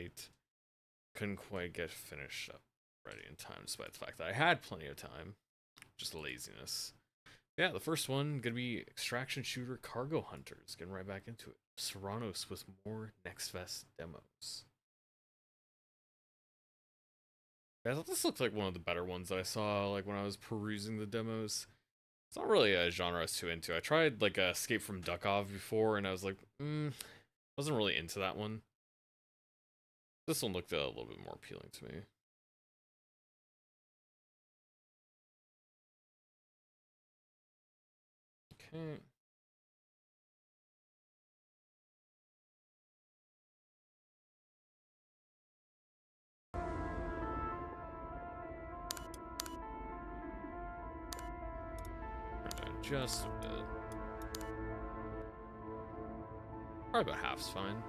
Blight. Couldn't quite get finished up ready in time, despite the fact that I had plenty of time. Just laziness. Yeah, the first one gonna be extraction shooter Cargo Hunters. Getting right back into it. Serranos with more Next Fest demos. Yeah, I thought this looked like one of the better ones that I saw, like when I was perusing the demos. It's not really a genre I was too into. I tried like Escape from Duckov before, and I was like, wasn't really into that one. This one looked a little bit more appealing to me. Okay. Just a bit. Probably about half's fine.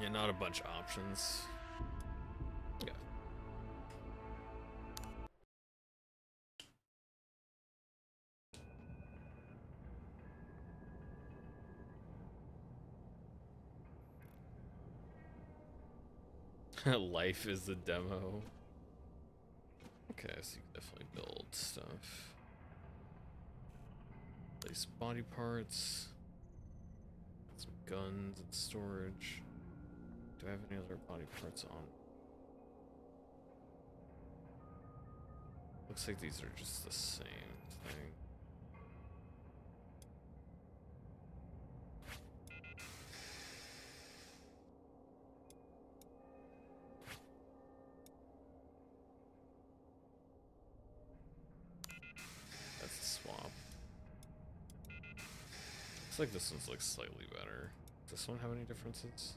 Yeah, not a bunch of options. Yeah. Life is the demo. Okay, so you can definitely build stuff. Place body parts. Got some guns and storage. Do I have any other body parts on? Looks like these are just the same thing. That's a swap. Looks like this one's like slightly better. Does this one have any differences?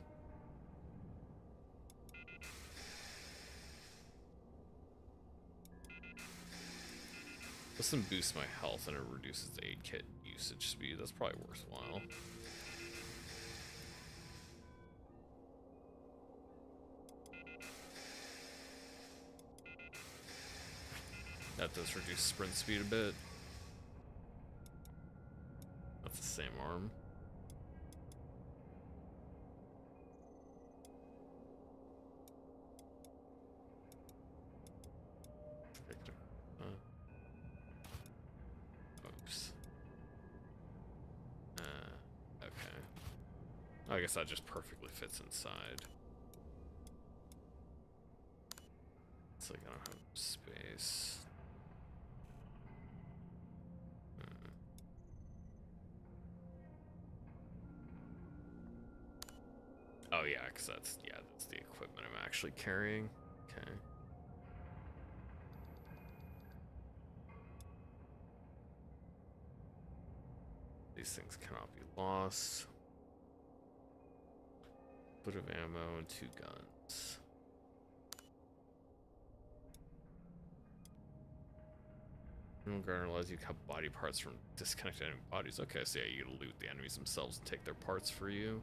This one boosts my health and it reduces the aid kit usage speed. That's probably worthwhile. That does reduce sprint speed a bit. That's the same arm. Oops. Okay. I guess that just perfectly fits inside. It's like I don't have space. Oh yeah, because that's the equipment I'm actually carrying. Okay. These things cannot be lost. Bit of ammo and 2 guns. Garner allows you to cut body parts from disconnected enemy bodies. Okay, so yeah, you loot the enemies themselves and take their parts for you.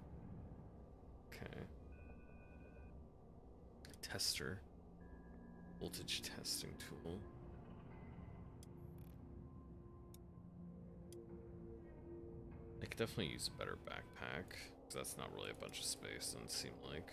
Okay. Tester. Voltage testing tool. I could definitely use a better backpack, because that's not really a bunch of space, doesn't seem like.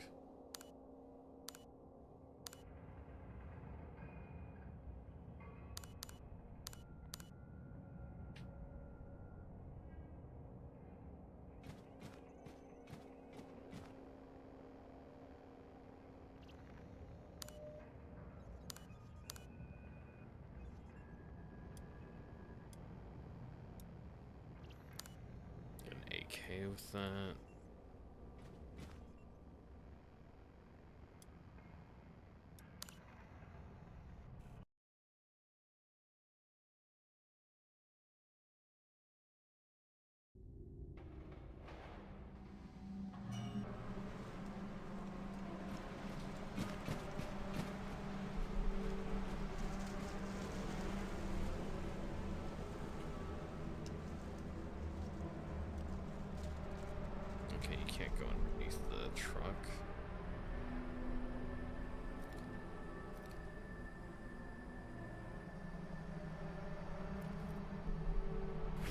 Okay with that. Okay, you can't go underneath the truck.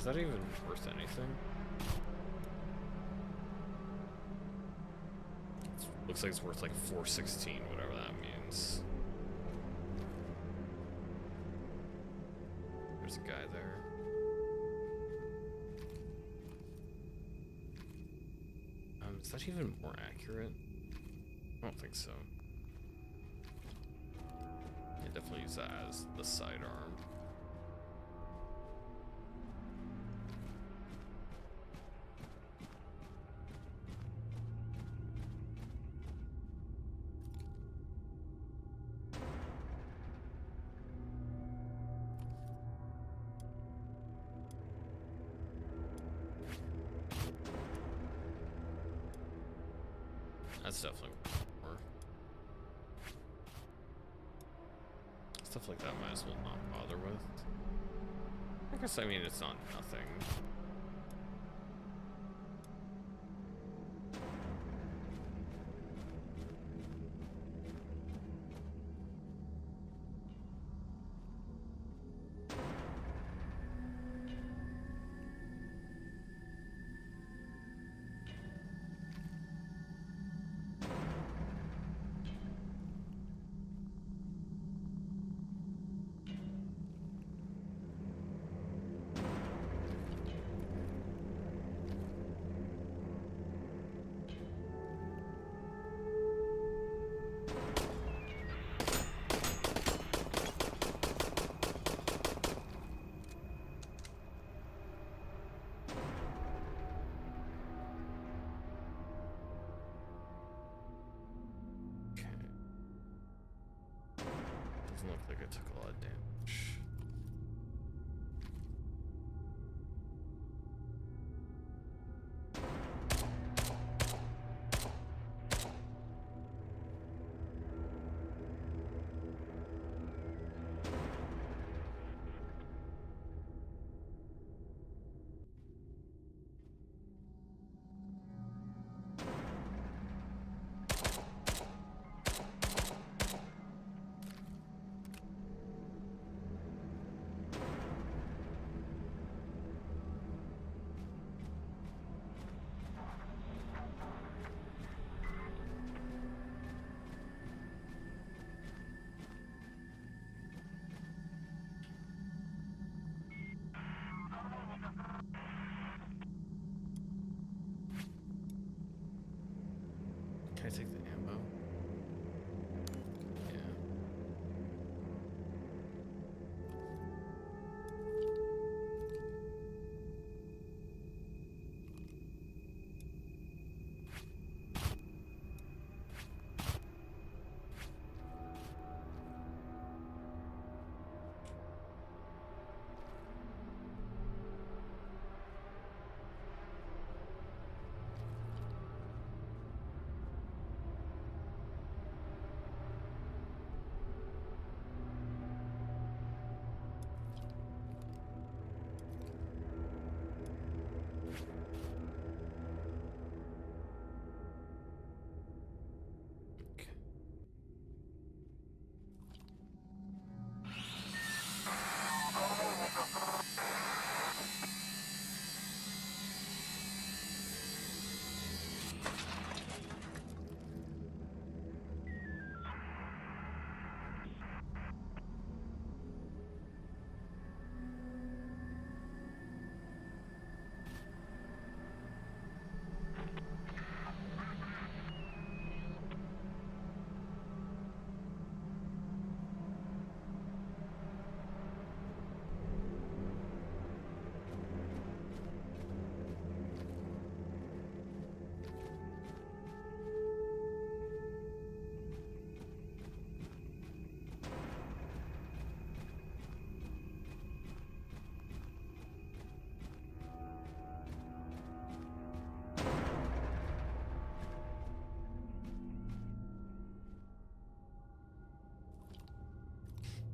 that even worth anything? Looks like it's worth like 416, whatever that means. There's a guy there. Is that even more accurate? I don't think so. Yeah, definitely use that as the sidearm. That's definitely more. Stuff like that might as well not bother with. I guess, I mean, it's not nothing. Doesn't look like it took a lot of damage. Can I take the ammo? Yeah.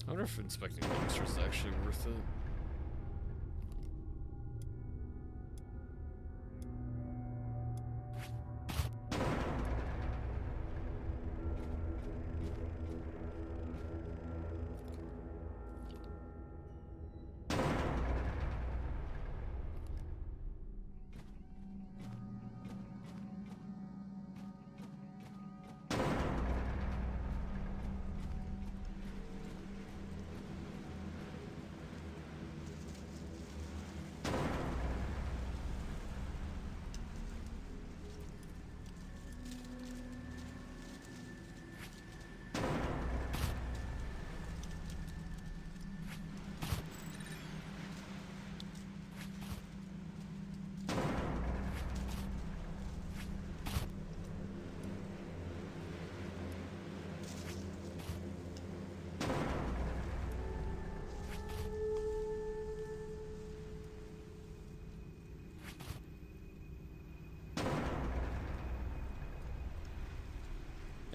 I wonder if inspecting monsters is actually worth it.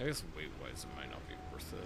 guess weight-wise it might not be worth it.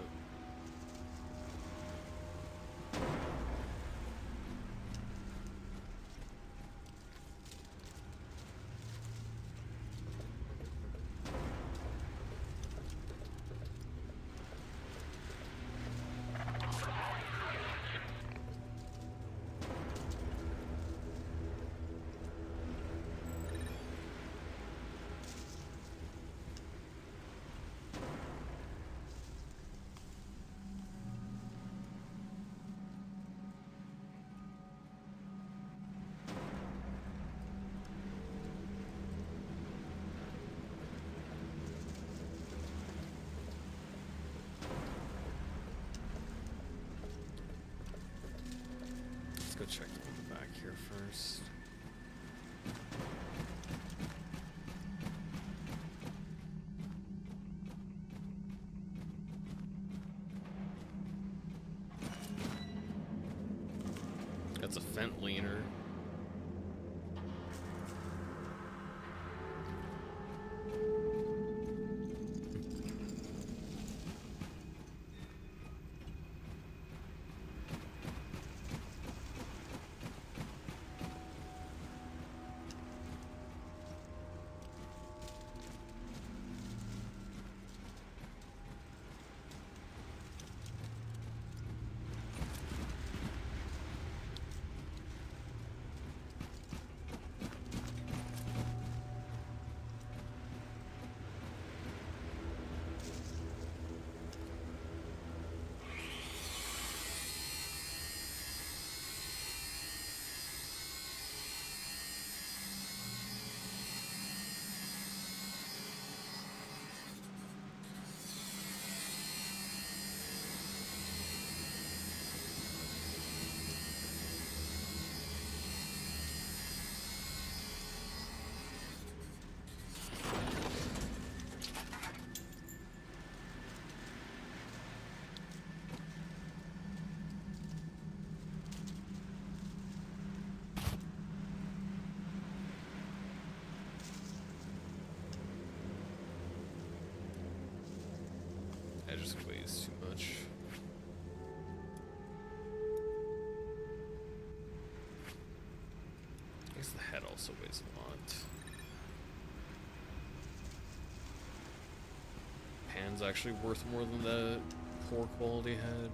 Let's go check the back here first. That's a fent leaner. That just weighs too much. I guess the head also weighs a lot. Pan's actually worth more than the poor quality head.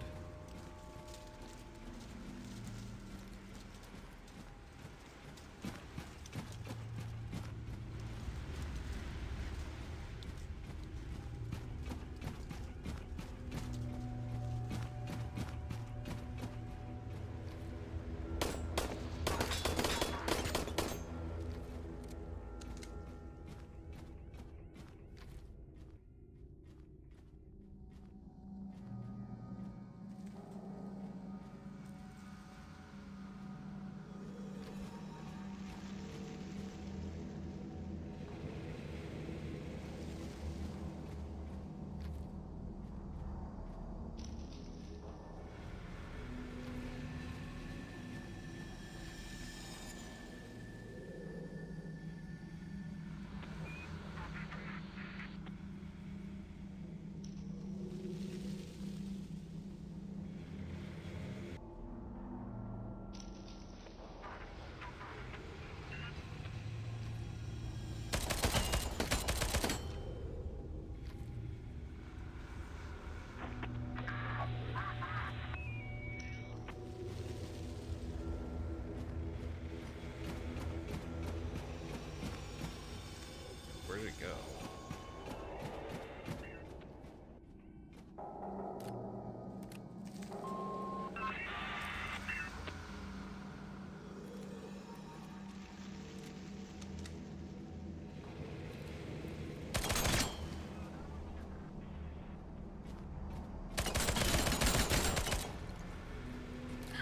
Where did it go?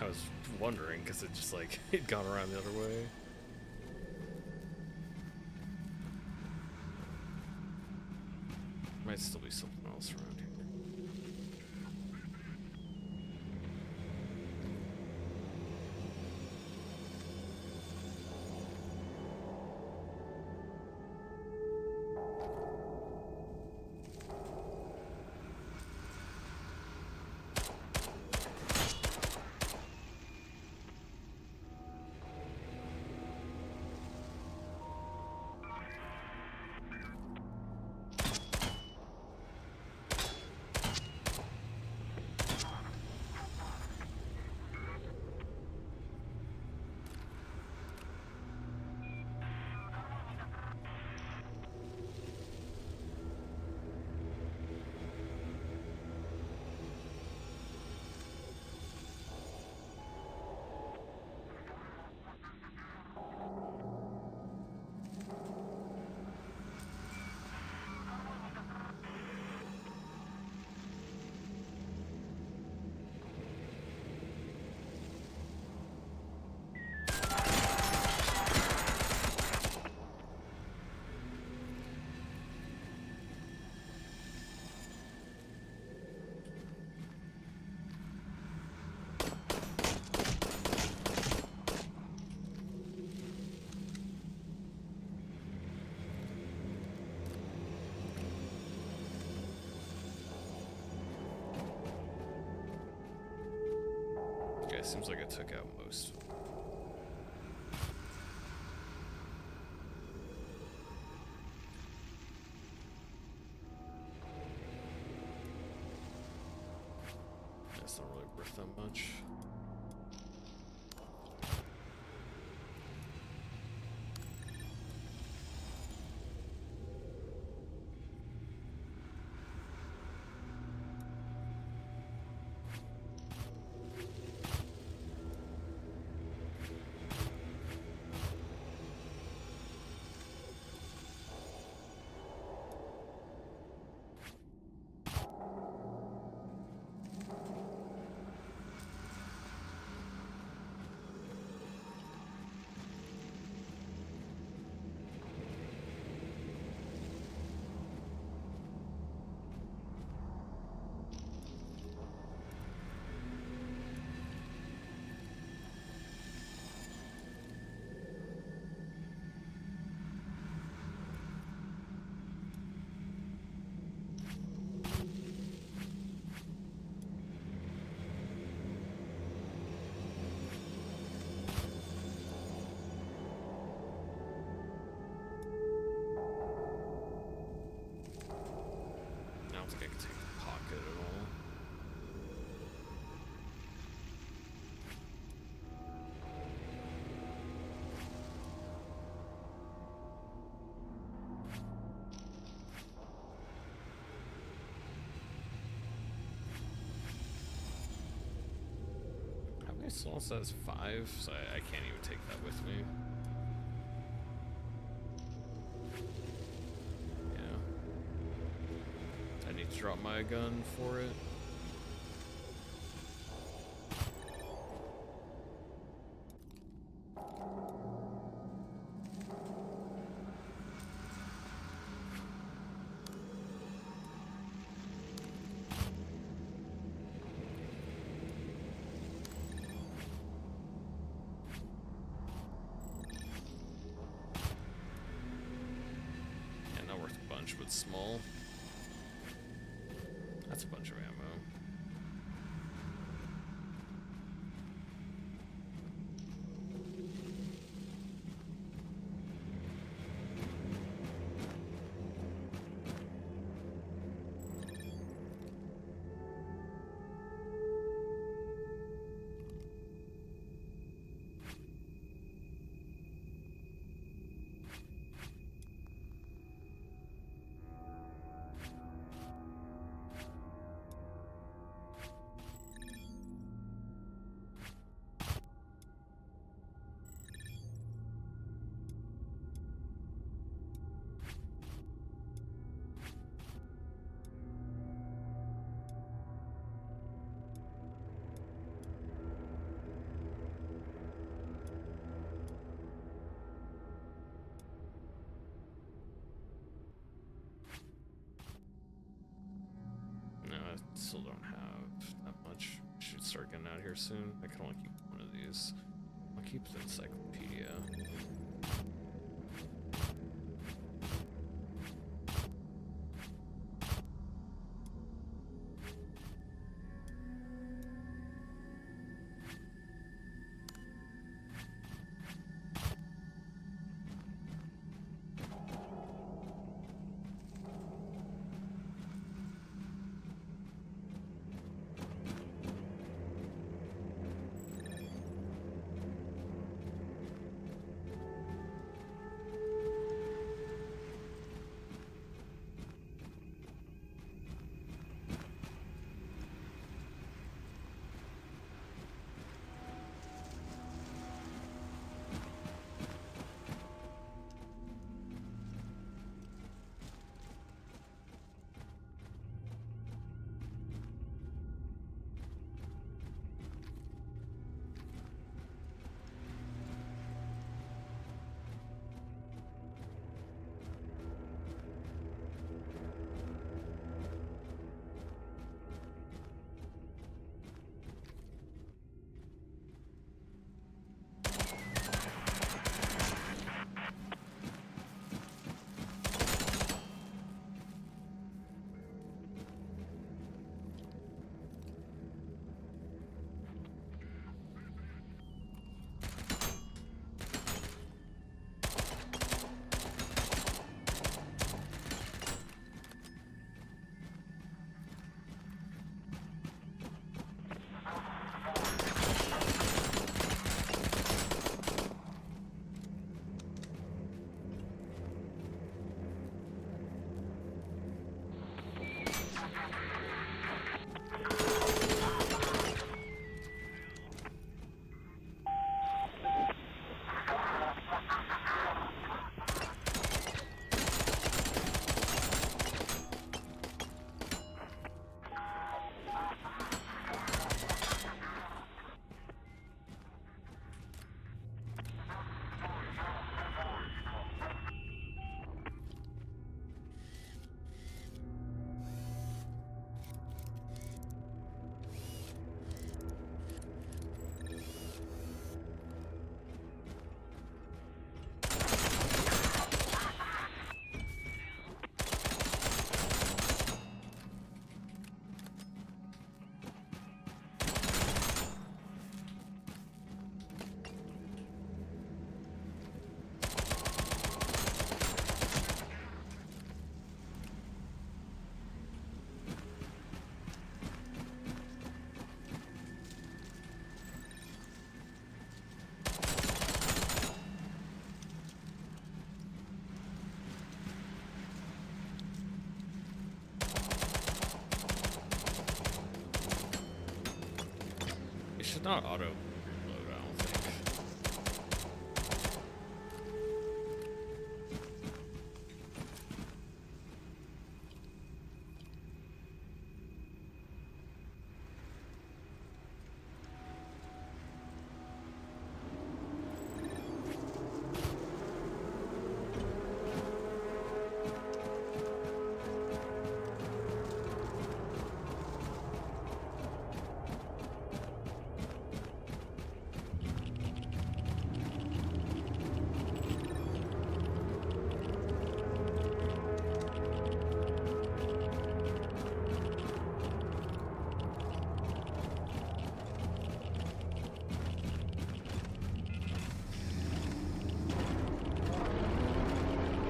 I was wondering because it just like it gone around the other way. Might still be something else around here. seems like it took out most. That's not really worth that much. I don't think I can take the pocket at all. How many still says 5? So I can't even take that with me. I need to drop my gun for it. Yeah, not worth a bunch, but small. That's a bunch of ammo. Still don't have that much. Should start getting out here soon. I can only keep one of these. I'll keep the encyclopedia. not auto reload, I don't think.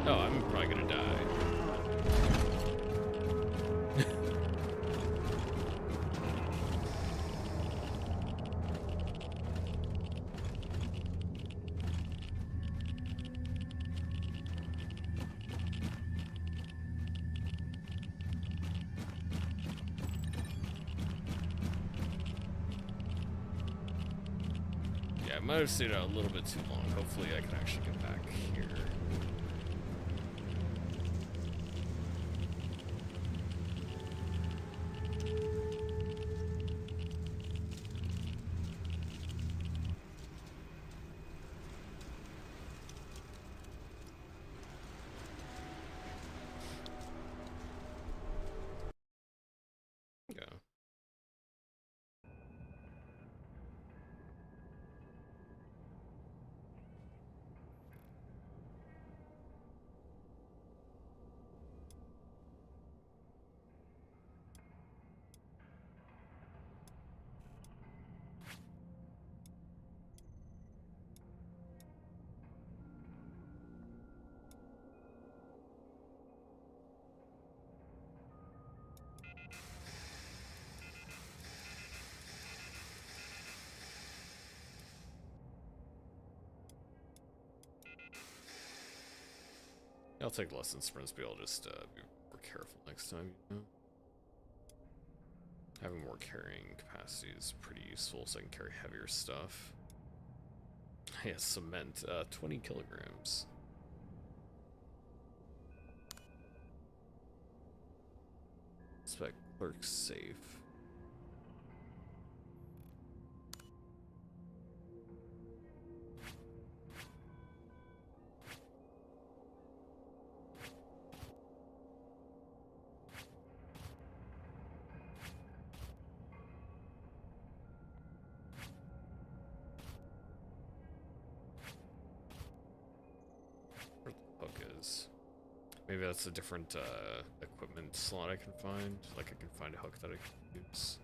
Oh, I'm probably gonna die. Yeah, I might have stayed out a little bit too long. Hopefully I can actually get back here. Yeah. I'll take less sprints, but I'll just be more careful next time, you know? Having more carrying capacity is pretty useful, so I can carry heavier stuff. Yeah, cement, 20 kilograms. Spec clerk safe. Where the hook is. Maybe that's a different equipment slot I can find. Like I can find a hook that I can use.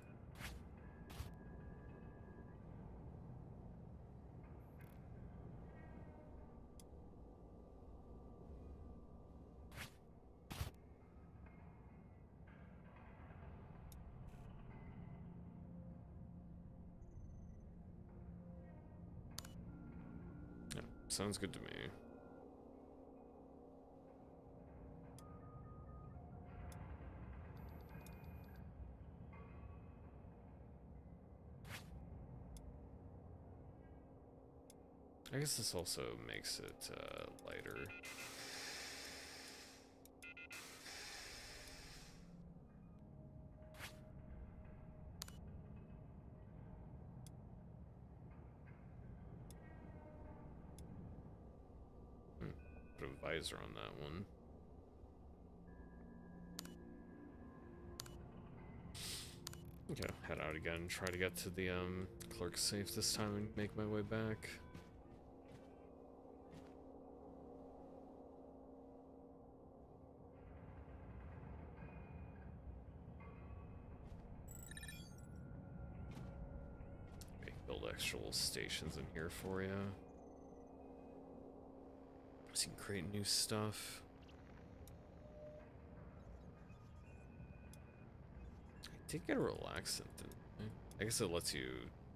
Yeah, sounds good to me. I guess this also makes it lighter. Put a visor on that one. Okay, head out again, try to get to the clerk safe this time and make my way back. Build extra little stations in here for you. So you can create new stuff. I did get a relaxant, didn't I? I guess it lets you,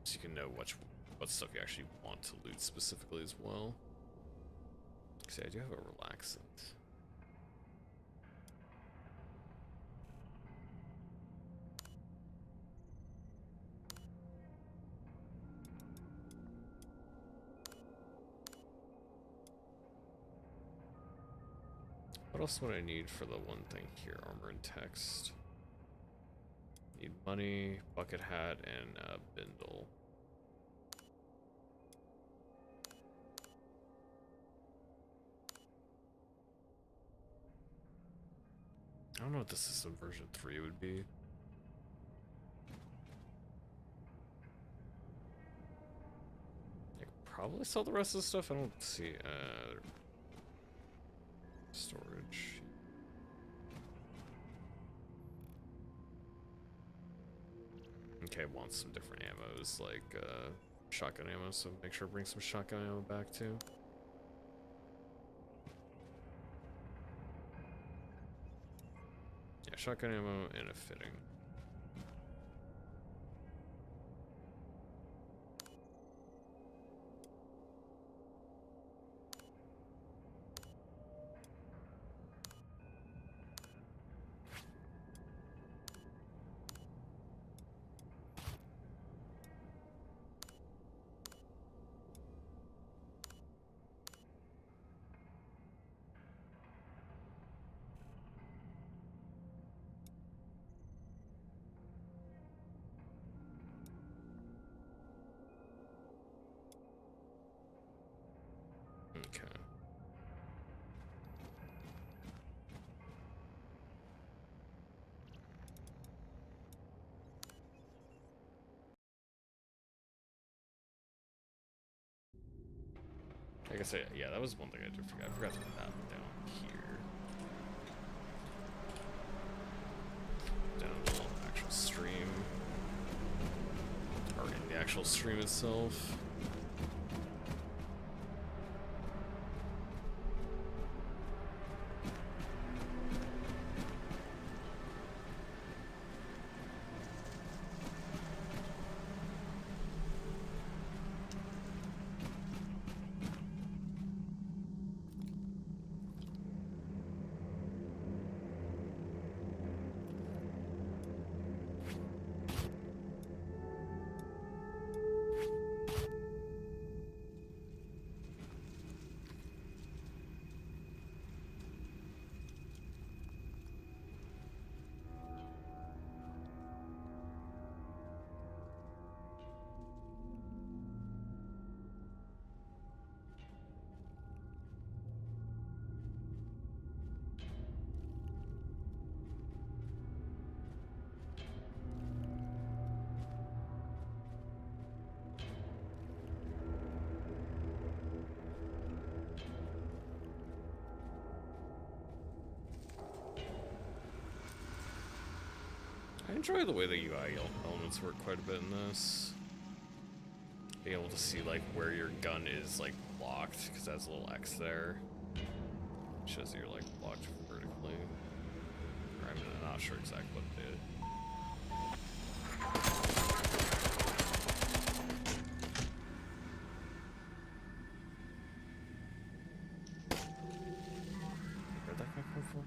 so you can know what stuff you actually want to loot specifically as well. See, I do have a relaxant. What else would I need for the one thing here? Armor and text. Need money, bucket hat, and a bindle. I don't know what the system version 3 would be. I could probably sell the rest of the stuff. I don't see storage. Okay, want some different ammos like shotgun ammo, so make sure to bring some shotgun ammo back too. Yeah, shotgun ammo and a fitting. Okay. I guess yeah, that was one thing I did forget. I forgot to put that down here. Down the actual stream. Or in the actual stream itself. I enjoy the way the UI elements work quite a bit in this. Being able to see like where your gun is like blocked, because that's a little X there. Shows that you're like blocked vertically. Or I'm not sure exactly what it did. Where'd that guy come from?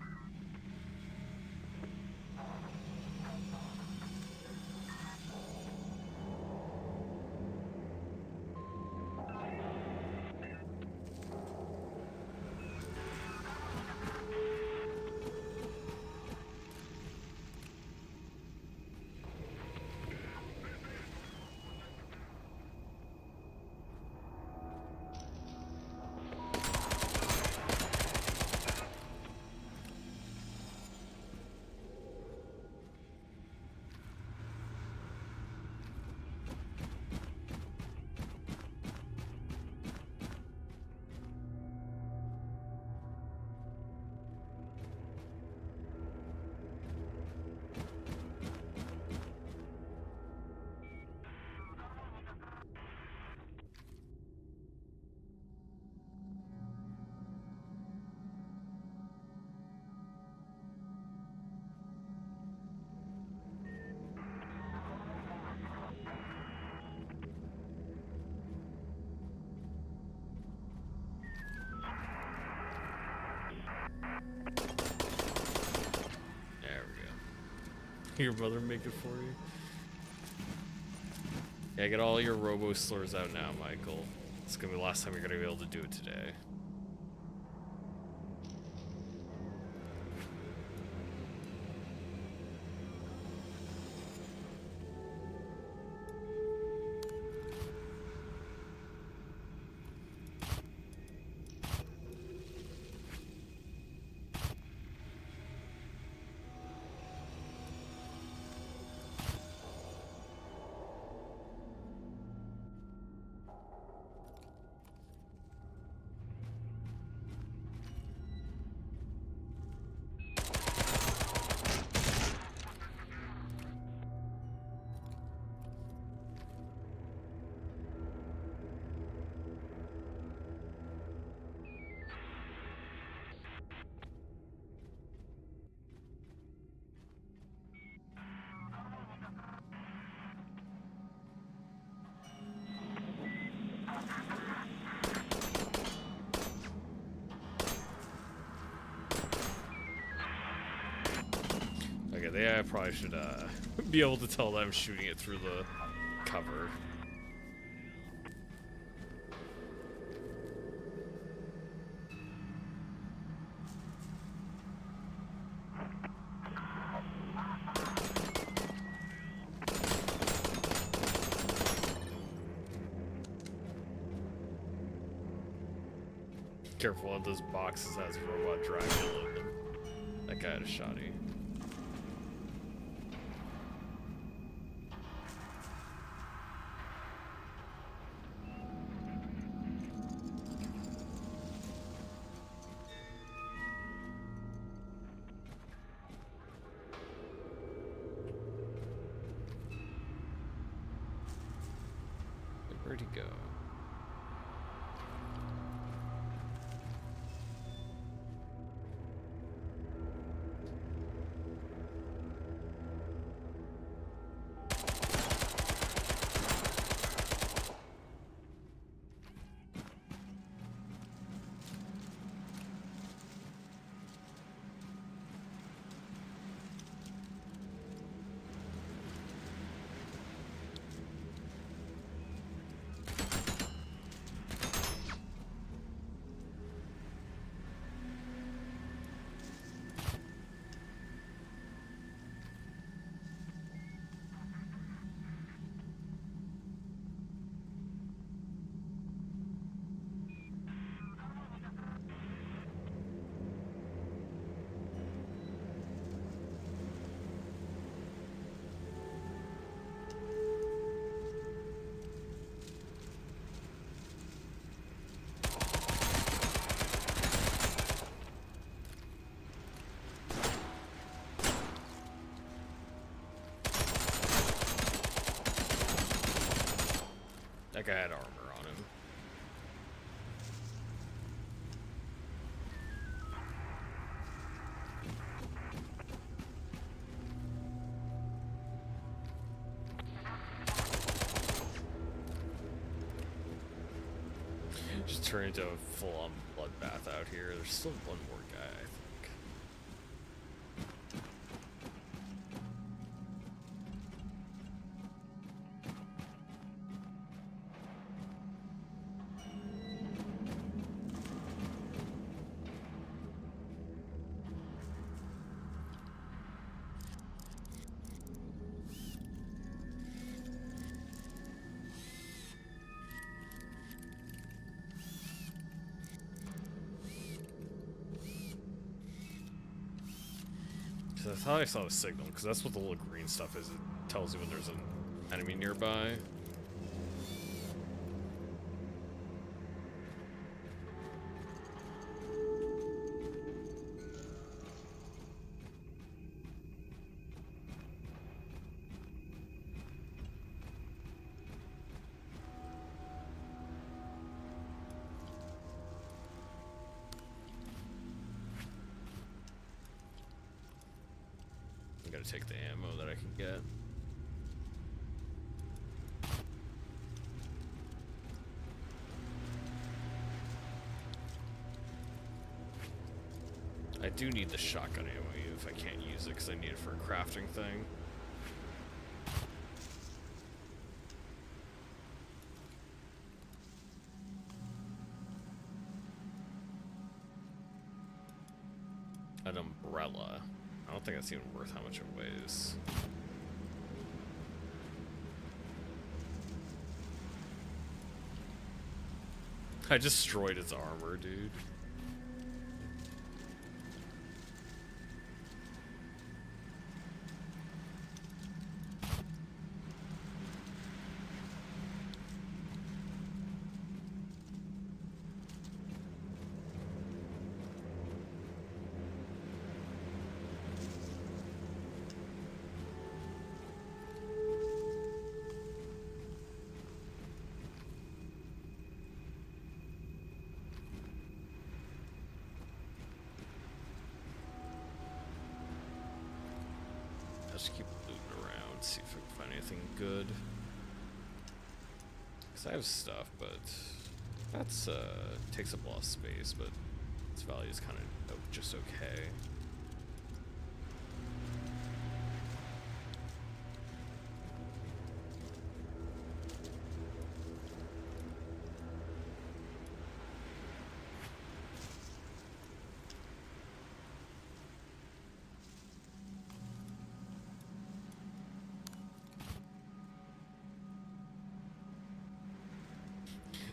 Your mother make it for you. Yeah, get all your robo slurs out now, Michael. It's gonna be the last time you're gonna be able to do it today. Okay, the AI probably should be able to tell that I'm shooting it through the cover. Careful, one of those boxes has a robot Dracula in them. That guy had a shotty. Where'd he go? That guy had armor on him. Just turn into a full-on bloodbath out here. There's still one more guy, I think. I thought I saw the signal, because that's what the little green stuff is. It tells you when there's an enemy nearby. I'm gonna take the ammo that I can get. I do need the shotgun ammo if I can't use it, because I need it for a crafting thing. An umbrella. I don't think that's even worth how much it weighs. I destroyed its armor, dude. Just keep looting around, see if I can find anything good. Because I have stuff, but that's takes up a lot of space, but its value is kind of just okay.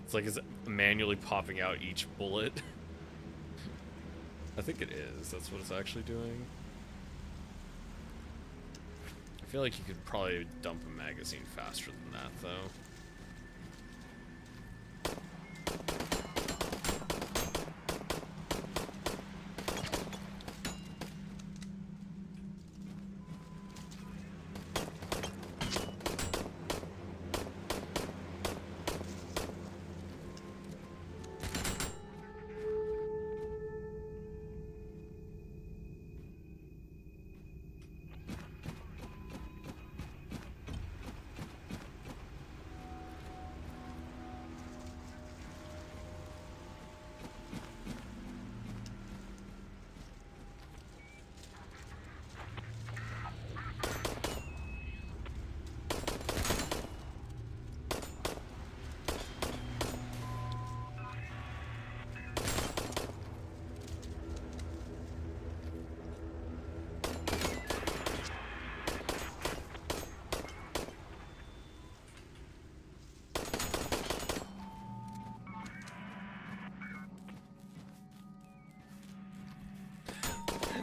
It's like it's manually popping out each bullet. I think it is. That's what it's actually doing. I feel like you could probably dump a magazine faster than that, though.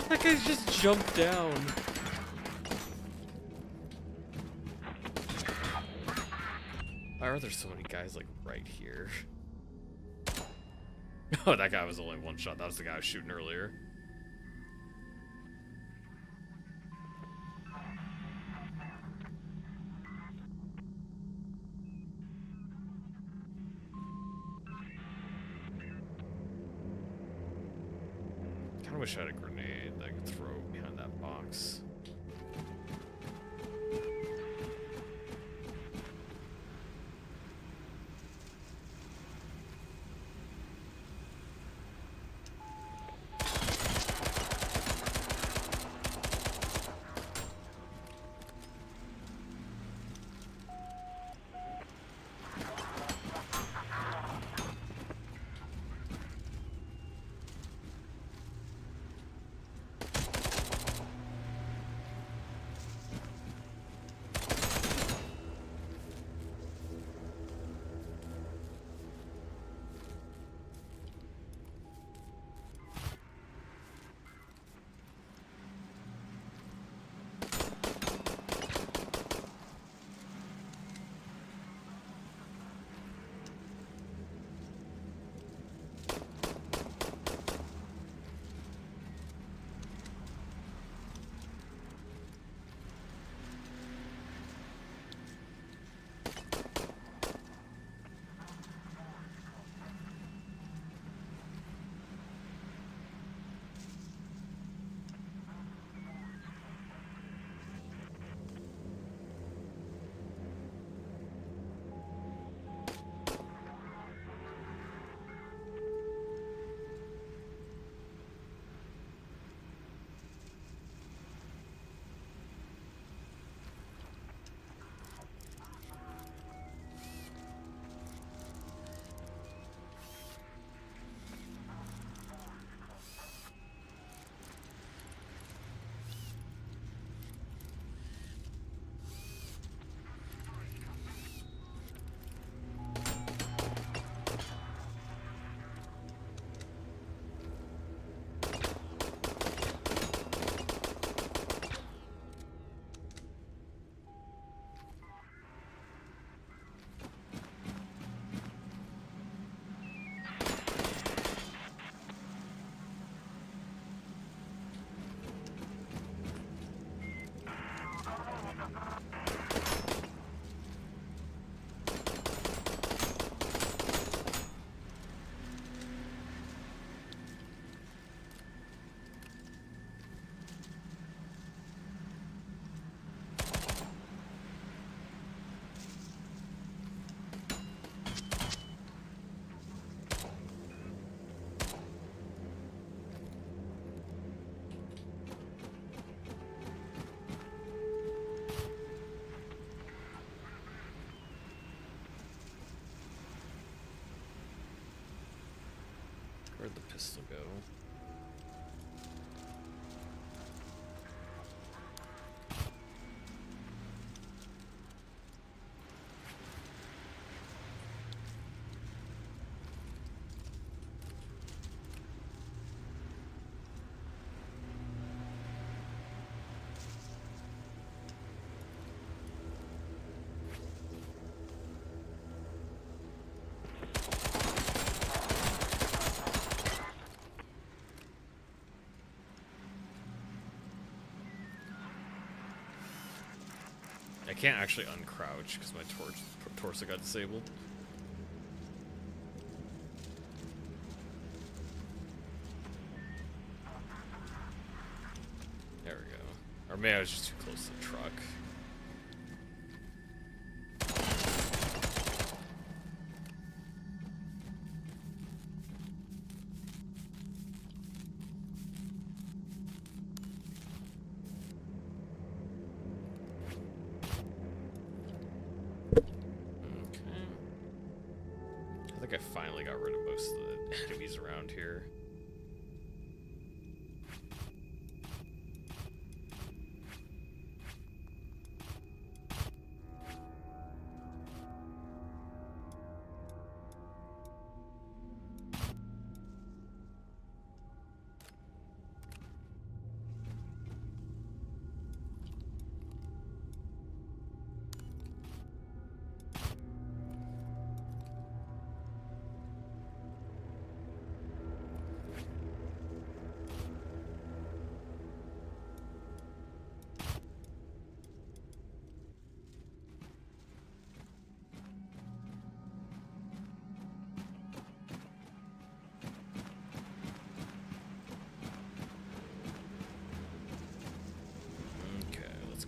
That guy's just jumped down. Why are there so many guys, like, right here? Oh, that guy was only one shot. That was the guy I was shooting earlier. Kinda wish I had a grenade that I could throw behind that box. Where'd the pistol go? can't actually uncrouch because my torso got disabled. There we go. Or maybe I was just too close to the truck. I finally got rid of most of the enemies around here.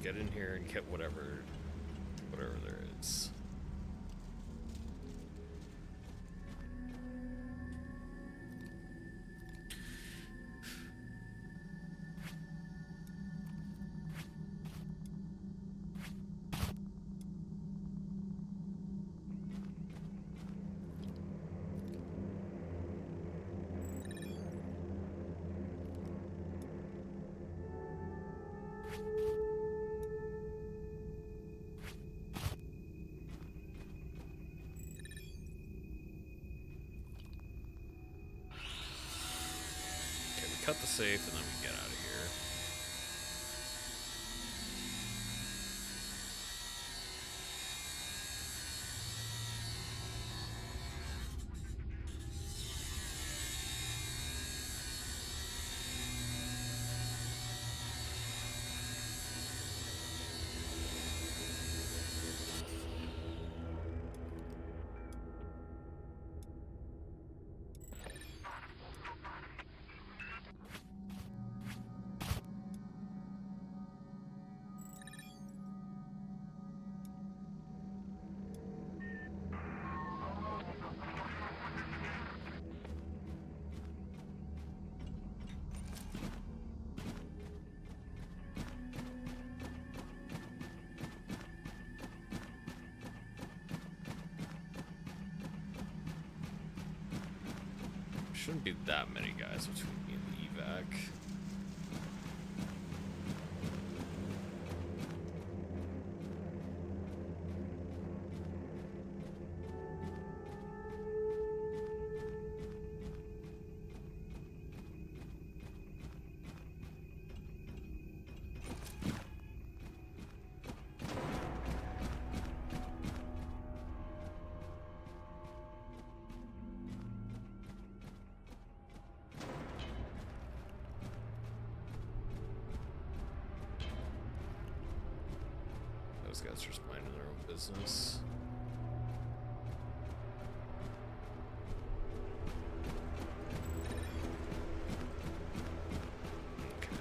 Get in here and get whatever there is. Cut the safe and then we get out of here. Shouldn't be that many guys between me and the evac. Those guys are just minding their own business. Okay.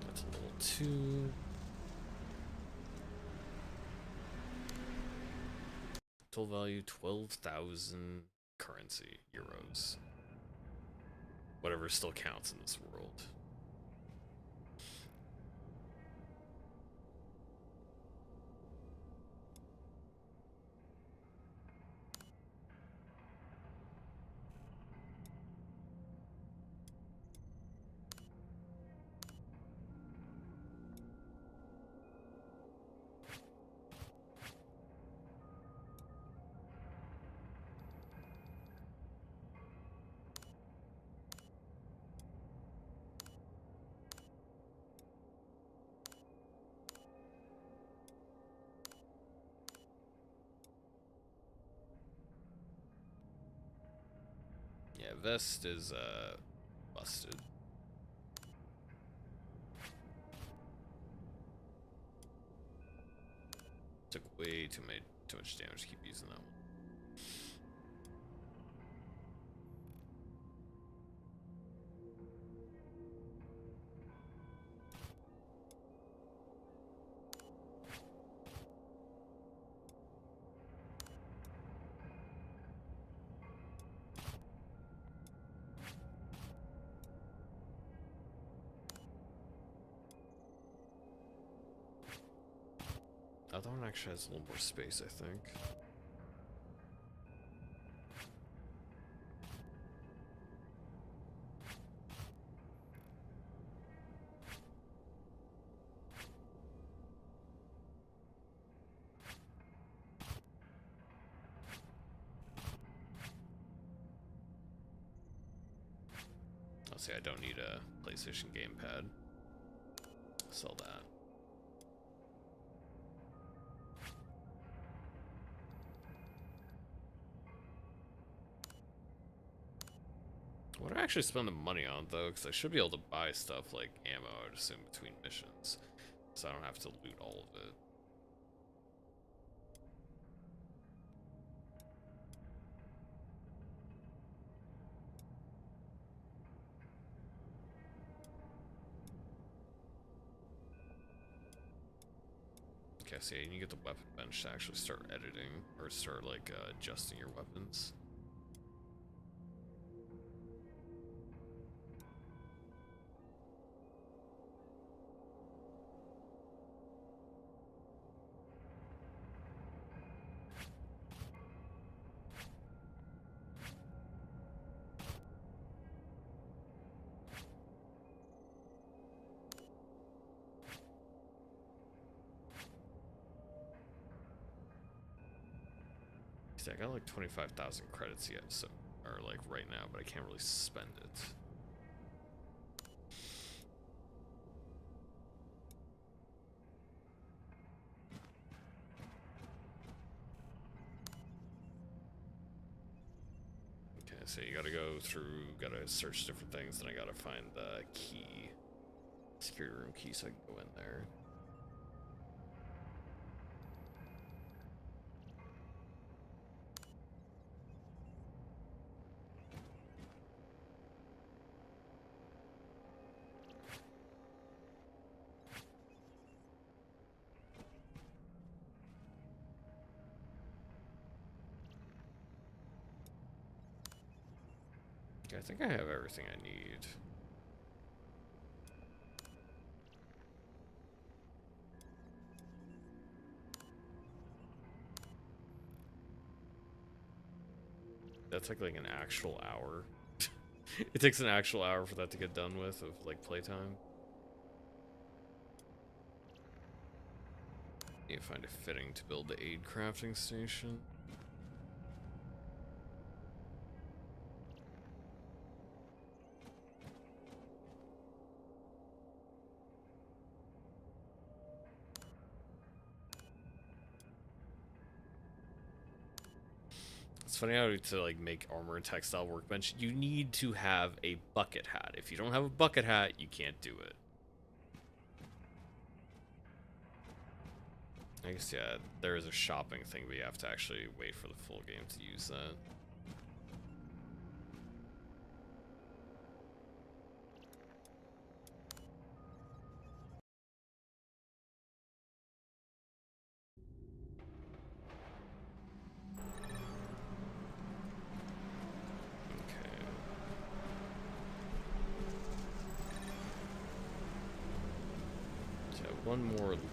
That's a little too... Total value 12,000 currency, euros. Whatever still counts in this world. vest is busted. Took way too much damage to keep using that one. The other one actually has a little more space, I think. I'll say I don't need a PlayStation gamepad. Sell that. What do I actually spend the money on, though? Because I should be able to buy stuff like ammo, I would assume, between missions. So I don't have to loot all of it. Okay, so yeah, you get the weapon bench to actually start editing, or start, like, adjusting your weapons. See, I got like 25,000 credits yet, so, or like right now, but I can't really spend it. Okay, so you gotta go through, gotta search different things, then I gotta find the key, security room key, so I can go in there. Okay, I think I have everything I need. That's like an actual hour. It takes an actual hour for that to get done with, of like playtime. Need to find it fitting to build the aid crafting station. It's funny how to like make armor and textile workbench, you need to have a bucket hat. If you don't have a bucket hat, you can't do it. I guess, yeah, there is a shopping thing, but you have to actually wait for the full game to use that. Okay. So one more lead.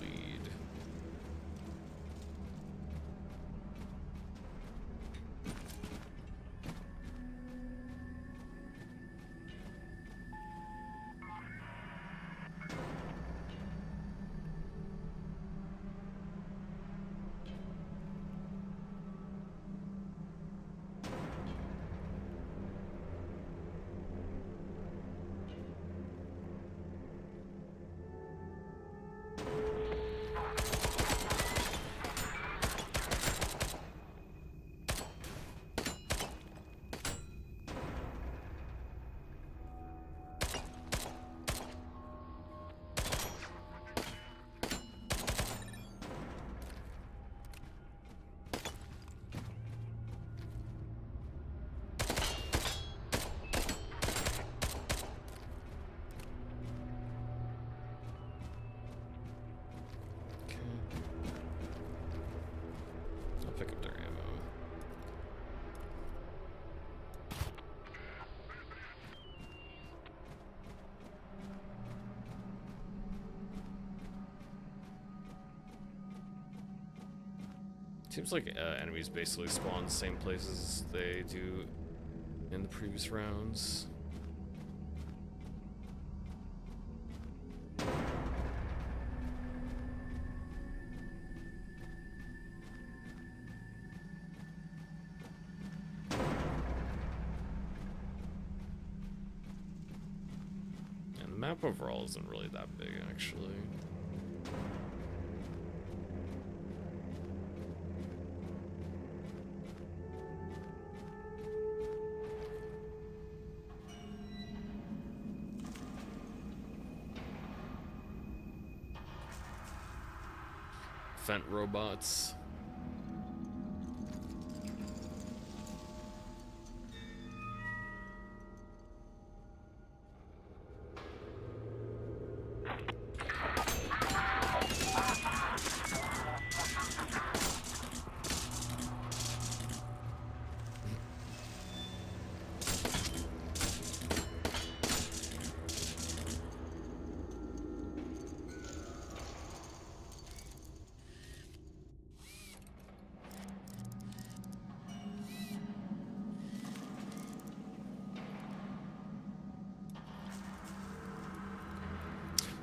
pick up their ammo. Seems like enemies basically spawn the same places they do in the previous rounds. And the map overall isn't really that big, actually. Vent robots.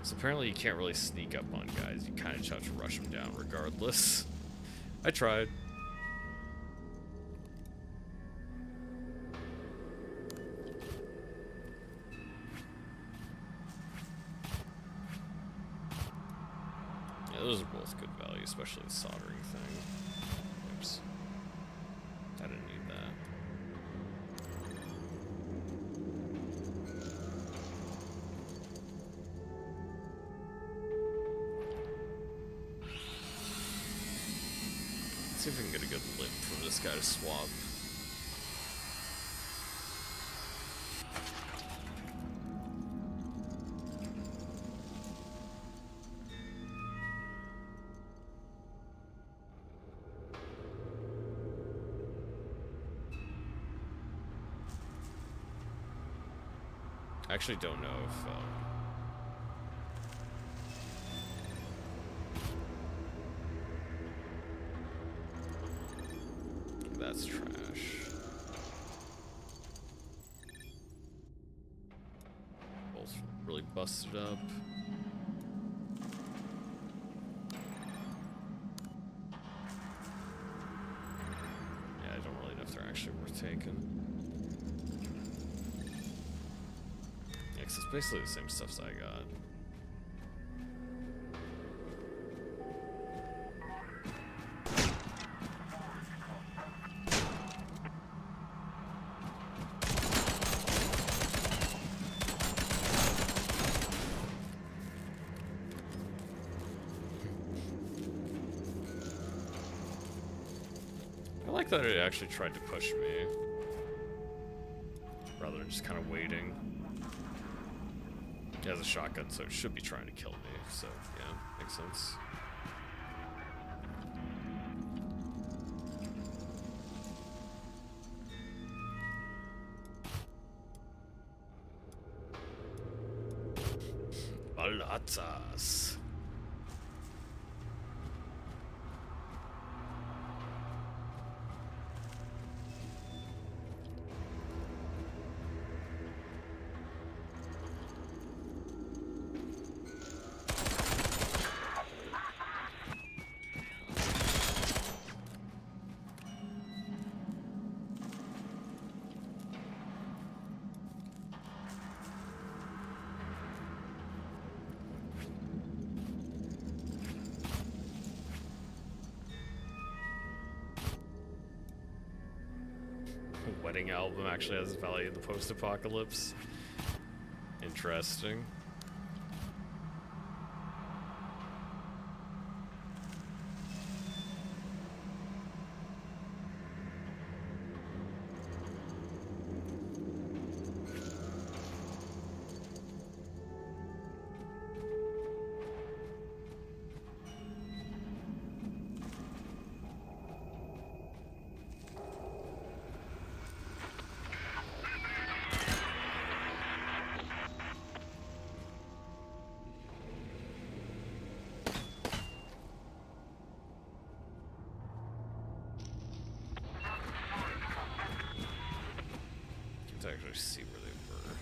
So apparently you can't really sneak up on guys. You kind of just have to rush them down regardless. I tried. Yeah, those are both good value, especially the soldering thing. Oops. I didn't need that. See if we can get a good limp from this guy to swap. I actually don't know if that's trash. Both really busted up. Yeah, I don't really know if they're actually worth taking. Yeah, 'cause it's basically the same stuff as I got. I like that it actually tried to push me, rather than just kind of waiting. It has a shotgun, so it should be trying to kill me, so yeah, makes sense. Balatas. Wedding album actually has value in the post-apocalypse. Interesting. actually see where they were.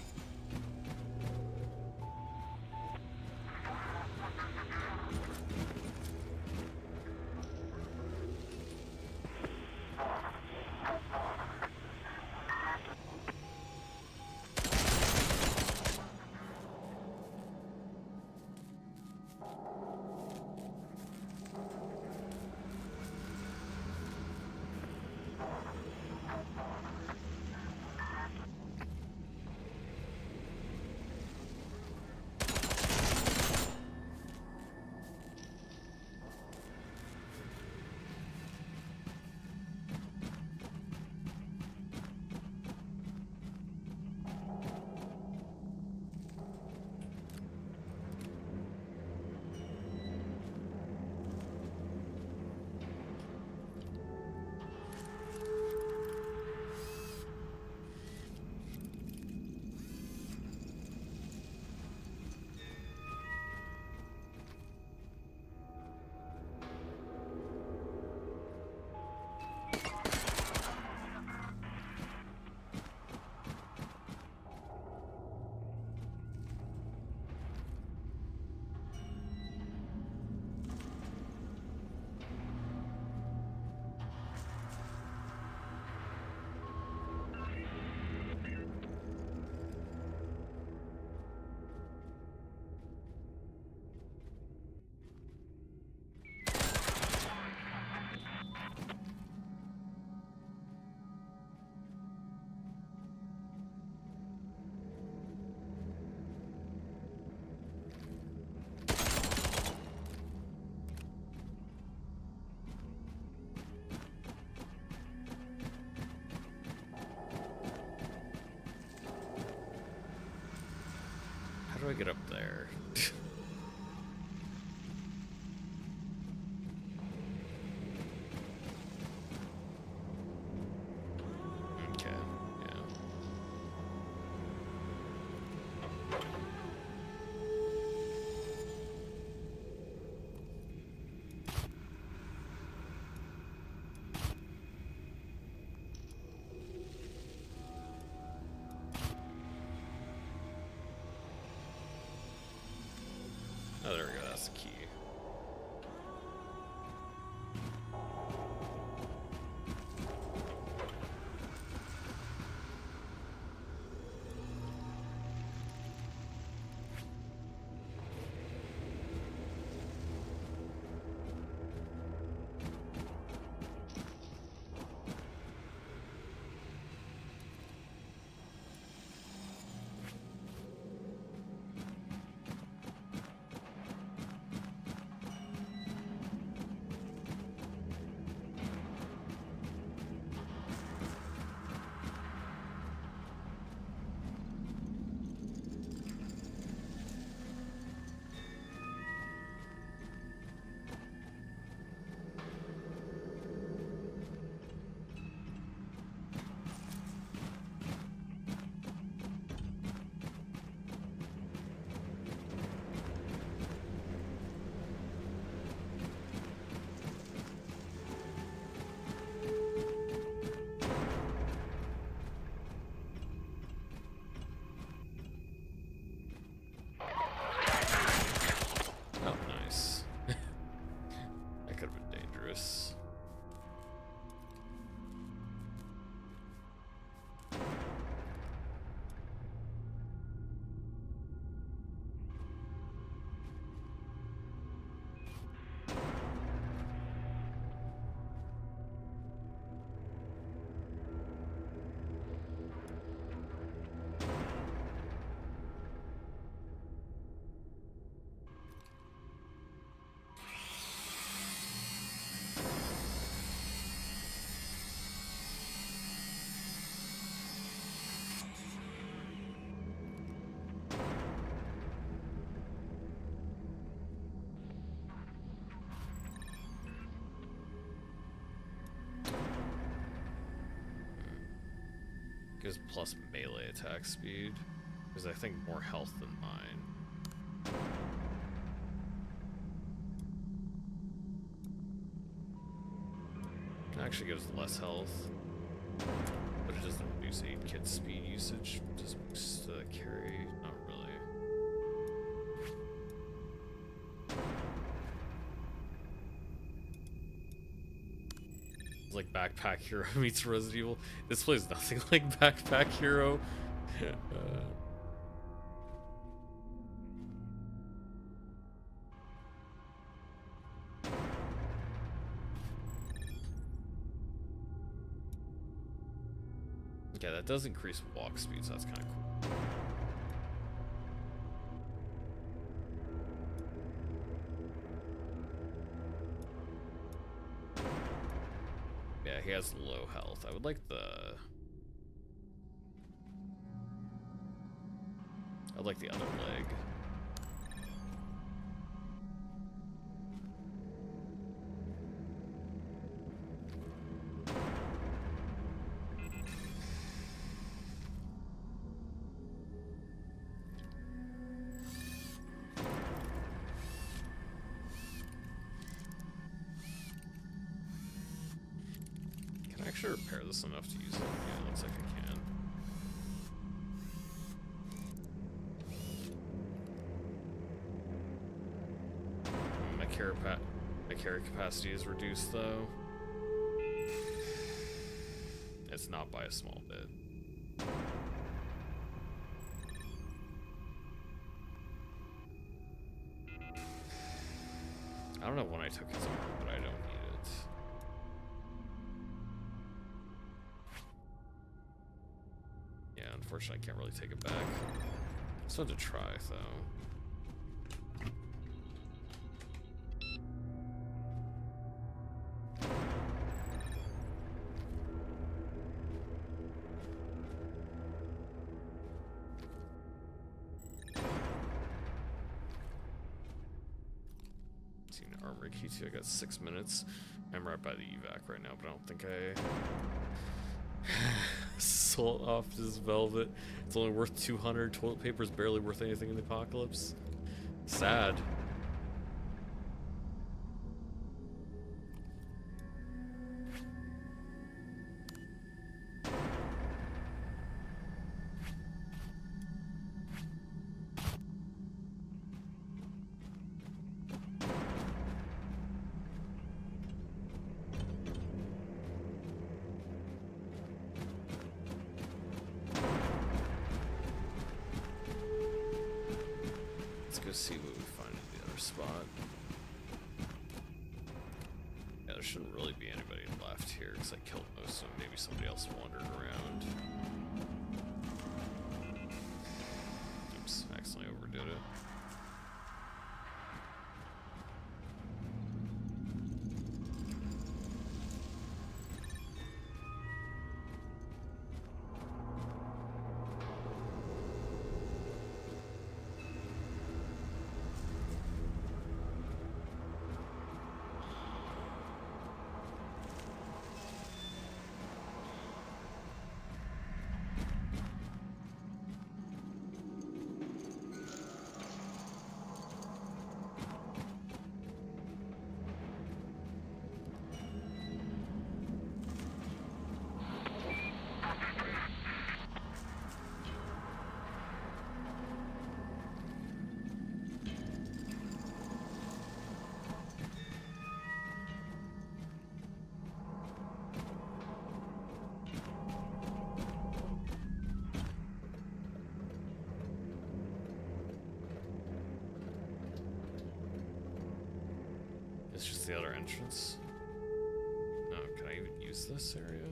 How do I get up there? Okay, yeah. Oh, there we go, that's the key. Oh, nice. That could have been dangerous. Gives plus melee attack speed. Because I think more health than mine. Actually gives less health. But it doesn't reduce aid kit speed usage. It just boosts the carry. Not really. It's like Backpack Hero meets Resident Evil. This plays nothing like Backpack Hero. Yeah, that does increase walk speed, so that's kind of cool. Yeah, he has low health. I would like the... I'd like the other leg. Can I actually repair this enough to use it? Yeah, it looks like I can. My carry capacity is reduced though. It's not by a small bit. I don't know when I took his armor, but I don't need it. Yeah, unfortunately I can't really take it back. Just had to try though. Armory key too. I got 6 minutes. I'm right by the evac right now, but I don't think I sold off this velvet. It's only worth 200. Toilet paper is barely worth anything in the apocalypse. Sad. Go see what we find in the other spot. Yeah, there shouldn't really be anybody left here because I killed most of them. Maybe somebody else wandered around. Oops, I accidentally overdid it. It's just the other entrance. Oh, can I even use this area?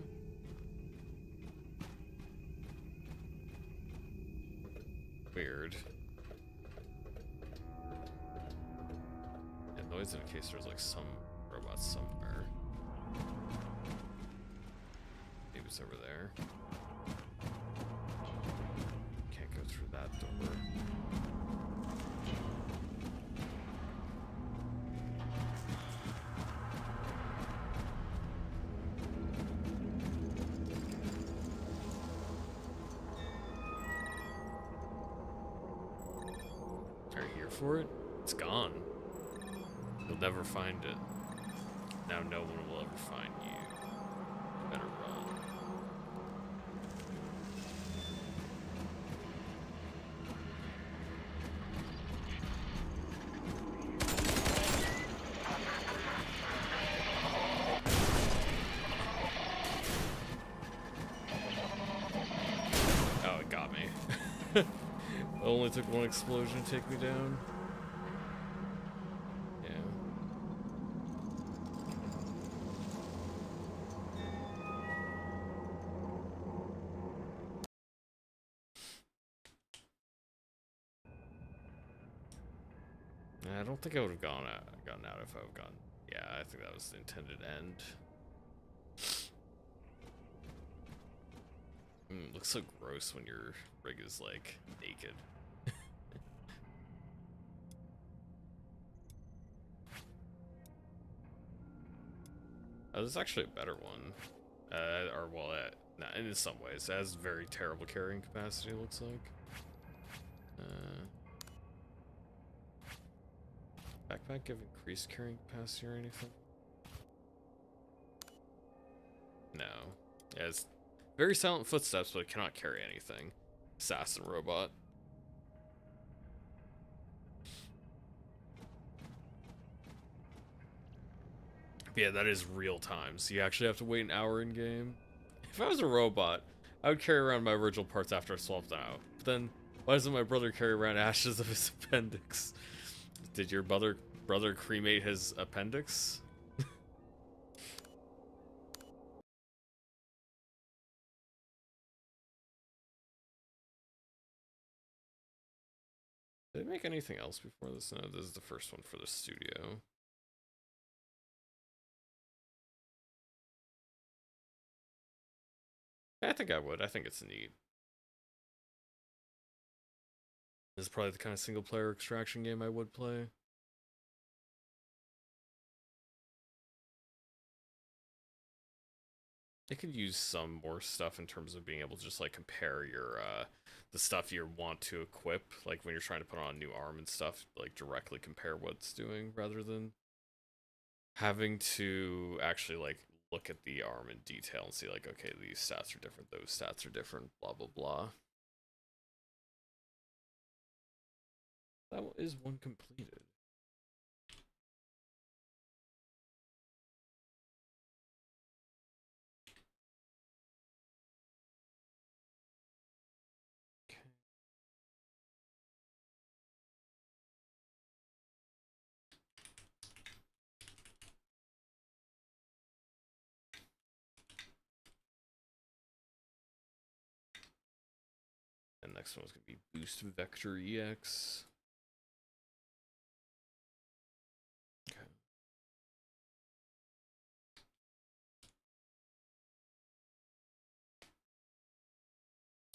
Weird. Yeah, noise in case there's like some robot somewhere. Maybe it's over there. Can't go through that door. For it, it's gone. You'll never find it. Now no one will ever find you. Better run. It only took one explosion to take me down. Yeah. I don't think I would have gotten out if I would have gone. Yeah, I think that was the intended end. Looks so gross when your rig is like naked. Oh, there's actually a better one. Or well, nah, in some ways, it has very terrible carrying capacity. It looks like. Backpack give increased carrying capacity or anything? No. Yeah, it's very silent footsteps, but it cannot carry anything. Assassin robot. But yeah, that is real time, so you actually have to wait an hour in game. If I was a robot, I would carry around my original parts after I swapped them out. But then, why doesn't my brother carry around ashes of his appendix? Did your brother cremate his appendix? Did they make anything else before this? No, this is the first one for the studio. I think I would. I think it's neat. This is probably the kind of single player extraction game I would play. It could use some more stuff in terms of being able to just like compare your the stuff you want to equip, like when you're trying to put on a new arm and stuff, like directly compare what it's doing rather than having to actually like look at the arm in detail and see like, okay, these stats are different, those stats are different, blah blah blah. That is one completed. And next one's gonna be Boost Vector EX. Okay.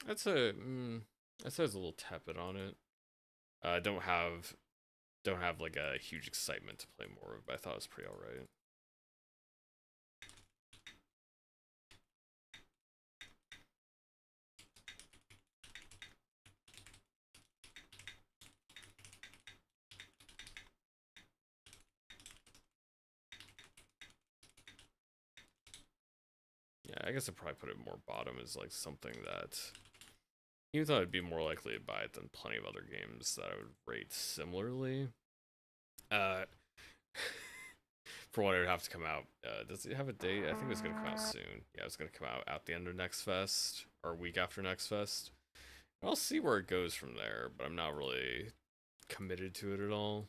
That's a that says a little tepid on it. Don't have like a huge excitement to play more of, but I thought it was pretty alright. Yeah, I guess I'd probably put it more bottom as like something that, even though I'd be more likely to buy it than plenty of other games that I would rate similarly. Uh, for when it would have to come out. Does it have a date? I think it's gonna come out soon. Yeah, it's gonna come out at the end of next fest or a week after next fest. I'll see where it goes from there, but I'm not really committed to it at all.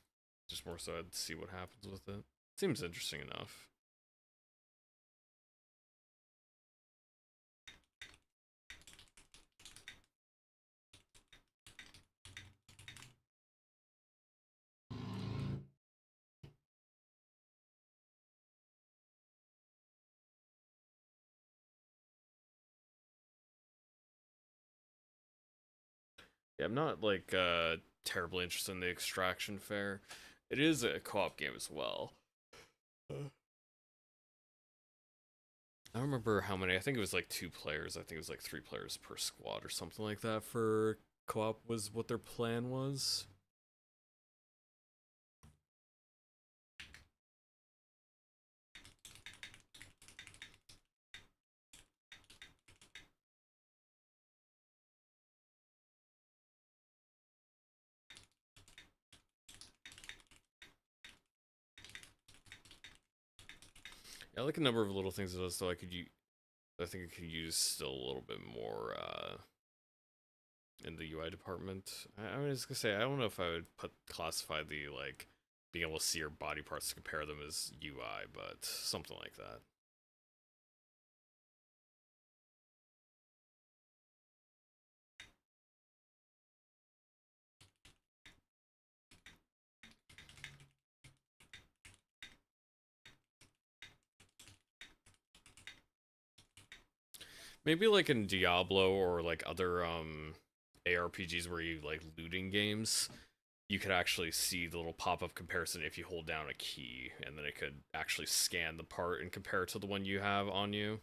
Just more so I'd see what happens with it. Seems interesting enough. Yeah, I'm not like terribly interested in the extraction fair. It is a co-op game as well. I don't remember how many. I think it was like 2 players. I think it was like 3 players per squad or something like that for co-op was what their plan was. Yeah, I like a number of little things that I could use. I think I could use still a little bit more in the UI department. I was gonna say I don't know if I would classify the like being able to see your body parts to compare them as UI, but something like that. Maybe like in Diablo or like other ARPGs where you like looting games, you could actually see the little pop-up comparison if you hold down a key, and then it could actually scan the part and compare it to the one you have on you.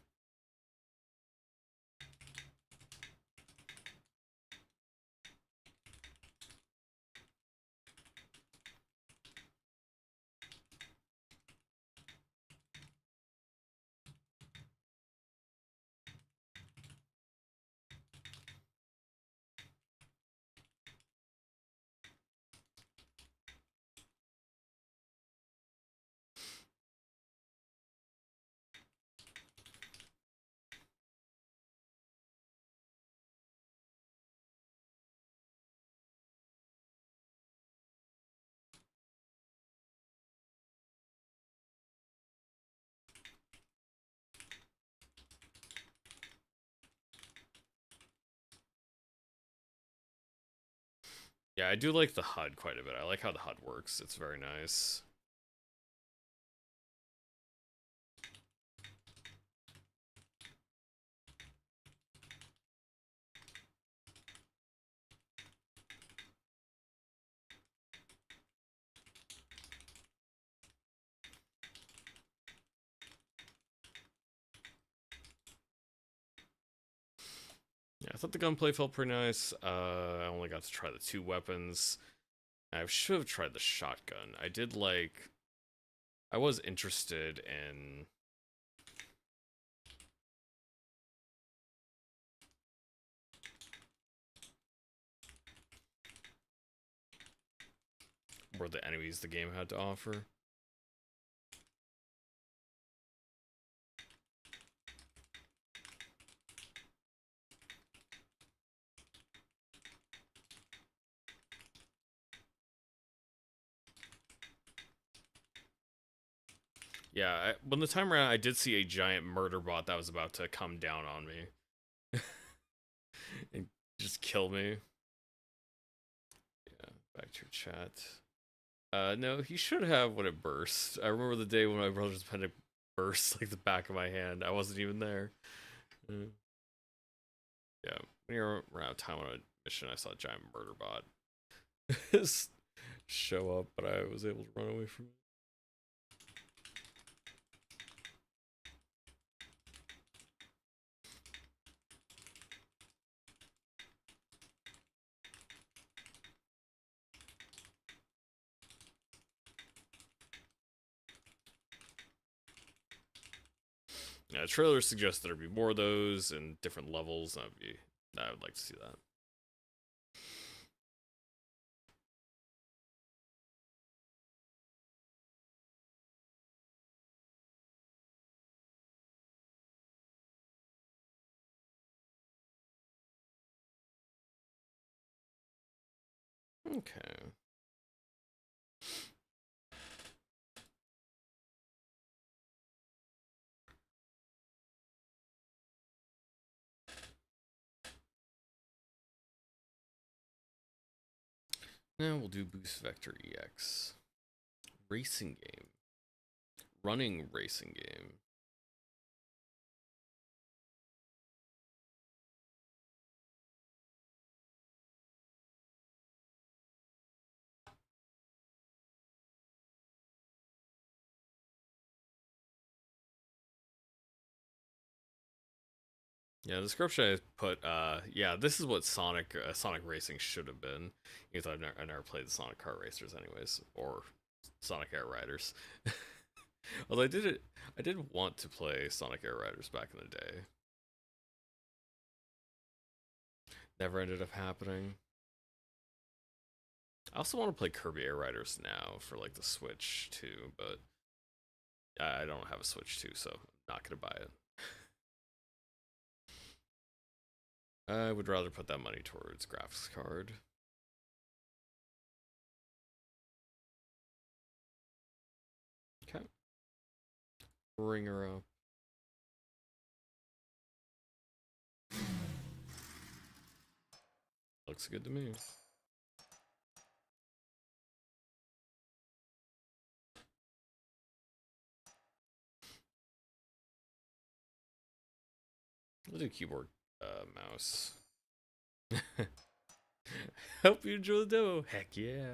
Yeah, I do like the HUD quite a bit. I like how the HUD works. It's very nice. Yeah, I thought the gunplay felt pretty nice. I only got to try the 2 weapons. I should have tried the shotgun. I did like... I was interested in... were the enemies the game had to offer. Yeah, when the time ran, I did see a giant murder bot that was about to come down on me and just kill me. Yeah, back to your chat. No, he should have when it burst. I remember the day when my brother's pen burst like the back of my hand. I wasn't even there. Yeah, when you're around time on a mission, I saw a giant murder bot show up, but I was able to run away from it. Yeah, the trailer suggests there'd be more of those and different levels. I would like to see that. Okay. Now we'll do Boost Vector EX. Racing game. Running racing game. Yeah, the description I put, yeah, this is what Sonic Racing should have been. Because I never played the Sonic Kart Racers anyways, or Sonic Air Riders. Although I did want to play Sonic Air Riders back in the day. Never ended up happening. I also want to play Kirby Air Riders now for like the Switch too, but I don't have a Switch too, so I'm not gonna buy it. I would rather put that money towards graphics card. Okay. Bring her up. Looks good to me. We'll do keyboard, mouse. Hope you enjoy the demo. Heck yeah.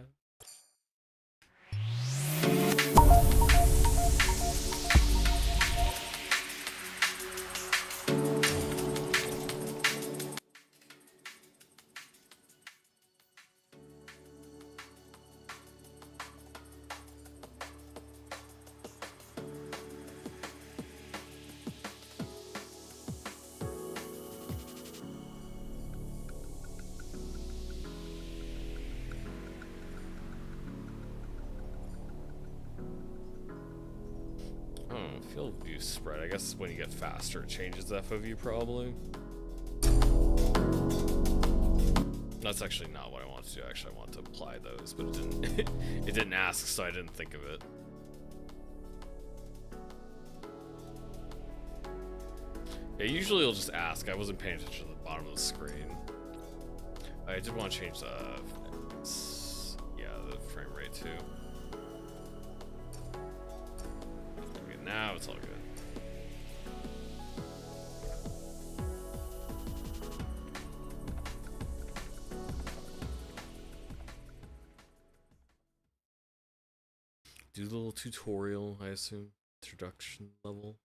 Field view spread. I guess when you get faster, it changes the FOV probably. That's actually not what I want to do. Actually, I want to apply those, but it didn't. It didn't ask, so I didn't think of it. Yeah, usually it'll just ask. I wasn't paying attention to the bottom of the screen. I did want to change the frame rate too. Now it's all good. Do the little tutorial, I assume. Introduction level.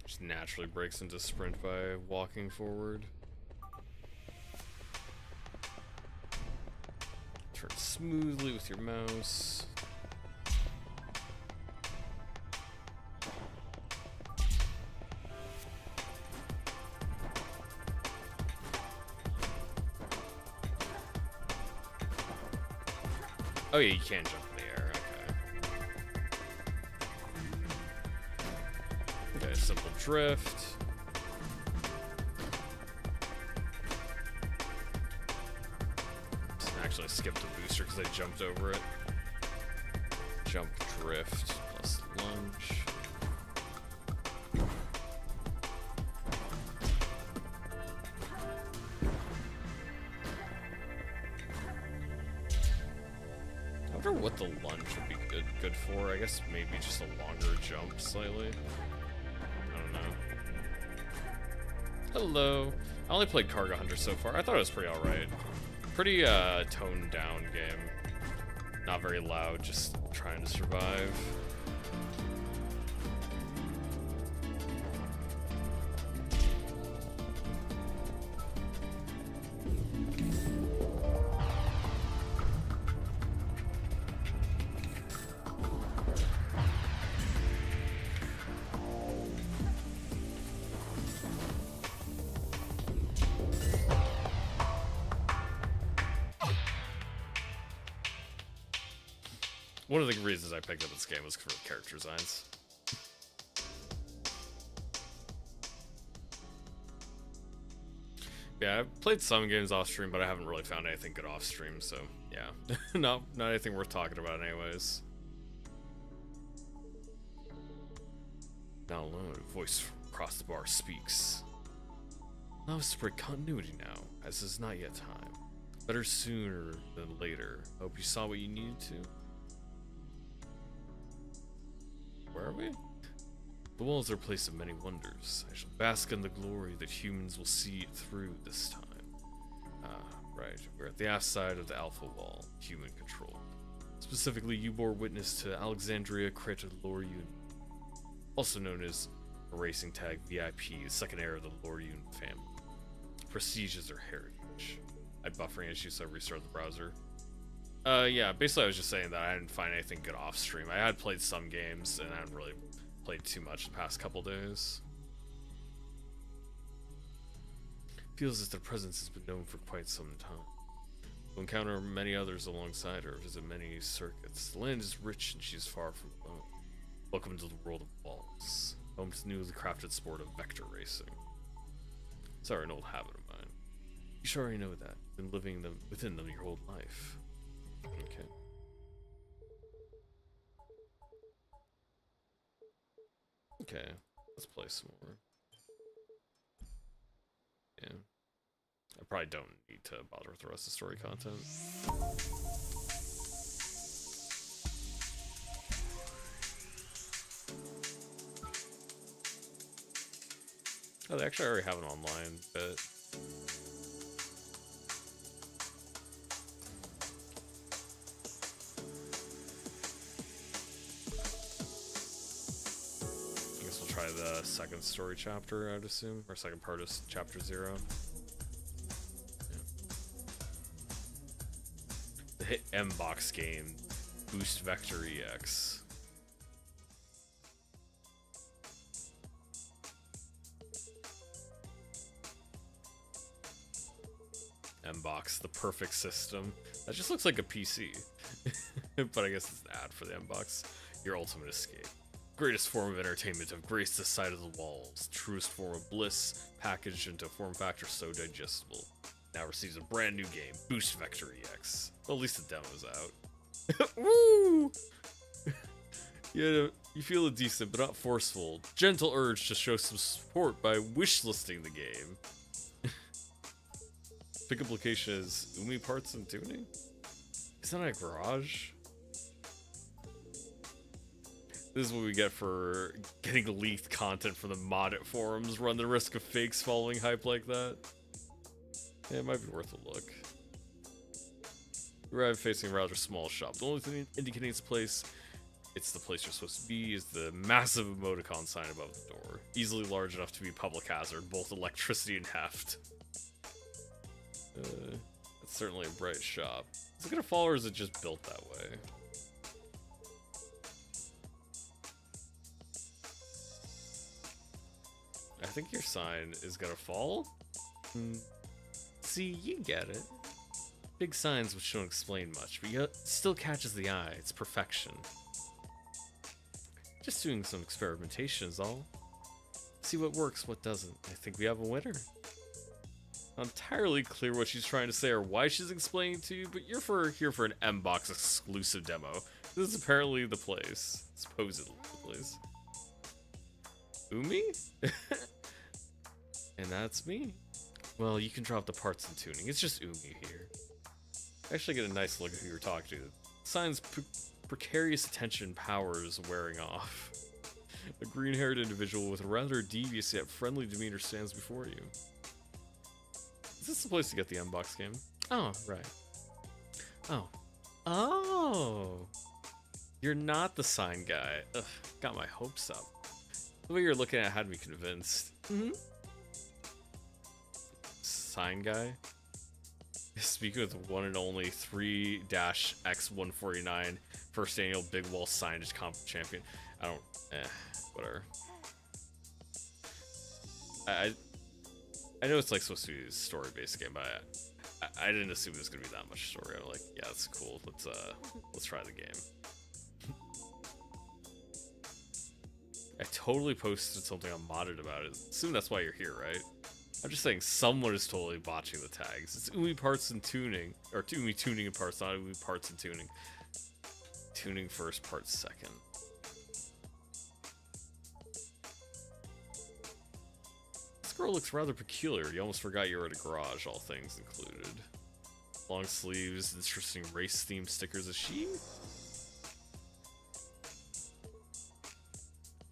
Just naturally breaks into sprint by walking forward. Turn smoothly with your mouse. Oh yeah, you can jump in the air, okay. Okay, simple drift. Actually skipped the booster because I jumped over it. Jump drift plus lunge. I wonder what the lunge would be good for. I guess maybe just a longer jump slightly. I don't know. Hello. I only played Cargo Hunter so far. I thought it was pretty alright. Pretty toned down game. Not very loud, just trying to survive. One of the reasons I picked up this game was for character designs. Yeah, I've played some games off stream, but I haven't really found anything good off stream, so yeah. not anything worth talking about anyways. Now alone, a voice from across the bar speaks. Allow us to break continuity now, as is not yet time. Better sooner than later. Hope you saw what you needed to. Where are we? The walls are a place of many wonders. I shall bask in the glory that humans will see it through this time. Right. We're at the aft side of the Alpha Wall, human control. Specifically, you bore witness to Alexandria Creta Loriun, also known as a racing tag VIP, the second heir of the Loriun family. Prestige is their heritage. I had buffering issues, so I restarted the browser. Yeah, basically I was just saying that I didn't find anything good off stream. I had played some games, and I hadn't really played too much the past couple days. Feels as their presence has been known for quite some time. We'll encounter many others alongside her, visit many circuits. The land is rich and she is far from alone. Welcome to the world of balls, home to the newly crafted sport of vector racing. Sorry, an old habit of mine. You sure already know that. Been living within them your whole life. Okay. Okay, let's play some more. Yeah. I probably don't need to bother with the rest of the story content. Oh, they actually already have an online bit. I guess we'll try the second story chapter, I'd assume, or second part of chapter 0. The hit M-Box game, Boost Vector EX. M-Box, the perfect system. That just looks like a PC. But I guess it's an ad for the M-Box. Your ultimate escape. Greatest form of entertainment have graced the side of the walls. Truest form of bliss, packaged into a form factor so digestible. Now receives a brand new game, Boost Vector EX. Well, at least the demo's out. Woo! Yeah, you feel it decent, but not forceful. Gentle urge to show some support by wishlisting the game. Pickup location is Umi parts and tuning? Is that a garage? This is what we get for getting leaked content from the modded forums. Run the risk of fakes following hype like that. Yeah, it might be worth a look. You arrive facing a rather small shop. The only thing indicating its place, it's the place you're supposed to be, is the massive emoticon sign above the door. Easily large enough to be public hazard, both electricity and heft. That's certainly a bright shop. Is it gonna fall or is it just built that way? I think your sign is gonna fall. See, you get it. Big signs which don't explain much, but yet still catches the eye. It's perfection. Just doing some experimentation is all. See what works, what doesn't. I think we have a winner. Not entirely clear what she's trying to say or why she's explaining to you, but you're here for an M-Box exclusive demo. This is apparently the place. Supposedly the place. Umi? And that's me. Well, you can drop the parts and tuning. It's just Umi here. Actually get a nice look at who you're talking to. Sign's precarious attention powers wearing off. A green-haired individual with a rather devious yet friendly demeanor stands before you. Is this the place to get the M-Box game? Oh, right. Oh. Oh! You're not the sign guy. Ugh, got my hopes up. The way you're looking at it had me convinced. Sign guy? Speaking with one and only 3-X149 first annual Big Wall signage comp champion. Whatever. I know it's like supposed to be a story-based game, but I didn't assume it was gonna be that much story. I'm like, yeah, that's cool. Let's try the game. I totally posted something on Modded about it. Assume that's why you're here, right? I'm just saying someone is totally botching the tags. It's Umi parts and tuning. Or Umi tuning and parts, not Umi parts and tuning. Tuning first, parts second. This girl looks rather peculiar. You almost forgot you were at a garage, all things included. Long sleeves, interesting race-themed stickers. Is she?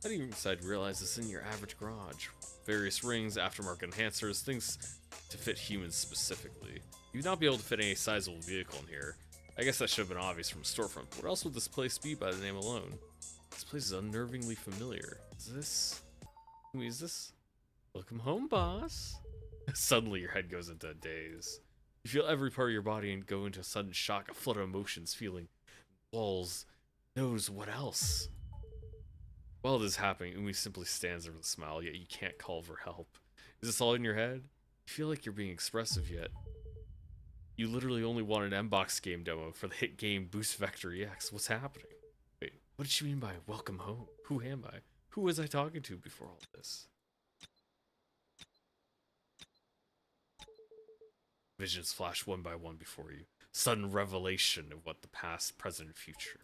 I didn't even decide to realize this in your average garage. Various rings, aftermarket enhancers, things to fit humans specifically. You'd not be able to fit any sizable vehicle in here. I guess that should have been obvious from a storefront. What else would this place be by the name alone? This place is unnervingly familiar. Is this? Who is this? Welcome home, boss. Suddenly your head goes into a daze. You feel every part of your body and go into a sudden shock, a flood of emotions, feeling, walls, nose, what else? While this is happening, Umi simply stands there with a smile, yet you can't call for help. Is this all in your head? You feel like you're being expressive yet. You literally only want an Mbox game demo for the hit game Boost Vector EX. What's happening? Wait, what did she mean by welcome home? Who am I? Who was I talking to before all this? Visions flash one by one before you. Sudden revelation of what the past, present, and future.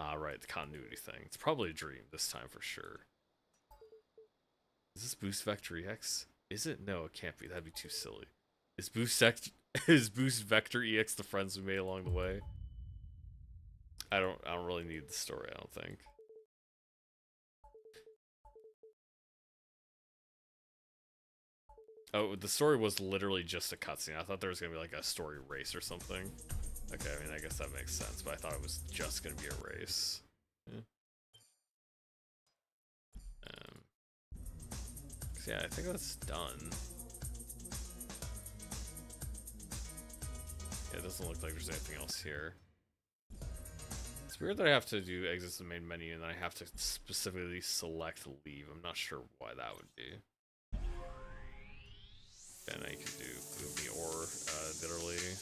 Ah, right, the continuity thing. It's probably a dream this time for sure. Is this Boost Vector EX? Is it? No, it can't be. That'd be too silly. Is Boost Vector EX the friends we made along the way? I don't really need the story, I don't think. Oh, the story was literally just a cutscene. I thought there was gonna be like a story race or something. Okay, I mean, I guess that makes sense, but I thought it was just gonna be a race. Yeah. Yeah, I think that's done. Yeah, it doesn't look like there's anything else here. It's weird that I have to do exit the main menu and then I have to specifically select leave. I'm not sure why that would be. And I can do Umi or literally.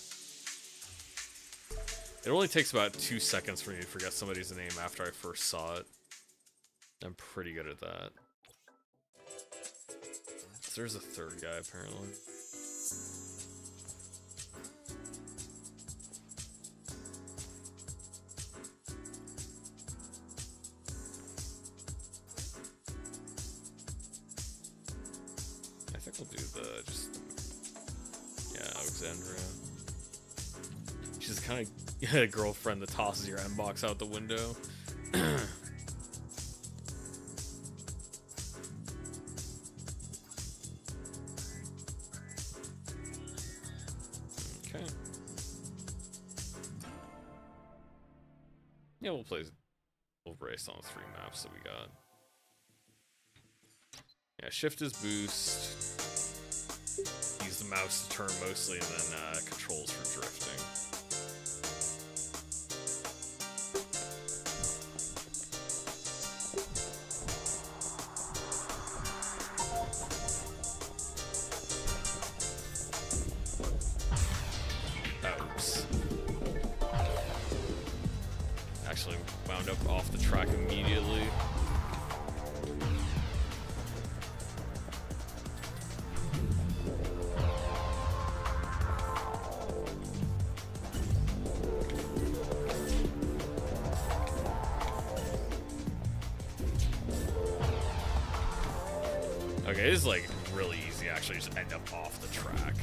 It only takes about 2 seconds for me to forget somebody's name after I first saw it. I'm pretty good at that. So there's a third guy apparently. I think we'll do the Alexandria. She's the kind of girlfriend that tosses your Mbox out the window. Okay. Yeah, we'll race on 3 maps that we got. Yeah, shift is boost. Use the mouse to turn mostly, and then controls for drifting. Oops. Actually wound up off the track immediately. Okay, this is like really easy actually, just end up off the track.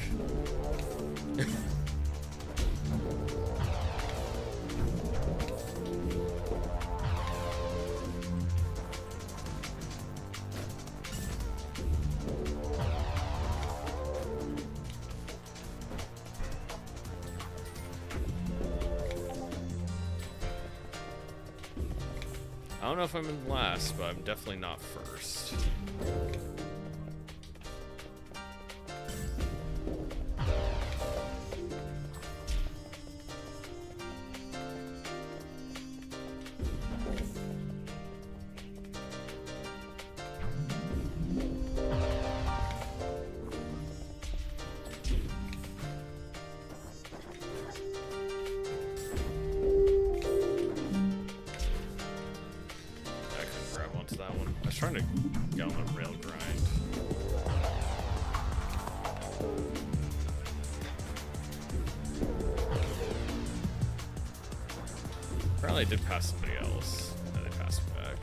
I don't know if I'm in last, but I'm definitely not first. Trying to get on the rail grind. Apparently I did pass somebody else, and they passed me back.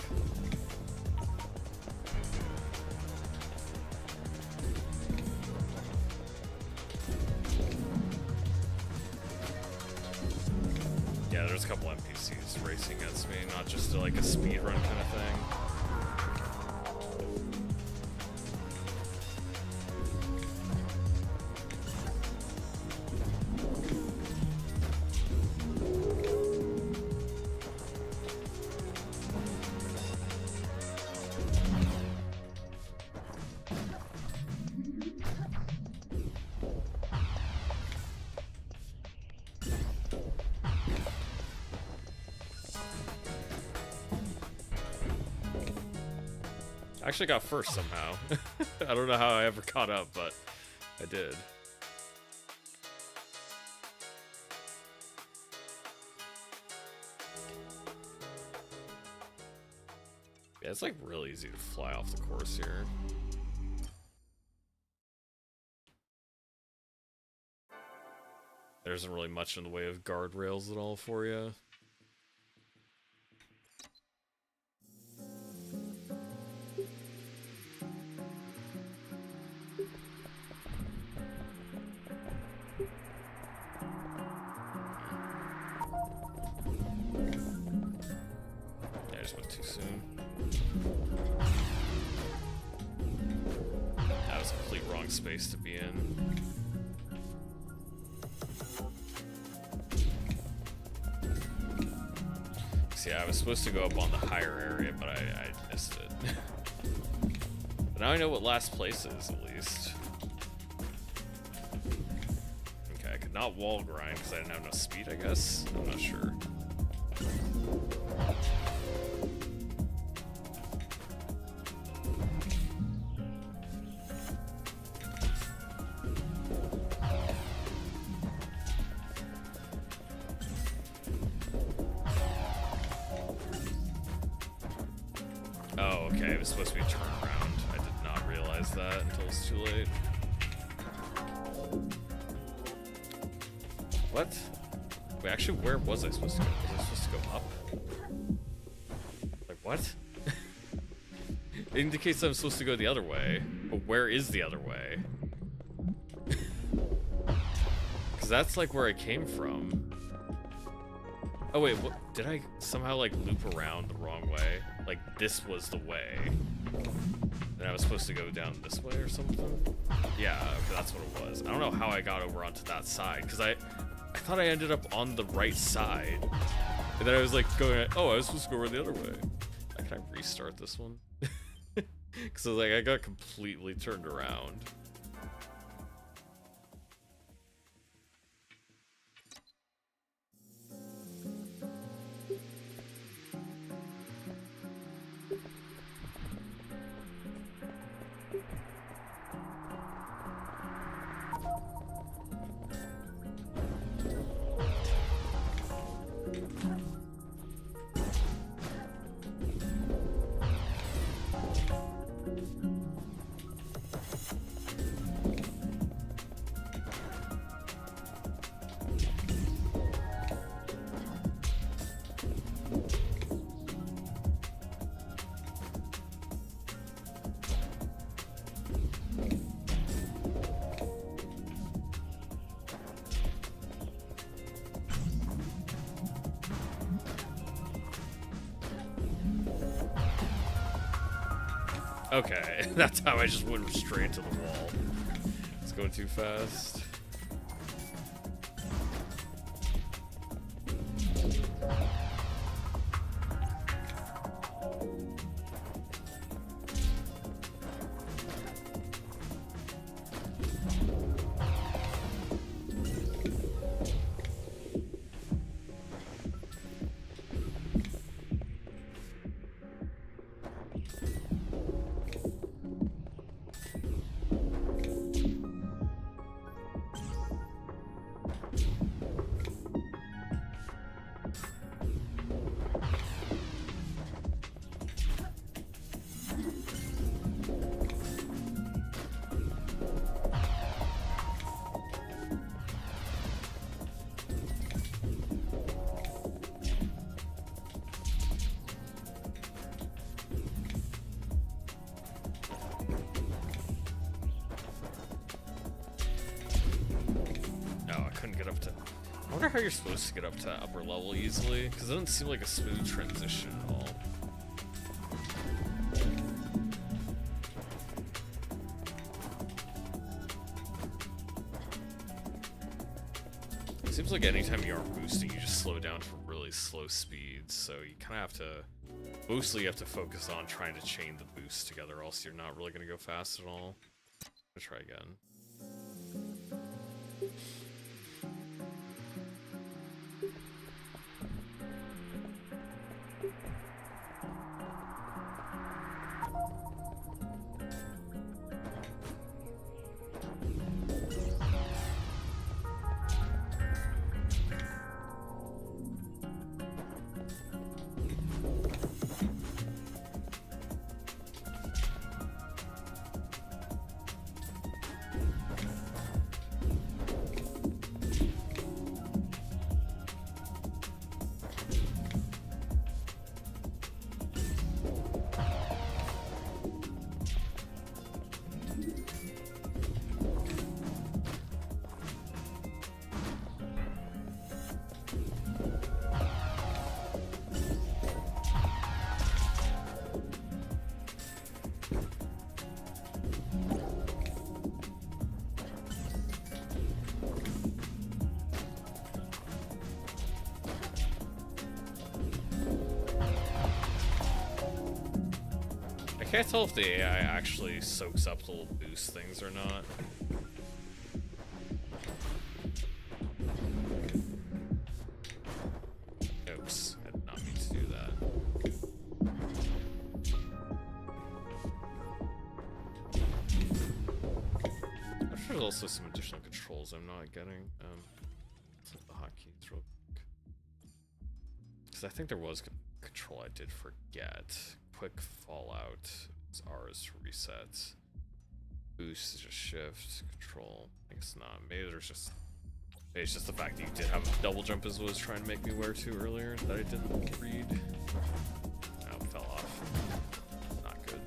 Yeah, there's a couple NPCs racing against me, not just like a speed run kind of thing. I actually got first somehow. I don't know how I ever caught up, but I did. Yeah, it's like really easy to fly off the course here. There isn't really much in the way of guardrails at all for you. Yeah, I just went too soon. That was a complete wrong space to be in. Yeah, I was supposed to go up on the higher area, but I missed it. But now I know what last place is, at least. Okay, I could not wall grind because I didn't have enough speed, I guess? I'm not sure. Oh, okay, it was supposed to be a turnaround. I did not realize that until it was too late. What? Wait, actually, where was I supposed to go? Was I supposed to go up? Like, what? It indicates I'm supposed to go the other way, but where is the other way? Because that's, like, where I came from. Oh, wait, what? Did I somehow, like, loop around the wrong way? Like, this was the way. And I was supposed to go down this way or something? Yeah, okay, that's what it was. I don't know how I got over onto that side, because I thought I ended up on the right side. And then I was, like, going, oh, I was supposed to go the other way. Can I restart this one? Because, like, I got completely turned around. Okay, that's how I just went straight to the wall. It's going too fast. I wonder how you're supposed to get up to upper level easily, because it doesn't seem like a smooth transition at all. It seems like anytime you aren't boosting, you just slow down to really slow speeds, so you kind of have to... Mostly you have to focus on trying to chain the boosts together, or else you're not really going to go fast at all. Let's try again. Can't tell if the AI actually soaks up the little boost things or not. Oops, I did not mean to do that. I'm sure there's also some additional controls I'm not getting. Let's hit the hotkeys real quick. Because I think there was control I did forget. Quick fallout is R's to reset. Boost is just shift. Control. I guess not. Maybe there's just. Maybe it's just the fact that you did have double jump as was trying to make me wear to earlier that I didn't read. Oh, fell off. Not good.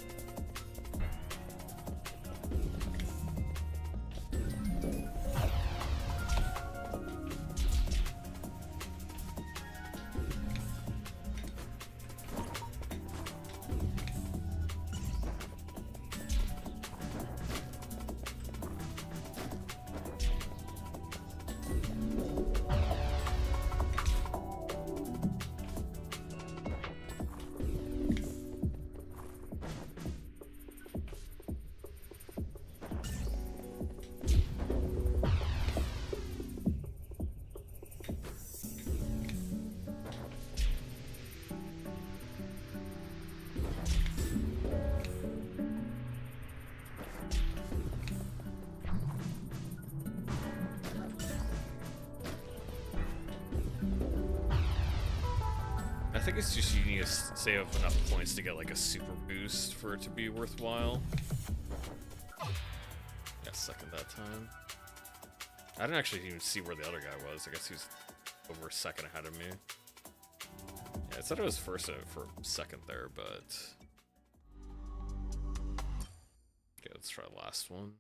I think it's just you need to save up enough points to get like a super boost for it to be worthwhile. Yeah, second that time. I didn't actually even see where the other guy was. I guess he was over a second ahead of me. Yeah, it said it was first for a second there, but... Okay, let's try the last one.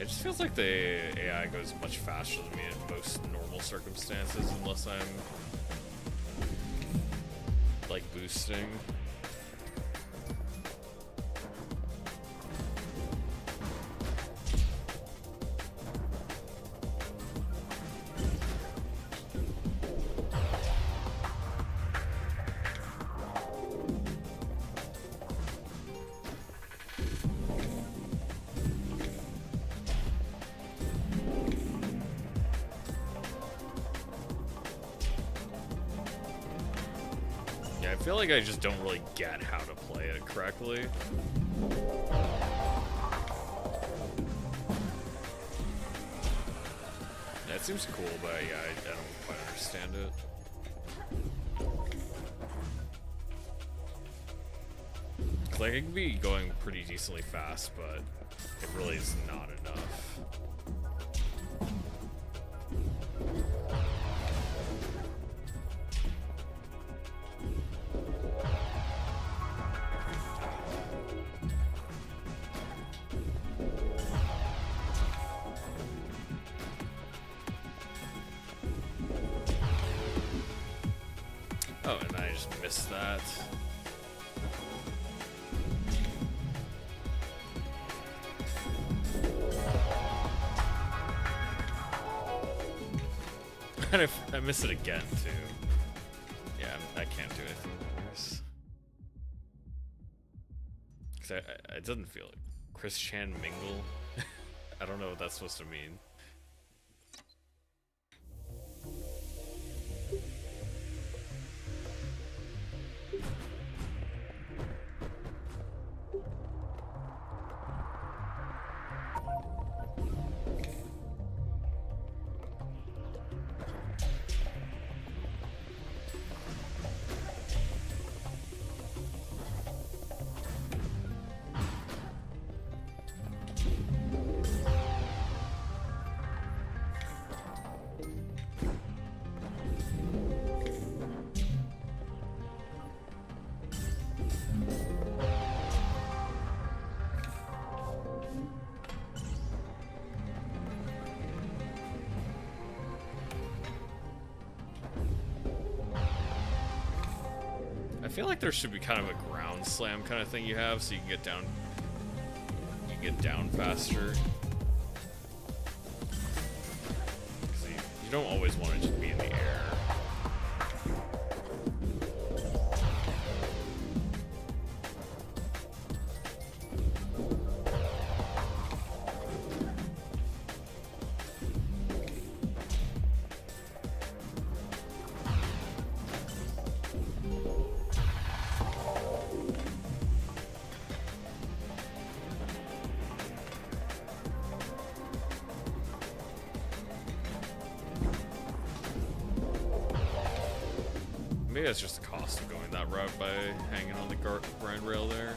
It just feels like the AI goes much faster than me in most normal circumstances, unless I'm like boosting. I feel like I just don't really get how to play it correctly. Yeah, it seems cool, but yeah, I don't quite understand it. Like, it can be going pretty decently fast, but it really is not enough. Oh, and I just missed that. And I missed it again, too. Yeah, I can't do anything worse. Because it doesn't feel like Chris Chan mingle. I don't know what that's supposed to mean. feel like there should be kind of a ground slam kind of thing you have, so you can get down. You can get down faster. Because you don't always want to just be in the air. Maybe that's just the cost of going that route by hanging on the grind rail there.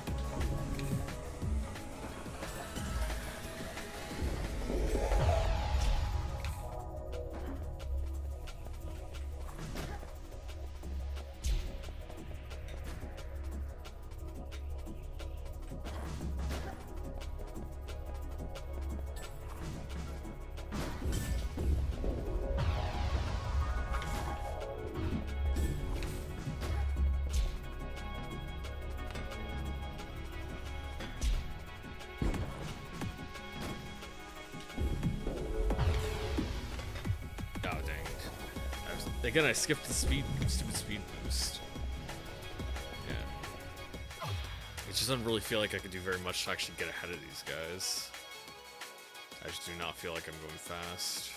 Again, I skipped the stupid speed boost. Yeah. It just doesn't really feel like I could do very much to actually get ahead of these guys. I just do not feel like I'm going fast.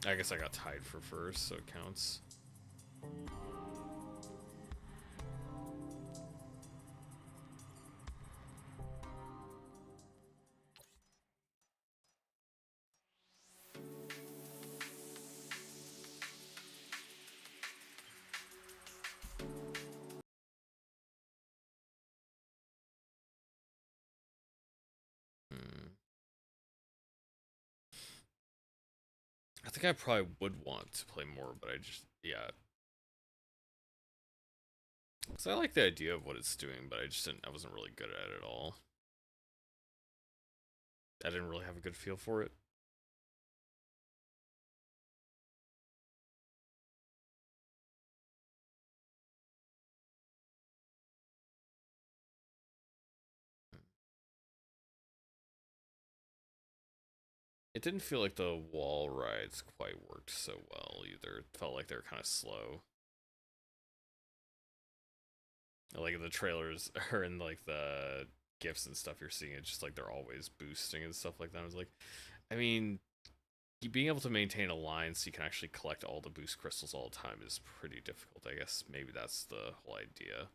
I guess I got tied for first, so it counts. I think I probably would want to play more, but I just, yeah. Because I like the idea of what it's doing, but I wasn't really good at it at all. I didn't really have a good feel for it. It didn't feel like the wall rides quite worked so well either. It felt like they were kind of slow. Like in the trailers or in like the GIFs and stuff you're seeing, it's just like they're always boosting and stuff like that. I was like, I mean, being able to maintain a line so you can actually collect all the boost crystals all the time is pretty difficult. I guess maybe that's the whole idea.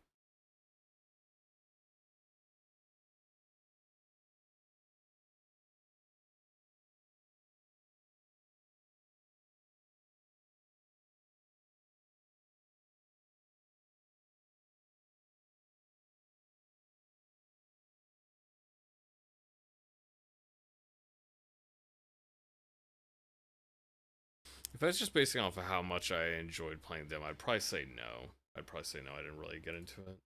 If I was just basing off of how much I enjoyed playing them, I'd probably say no. I'd probably say no, I didn't really get into it.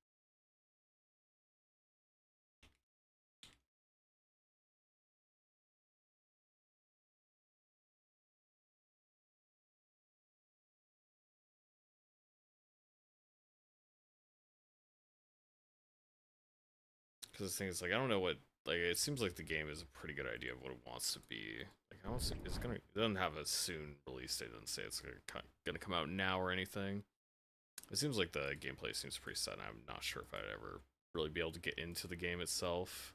Because the thing is, like, I don't know what, like, it seems like the game is a pretty good idea of what it wants to be. Like, I don't see, it doesn't have a soon release date, it doesn't say it's gonna come out now or anything. It seems like the gameplay seems pretty set, and I'm not sure if I'd ever really be able to get into the game itself.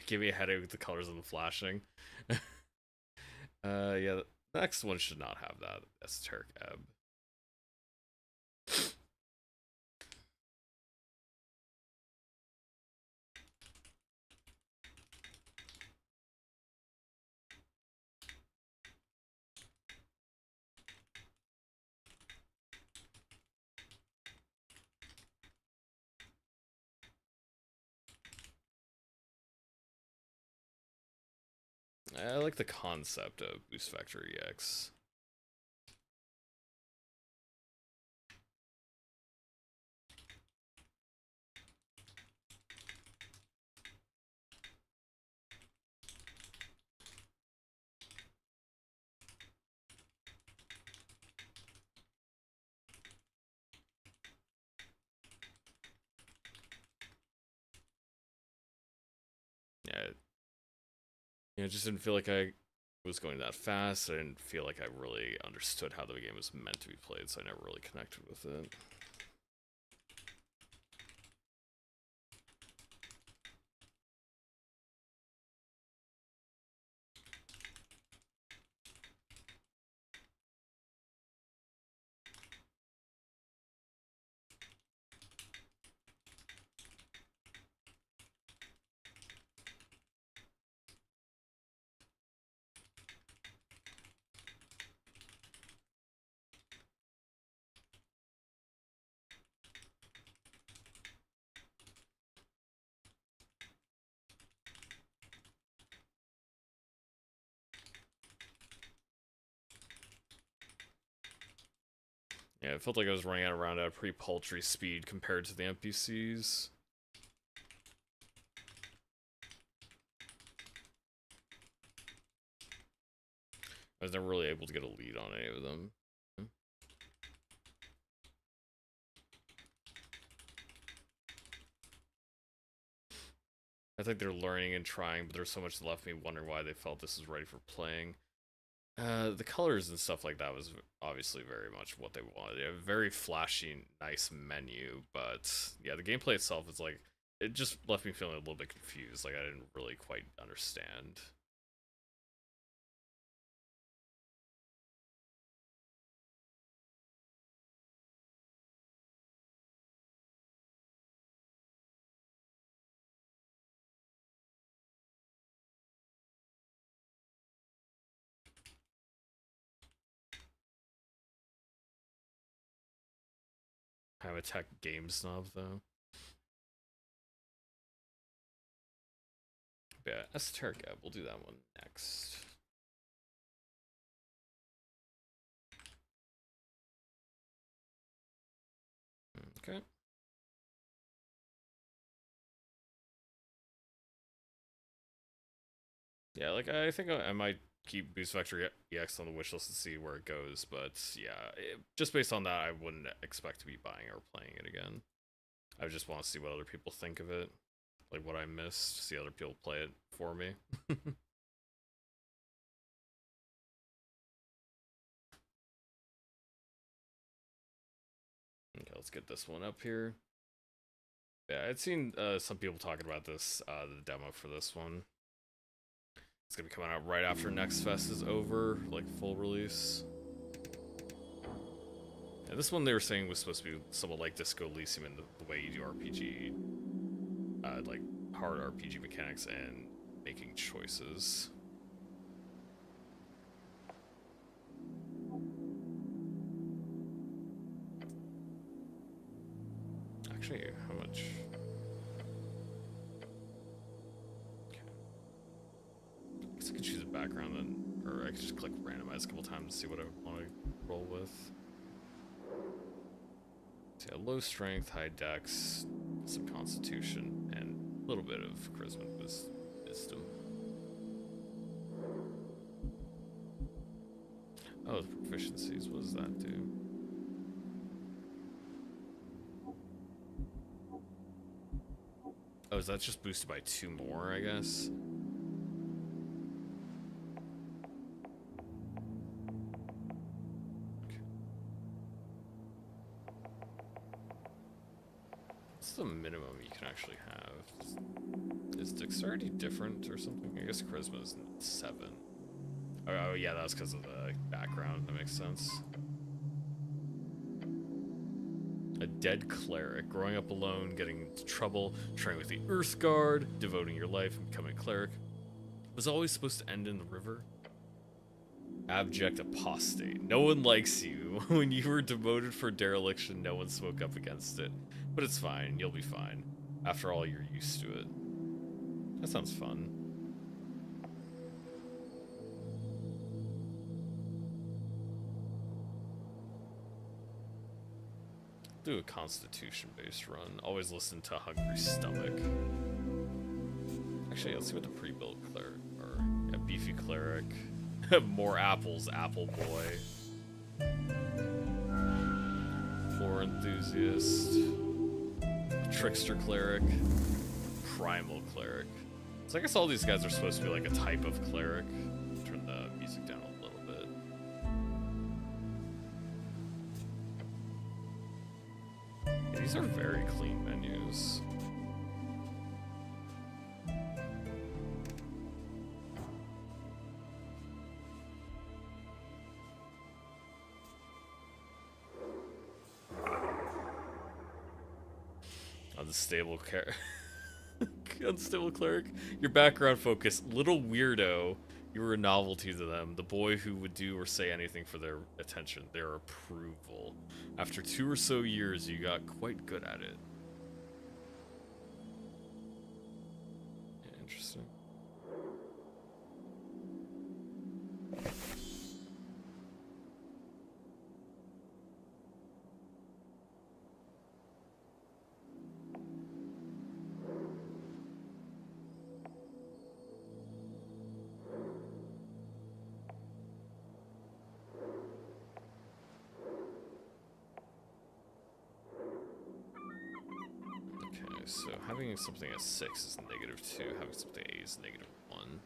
Give me a headache with the colors and the flashing. Yeah, the next one should not have that. Esoteric Ebb. I like the concept of boost factor EX. Yeah, it just didn't feel like I was going that fast. I didn't feel like I really understood how the game was meant to be played, so I never really connected with it. Yeah, it felt like I was running around at a pretty paltry speed compared to the NPCs. I was never really able to get a lead on any of them. I think they're learning and trying, but there's so much that left me wondering why they felt this was ready for playing. The colors and stuff like that was obviously very much what they wanted. They have a very flashy, nice menu, but yeah, the gameplay itself is like, it just left me feeling a little bit confused. Like I didn't really quite understand. I'm a tech game snob though. Yeah, Esoteric Ebb, we'll do that one next. Okay. Yeah, like I think I might keep Boost Vector EX on the wishlist to see where it goes, but yeah, just based on that, I wouldn't expect to be buying or playing it again. I just want to see what other people think of it, like what I missed, see other people play it for me. Okay, let's get this one up here. Yeah, I'd seen some people talking about this, the demo for this one. It's gonna be coming out right after Next Fest is over, like full release. And this one they were saying was supposed to be somewhat like Disco Elysium in the way you do RPG, like hard RPG mechanics and making choices. Actually, how much? Okay. I guess I could choose a background then, or I could just click randomize a couple times to see what I want to roll with. So yeah, low strength, high dex, some constitution, and a little bit of charisma wisdom. Oh, the proficiencies, what does that do? Oh, is that just boosted by 2 more, I guess? Okay. What's the minimum you can actually have? Is dexterity different or something? I guess charisma is 7. Oh yeah, that was because of the background. That makes sense. A dead cleric, growing up alone, getting into trouble, training with the Earth Guard, devoting your life and becoming a cleric. Was always supposed to end in the river. Abject apostate. No one likes you. When you were demoted for dereliction, no one spoke up against it. But it's fine. You'll be fine. After all, you're used to it. That sounds fun. Do a constitution-based run. Always listen to Hungry Stomach. Actually, let's see what the pre-built cleric or yeah, beefy cleric. More apples, apple boy. Floor enthusiast. Trickster cleric. Primal cleric. So I guess all these guys are supposed to be like a type of cleric. Turn the music down a little bit. Yeah, these are very clean menus. Unstable Unstable cleric. Your background focus. Little weirdo. You were a novelty to them. The boy who would do or say anything for their attention. Their approval. After 2 or so years, you got quite good at it. Yeah, interesting. So having something at 6 is -2, having something at 8 is -1.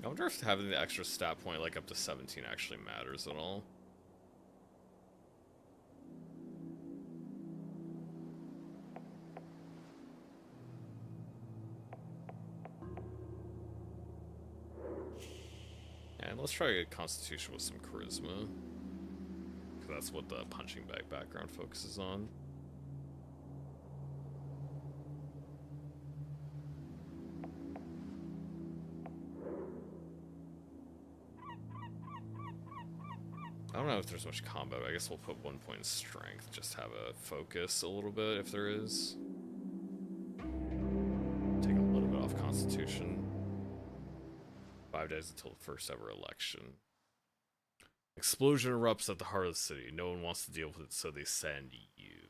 I wonder if having the extra stat point like up to 17 actually matters at all. And let's try a constitution with some charisma. Because that's what the punching bag background focuses on. I don't know if there's much combat, but I guess we'll put 1 point in strength. Just have a focus a little bit if there is. Take a little bit off constitution. 5 days until the first ever election. Explosion erupts at the heart of the city. No one wants to deal with it, so they send you.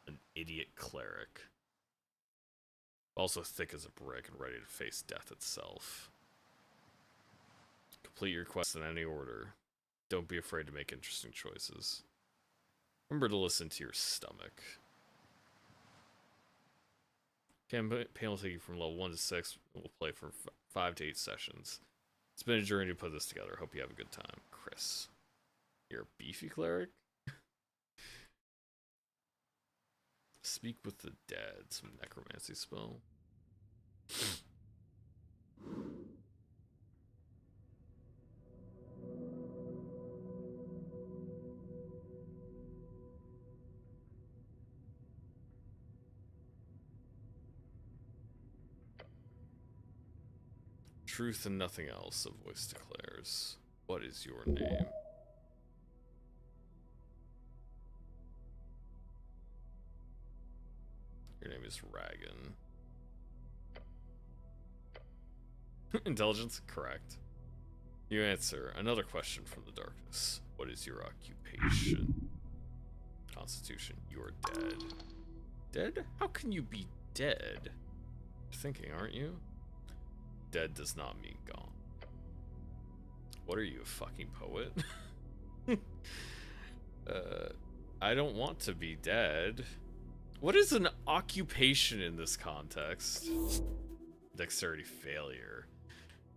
An idiot cleric. Also thick as a brick and ready to face death itself. Complete your quest in any order. Don't be afraid to make interesting choices. Remember to listen to your stomach. Campaign will take you from level 1 to 6. We'll play for 5 to 8 sessions. It's been a journey to put this together. Hope you have a good time. Chris. You're a beefy cleric? Speak with the dead. Some necromancy spell. Truth and nothing else, a voice declares. What is your name? Your name is Ragan. Intelligence? Correct. You answer. Another question from the darkness. What is your occupation? Constitution. You are dead. Dead? How can you be dead? You're thinking, aren't you? Dead does not mean gone. What are you, a fucking poet? I don't want to be dead. What is an occupation in this context? Dexterity failure.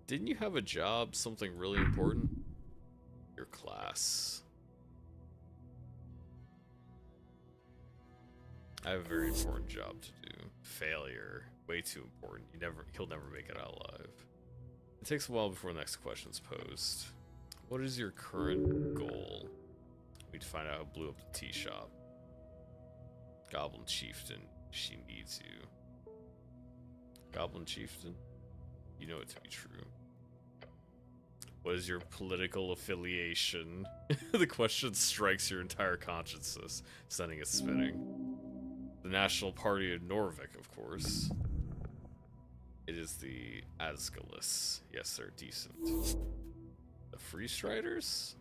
Didn't you have a job, something really important? Your class. I have a very important job to do. Failure. Way too important. He'll never make it out alive. It takes a while before the next question's posed. What is your current goal? We'd find out who blew up the tea shop. Goblin Chieftain, she needs you. Goblin Chieftain, you know it to be true. What is your political affiliation? The question strikes your entire consciousness, sending it spinning. The National Party of Norvik, of course. It is the Asgalis. Yes, they're decent. The Free Striders?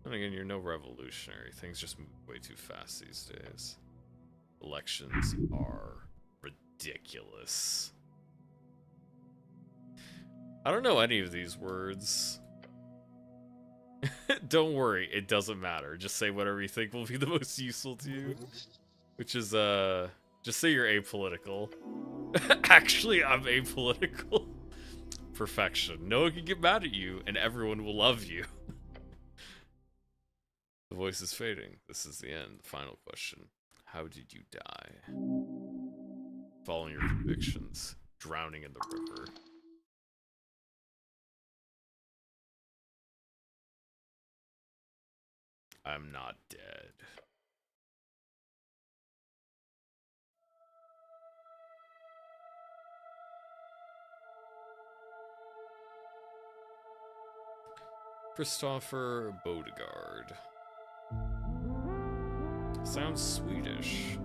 And again, you're no revolutionary. Things just move way too fast these days. Elections are ridiculous. I don't know any of these words. Don't worry, it doesn't matter. Just say whatever you think will be the most useful to you. Which is, just say you're apolitical. Actually, I'm apolitical. Perfection. No one can get mad at you, and everyone will love you. The voice is fading. This is the end. The final question. How did you die? Following your convictions. Drowning in the river. I'm not dead. Christopher Bodegard. Sounds Swedish.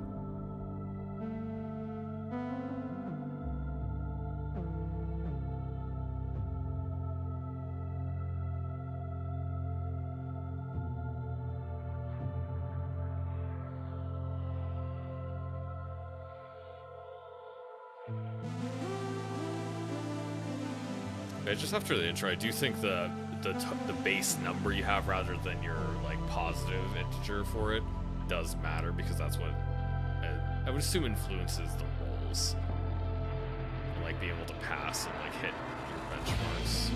Okay, just after the intro, I do think the base number you have rather than your like positive integer for it does matter, because that's what I would assume influences the rolls. And, like, being able to pass and like hit your benchmarks.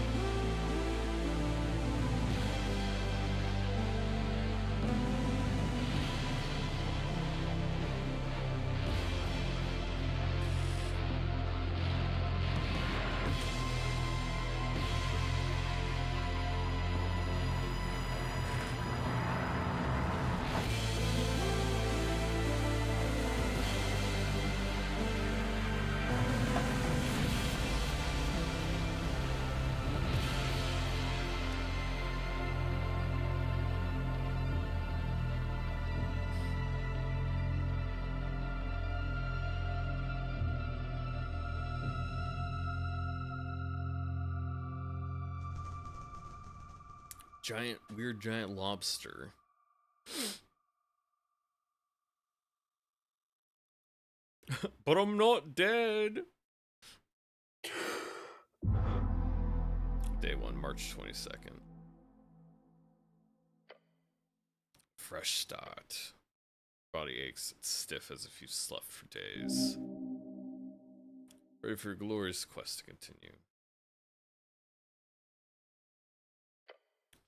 Weird giant lobster. But I'm not dead. Day 1, March 22nd. Fresh start. Body aches, it's stiff as if you've slept for days. Ready for your glorious quest to continue.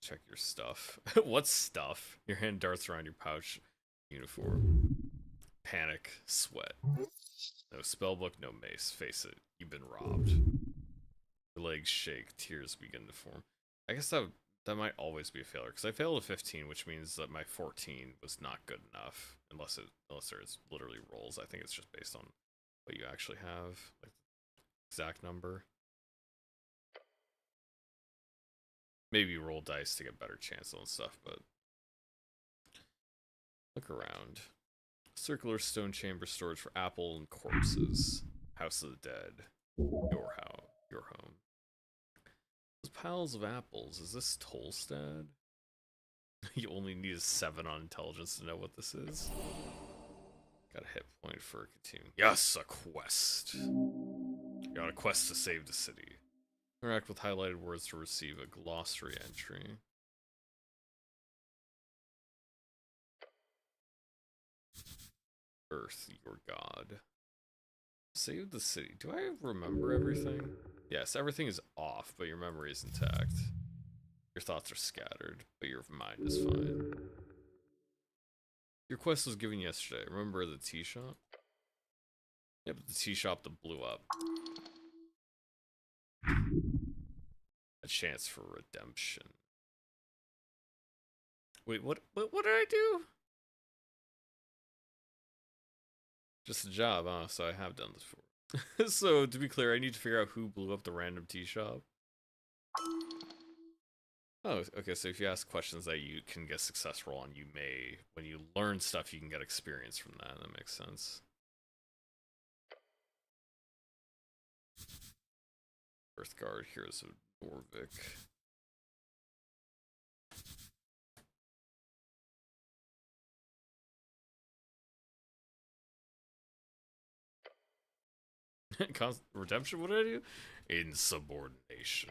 Check your stuff. What stuff? Your hand darts around your pouch. Uniform. Panic. Sweat. No spellbook, no mace. Face it, you've been robbed. Your legs shake. Tears begin to form. I guess that might always be a failure, because I failed a 15, which means that my 14 was not good enough. Unless there's literally rolls. I think it's just based on what you actually have. Like, exact number. Maybe roll dice to get better chance on stuff, but look around. Circular stone chamber storage for apple and corpses. House of the dead. Your house. Your home. Those piles of apples. Is this Tolstad? You only need a 7 on intelligence to know what this is. Got a hit point for continuing. Yes, a quest. Got a quest to save the city. Interact with highlighted words to receive a glossary entry. Earth, your god. Save the city. Do I remember everything? Yes, everything is off, but your memory is intact. Your thoughts are scattered, but your mind is fine. Your quest was given yesterday. Remember the tea shop? Yep, the tea shop that blew up. A chance for redemption. Wait, what did I do? Just a job, huh? So I have done this before. So, to be clear, I need to figure out who blew up the random tea shop. Oh, okay, so if you ask questions that you can get success roll on, you may, when you learn stuff, you can get experience from that. That makes sense. Earthguard, Heroes of Norvik. Redemption, what did I do? Insubordination.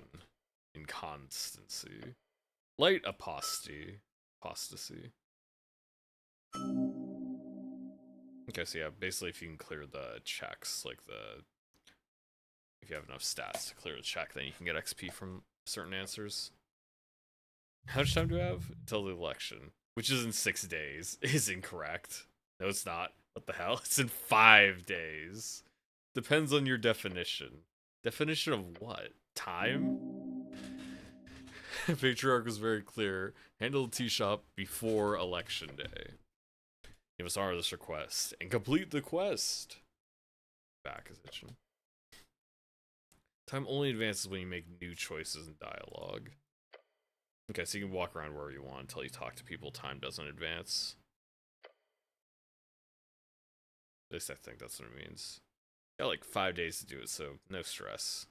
Inconstancy. Light apostasy. Okay, so yeah, basically if you can clear the checks, like if you have enough stats to clear the check, then you can get XP from certain answers. How much time do I have? Until the election, which is in 6 days, is incorrect. No, it's not. What the hell? It's in 5 days. Depends on your definition. Definition of what? Time? Patriarch was very clear. Handle the tea shop before election day. You must honor this request and complete the quest. Back is itching. Time only advances when you make new choices in dialogue. Okay, so you can walk around wherever you want until you talk to people. Time doesn't advance. At least I think that's what it means. Got like 5 days to do it, so no stress.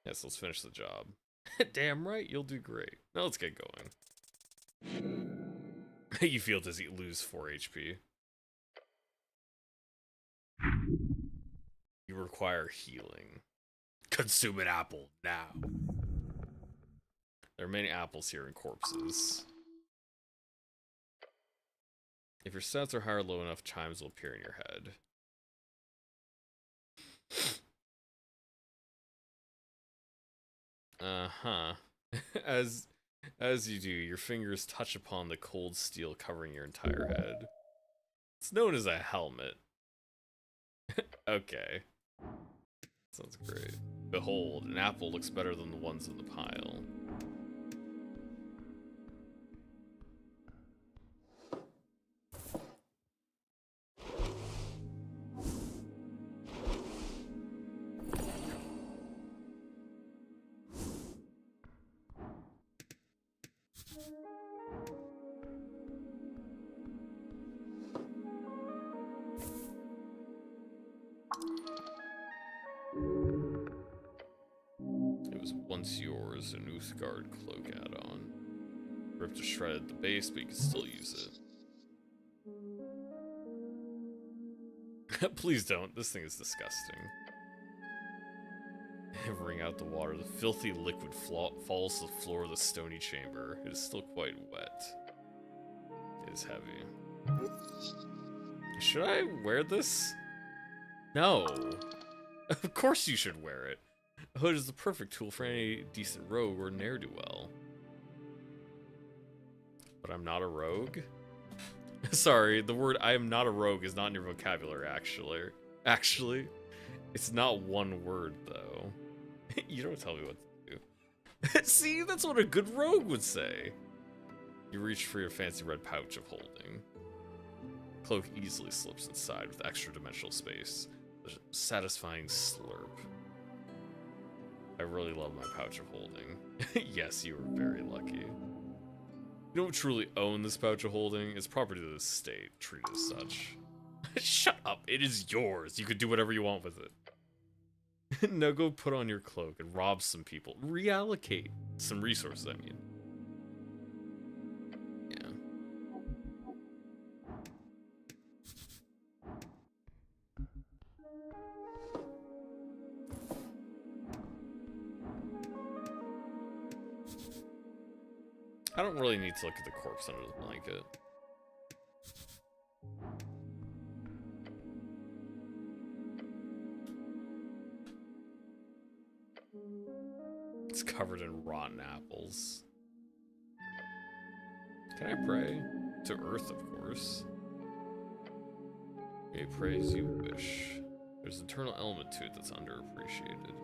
Yes, let's finish the job. Damn right, you'll do great. Now let's get going. You feel dizzy, lose 4 HP. You require healing. Consume an apple now. There are many apples here in corpses. If your stats are high or low enough, chimes will appear in your head. Uh-huh. As you do, your fingers touch upon the cold steel covering your entire head. It's known as a helmet. Okay. Sounds great. Behold, an apple looks better than the ones in the pile. Once yours, an Uthgard cloak add-on. Ripped to shred at the base, but you can still use it. Please don't. This thing is disgusting. Wring out the water. The filthy liquid falls to the floor of the stony chamber. It is still quite wet. It is heavy. Should I wear this? No. Of course you should wear it. A hood is the perfect tool for any decent rogue or ne'er-do-well. But I'm not a rogue? Sorry, the word I am not a rogue is not in your vocabulary, actually. It's not one word, though. You don't tell me what to do. See, that's what a good rogue would say. You reach for your fancy red pouch of holding. Cloak easily slips inside with extra dimensional space. A satisfying slurp. I really love my pouch of holding. Yes, you are very lucky. You don't truly own this pouch of holding. It's property of the state. Treat it as such. Shut up. It is yours. You could do whatever you want with it. Now go put on your cloak and rob some people. Reallocate some resources, I mean. Yeah. I don't really need to look at the corpse under the blanket. It's covered in rotten apples. Can I pray? To Earth, of course. You may pray as you wish. There's an eternal element to it that's underappreciated.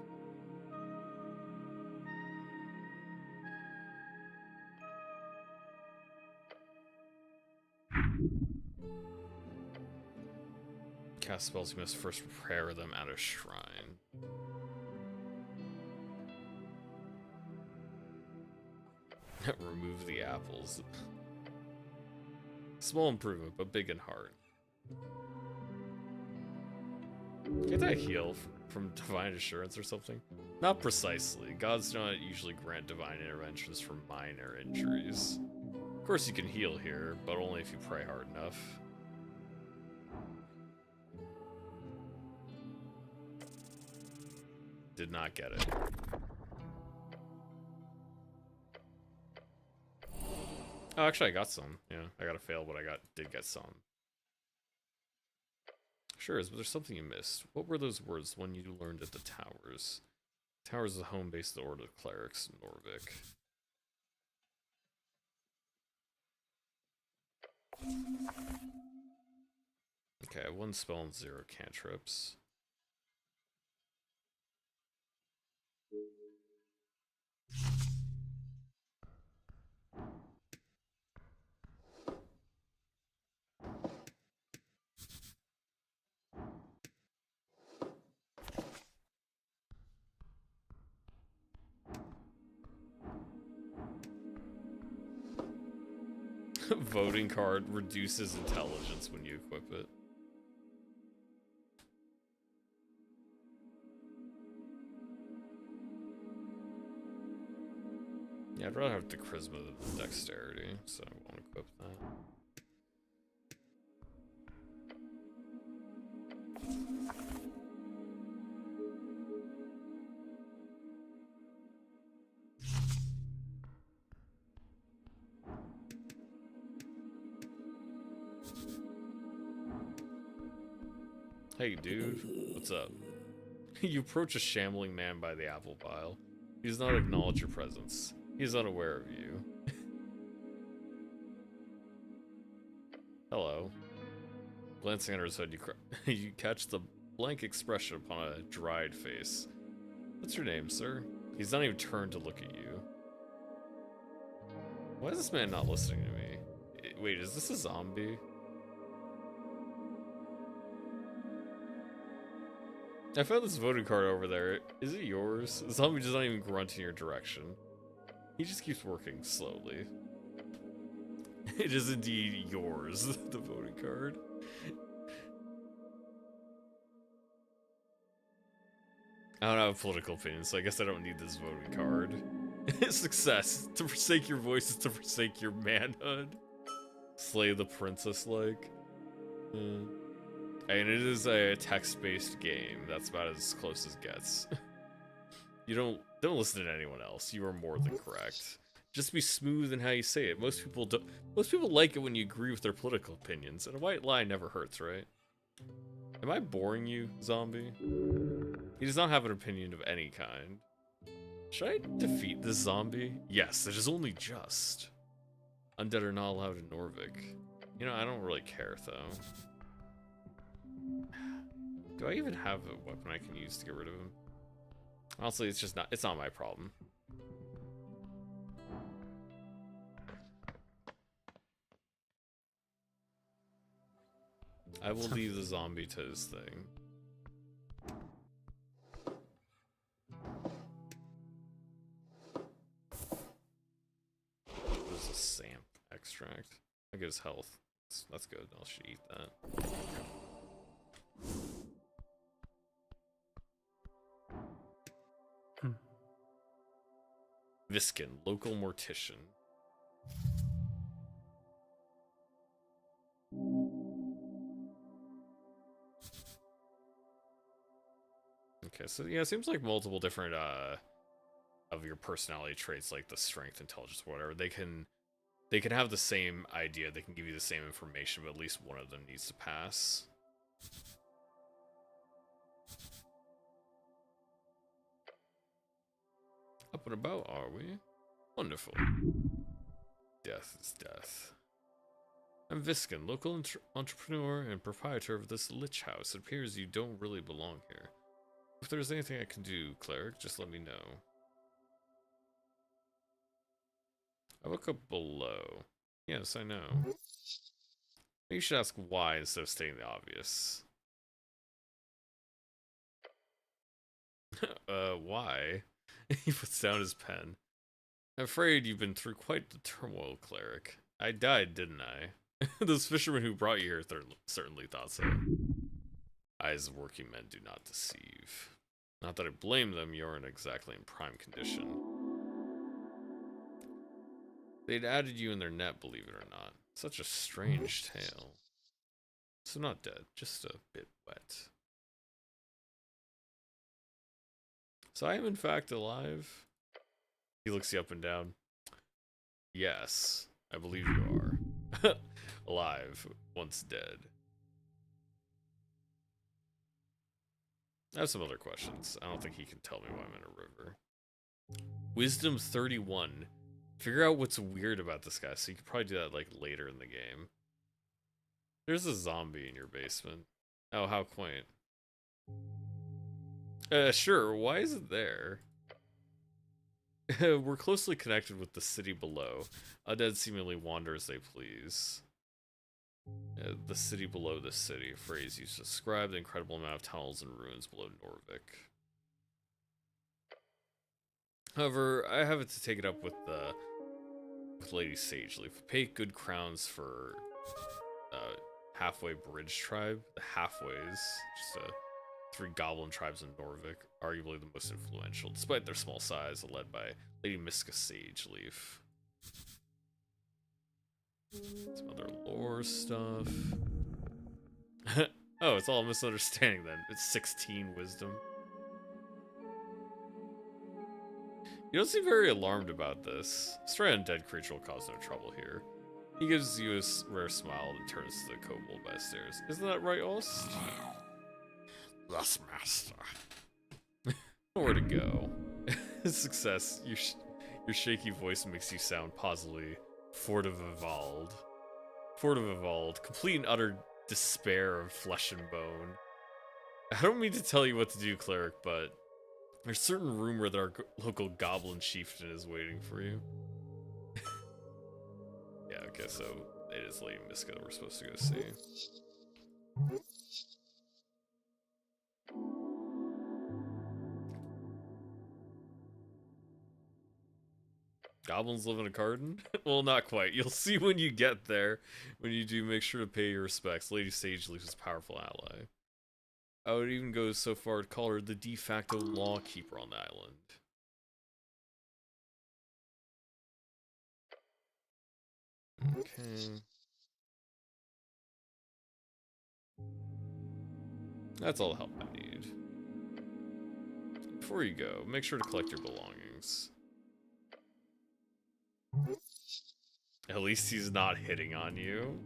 Cast spells, you must first prepare them at a shrine. Remove the apples. Small improvement, but big in heart. Can't I heal from divine assurance or something? Not precisely. Gods do not usually grant divine interventions for minor injuries. Of course you can heal here, but only if you pray hard enough. Did not get it. Oh, actually I got some. Yeah, I got a fail, but did get some. Sure is, but there's something you missed. What were those words, one you learned at the Towers? Towers is the home base of the Order of Clerics in Norvik. Okay, I have 1 spell and 0 cantrips. Voting card reduces intelligence when you equip it. Yeah, I'd rather have the charisma than the dexterity, so I won't equip that. Hey dude, what's up? You approach a shambling man by the apple pile. He does not acknowledge your presence. He is unaware of you. Hello. Glancing under his hood, you catch the blank expression upon a dried face. What's your name, sir? He's not even turned to look at you. Why is this man not listening to me? Wait, is this a zombie? I found this voting card over there. Is it yours? The zombie does not even grunt in your direction. He just keeps working slowly. It is indeed yours, the voting card. I don't have a political opinion, so I guess I don't need this voting card. Success. To forsake your voice is to forsake your manhood. Slay the princess, like. And it is a text-based game. That's about as close as it gets. You don't listen to anyone else. You are more than correct. Just be smooth in how you say it. Most people don't. Most people like it when you agree with their political opinions, and a white lie never hurts, right? Am I boring you, zombie? He does not have an opinion of any kind. Should I defeat this zombie? Yes, it is only just. Undead are not allowed in Norvik. You know, I don't really care though. Do I even have a weapon I can use to get rid of him? Honestly, it's not my problem. I will leave the zombie to his thing. There's a samp extract. That gives health. That's good. I should eat that. Viskin, local mortician. Okay, so yeah, it seems like multiple different of your personality traits, like the strength, intelligence, whatever, they can have the same idea, they can give you the same information, but at least one of them needs to pass. Up and about, are we? Wonderful. Death is death. I'm Viskin, local entrepreneur and proprietor of this lich house. It appears you don't really belong here. If there's anything I can do, cleric, just let me know. I look up below. Yes, I know. Maybe you should ask why instead of stating the obvious. Why? He puts down his pen. I'm afraid you've been through quite the turmoil, cleric. I died, didn't I? Those fishermen who brought you here certainly thought so. Eyes of working men do not deceive. Not that I blame them, you aren't exactly in prime condition. They'd added you in their net, believe it or not. Such a strange tale. So not dead, just a bit wet. So I am in fact alive? He looks you up and down. Yes, I believe you are. Alive, once dead. I have some other questions. I don't think he can tell me why I'm in a river. Wisdom 31. Figure out what's weird about this guy, so you could probably do that like later in the game. There's a zombie in your basement. Oh, how quaint. Sure, why is it there? We're closely connected with the city below. Undead seemingly wander as they please. The city below the city, a phrase used to describe the incredible amount of tunnels and ruins below Norvik. However, I have to take it up with Lady Sageleaf. Pay good crowns for Halfway Bridge tribe. The Halfways, just 3 goblin tribes in Norvik, arguably the most influential, despite their small size, led by Lady Miska Sageleaf. Some other lore stuff. Oh, it's all a misunderstanding then. It's 16 wisdom. You don't seem very alarmed about this. A stray undead creature will cause no trouble here. He gives you a rare smile and turns to the kobold by the stairs. Isn't that right, Ost? Yes, master. Where to go? Success. Your shaky voice makes you sound positively fortivivaled. Fortivivaled. Complete and utter despair of flesh and bone. I don't mean to tell you what to do, cleric, but there's certain rumor that our local goblin chieftain is waiting for you. Yeah, okay, so it is Lady Miska that we're supposed to go see. Goblins live in a garden? Well, not quite. You'll see when you get there. When you do, make sure to pay your respects. Lady Sageleaf is a powerful ally. I would even go so far to call her the de facto lawkeeper on the island. Okay. That's all the help I need. Before you go, make sure to collect your belongings. At least he's not hitting on you.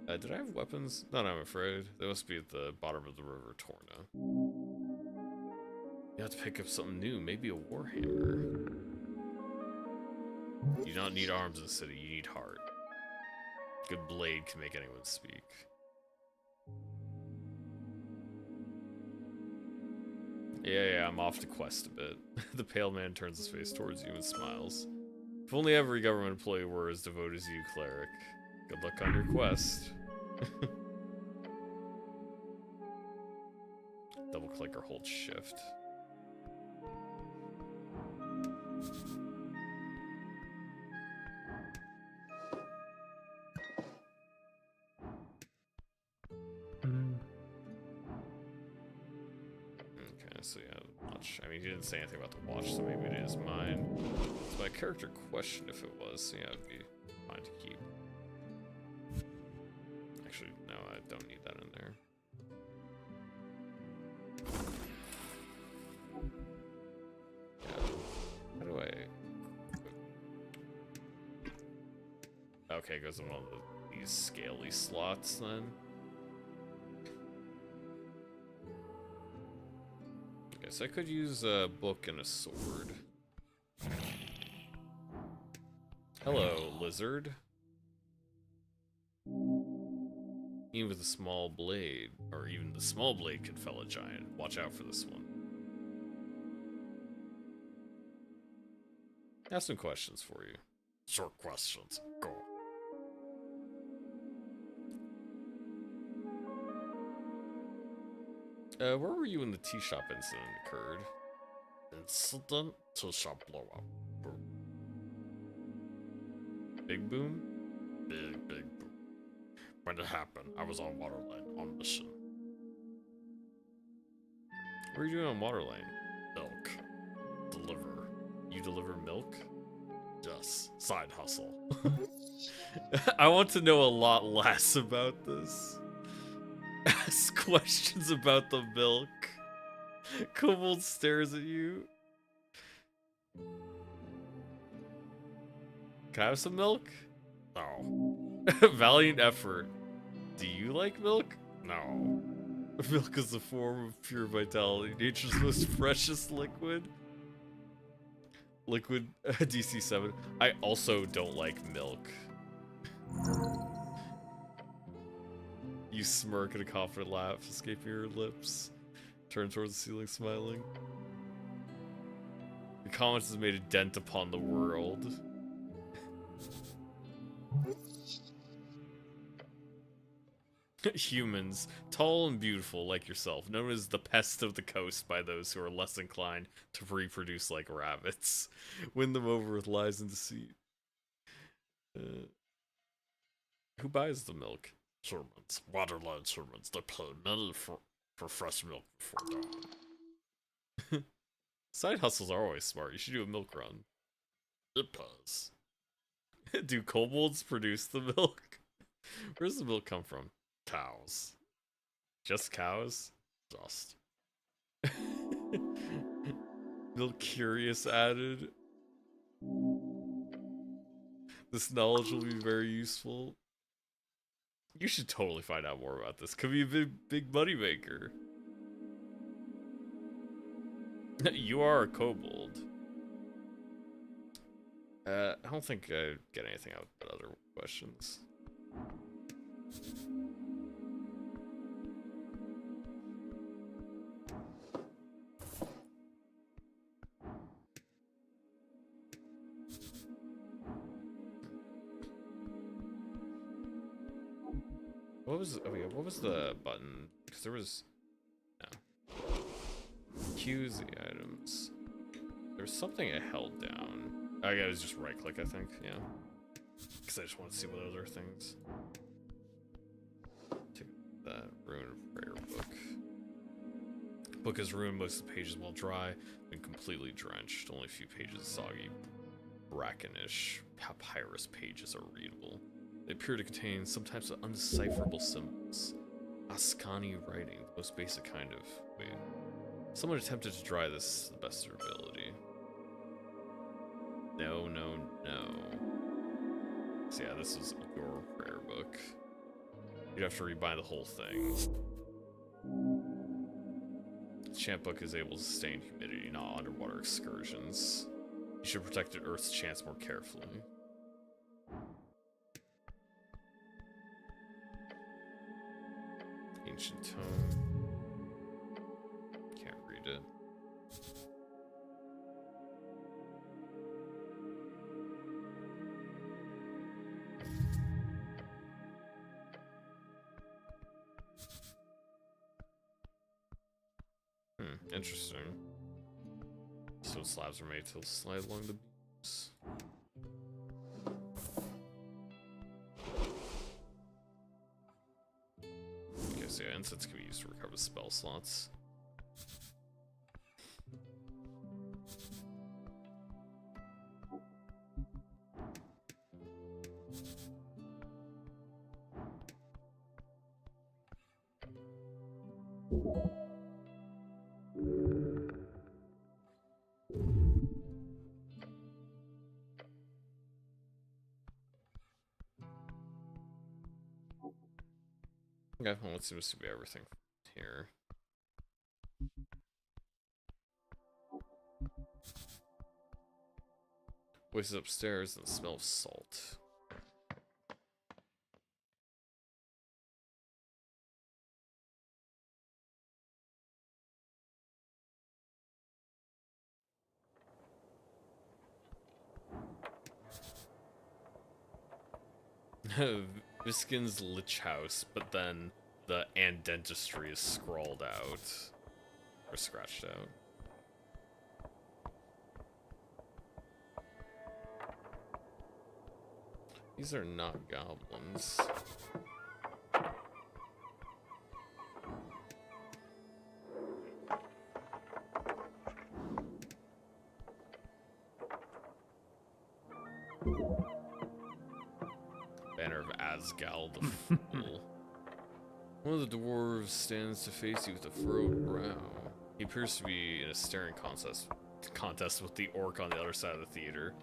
Did I have weapons? None, I'm afraid. They must be at the bottom of the river Torna. You have to pick up something new, maybe a warhammer. You don't need arms in the city, you need heart. Good blade can make anyone speak. Yeah, I'm off to quest a bit. The pale man turns his face towards you and smiles. If only every government employee were as devoted as you, cleric. Good luck on your quest. Double click or hold shift. Okay, so yeah, watch. I mean, he didn't say anything about the watch, so maybe it is mine. So my character questioned if it was, so yeah, it'd be fine to keep. Actually, no, I don't need that in there. Yeah. How do I... Okay, it goes in one of these scaly slots then. Okay, so I could use a book and a sword. Hello, lizard. Even with a small blade, or even the small blade can fell a giant. Watch out for this one. I have some questions for you. Short questions. Go. Where were you when the tea shop incident occurred? Incident to shop blow up. Boom. Big boom? Big boom. When it happened, I was on Waterline on mission. What are you doing on Waterline? Milk. Deliver. You deliver milk? Yes. Side hustle. I want to know a lot less about this. Ask questions about the milk. Kobold stares at you. Can I have some milk? No. Valiant effort. Do you like milk? No. Milk is the form of pure vitality, nature's most precious liquid. Liquid DC 7. I also don't like milk. You smirk at a confident laugh, escaping your lips. Turn towards the ceiling, smiling. The comments has made a dent upon the world. Humans, tall and beautiful like yourself, known as the pest of the coast by those who are less inclined to reproduce like rabbits. Win them over with lies and deceit. Who buys the milk? Servants. Waterline servants. They pay money for fresh milk before dawn. Side hustles are always smart. You should do a milk run. It does. Do kobolds produce the milk? Where does the milk come from? Cows. Just cows? Just. Milk curious added. This knowledge will be very useful. You should totally find out more about this. Could be a big money maker. You are a kobold. I don't think I get anything out but other questions. What was the button? Because there was no. Choose the items. There was something I held down. I was just right click, I think. Yeah. Because I just want to see what other things. Take that Rune of Prayer book. Book is ruined. Most of the pages while dry, been completely drenched. Only a few pages soggy, brackenish. Papyrus pages are readable. They appear to contain some types of undecipherable symbols. Ascani writing, the most basic kind of. Wait. Someone attempted to dry this to the best of their ability. No. So yeah, this is your prayer book. You'd have to rebind the whole thing. The chant book is able to sustain humidity, not underwater excursions. You should protect the Earth's chants more carefully. Ancient tome. Can't read it. Interesting. Stone slabs are made to slide along the beams. Okay, so yeah, incense can be used to recover spell slots. Okay, well, it seems to be everything here. Voices upstairs and the smell of salt. Viskin's Lich House, but then the "and dentistry" is scrawled out. Or scratched out. These are not goblins. Banner of Asgal the Fool. One of the dwarves stands to face you with a furrowed brow. He appears to be in a staring contest with the orc on the other side of the theater.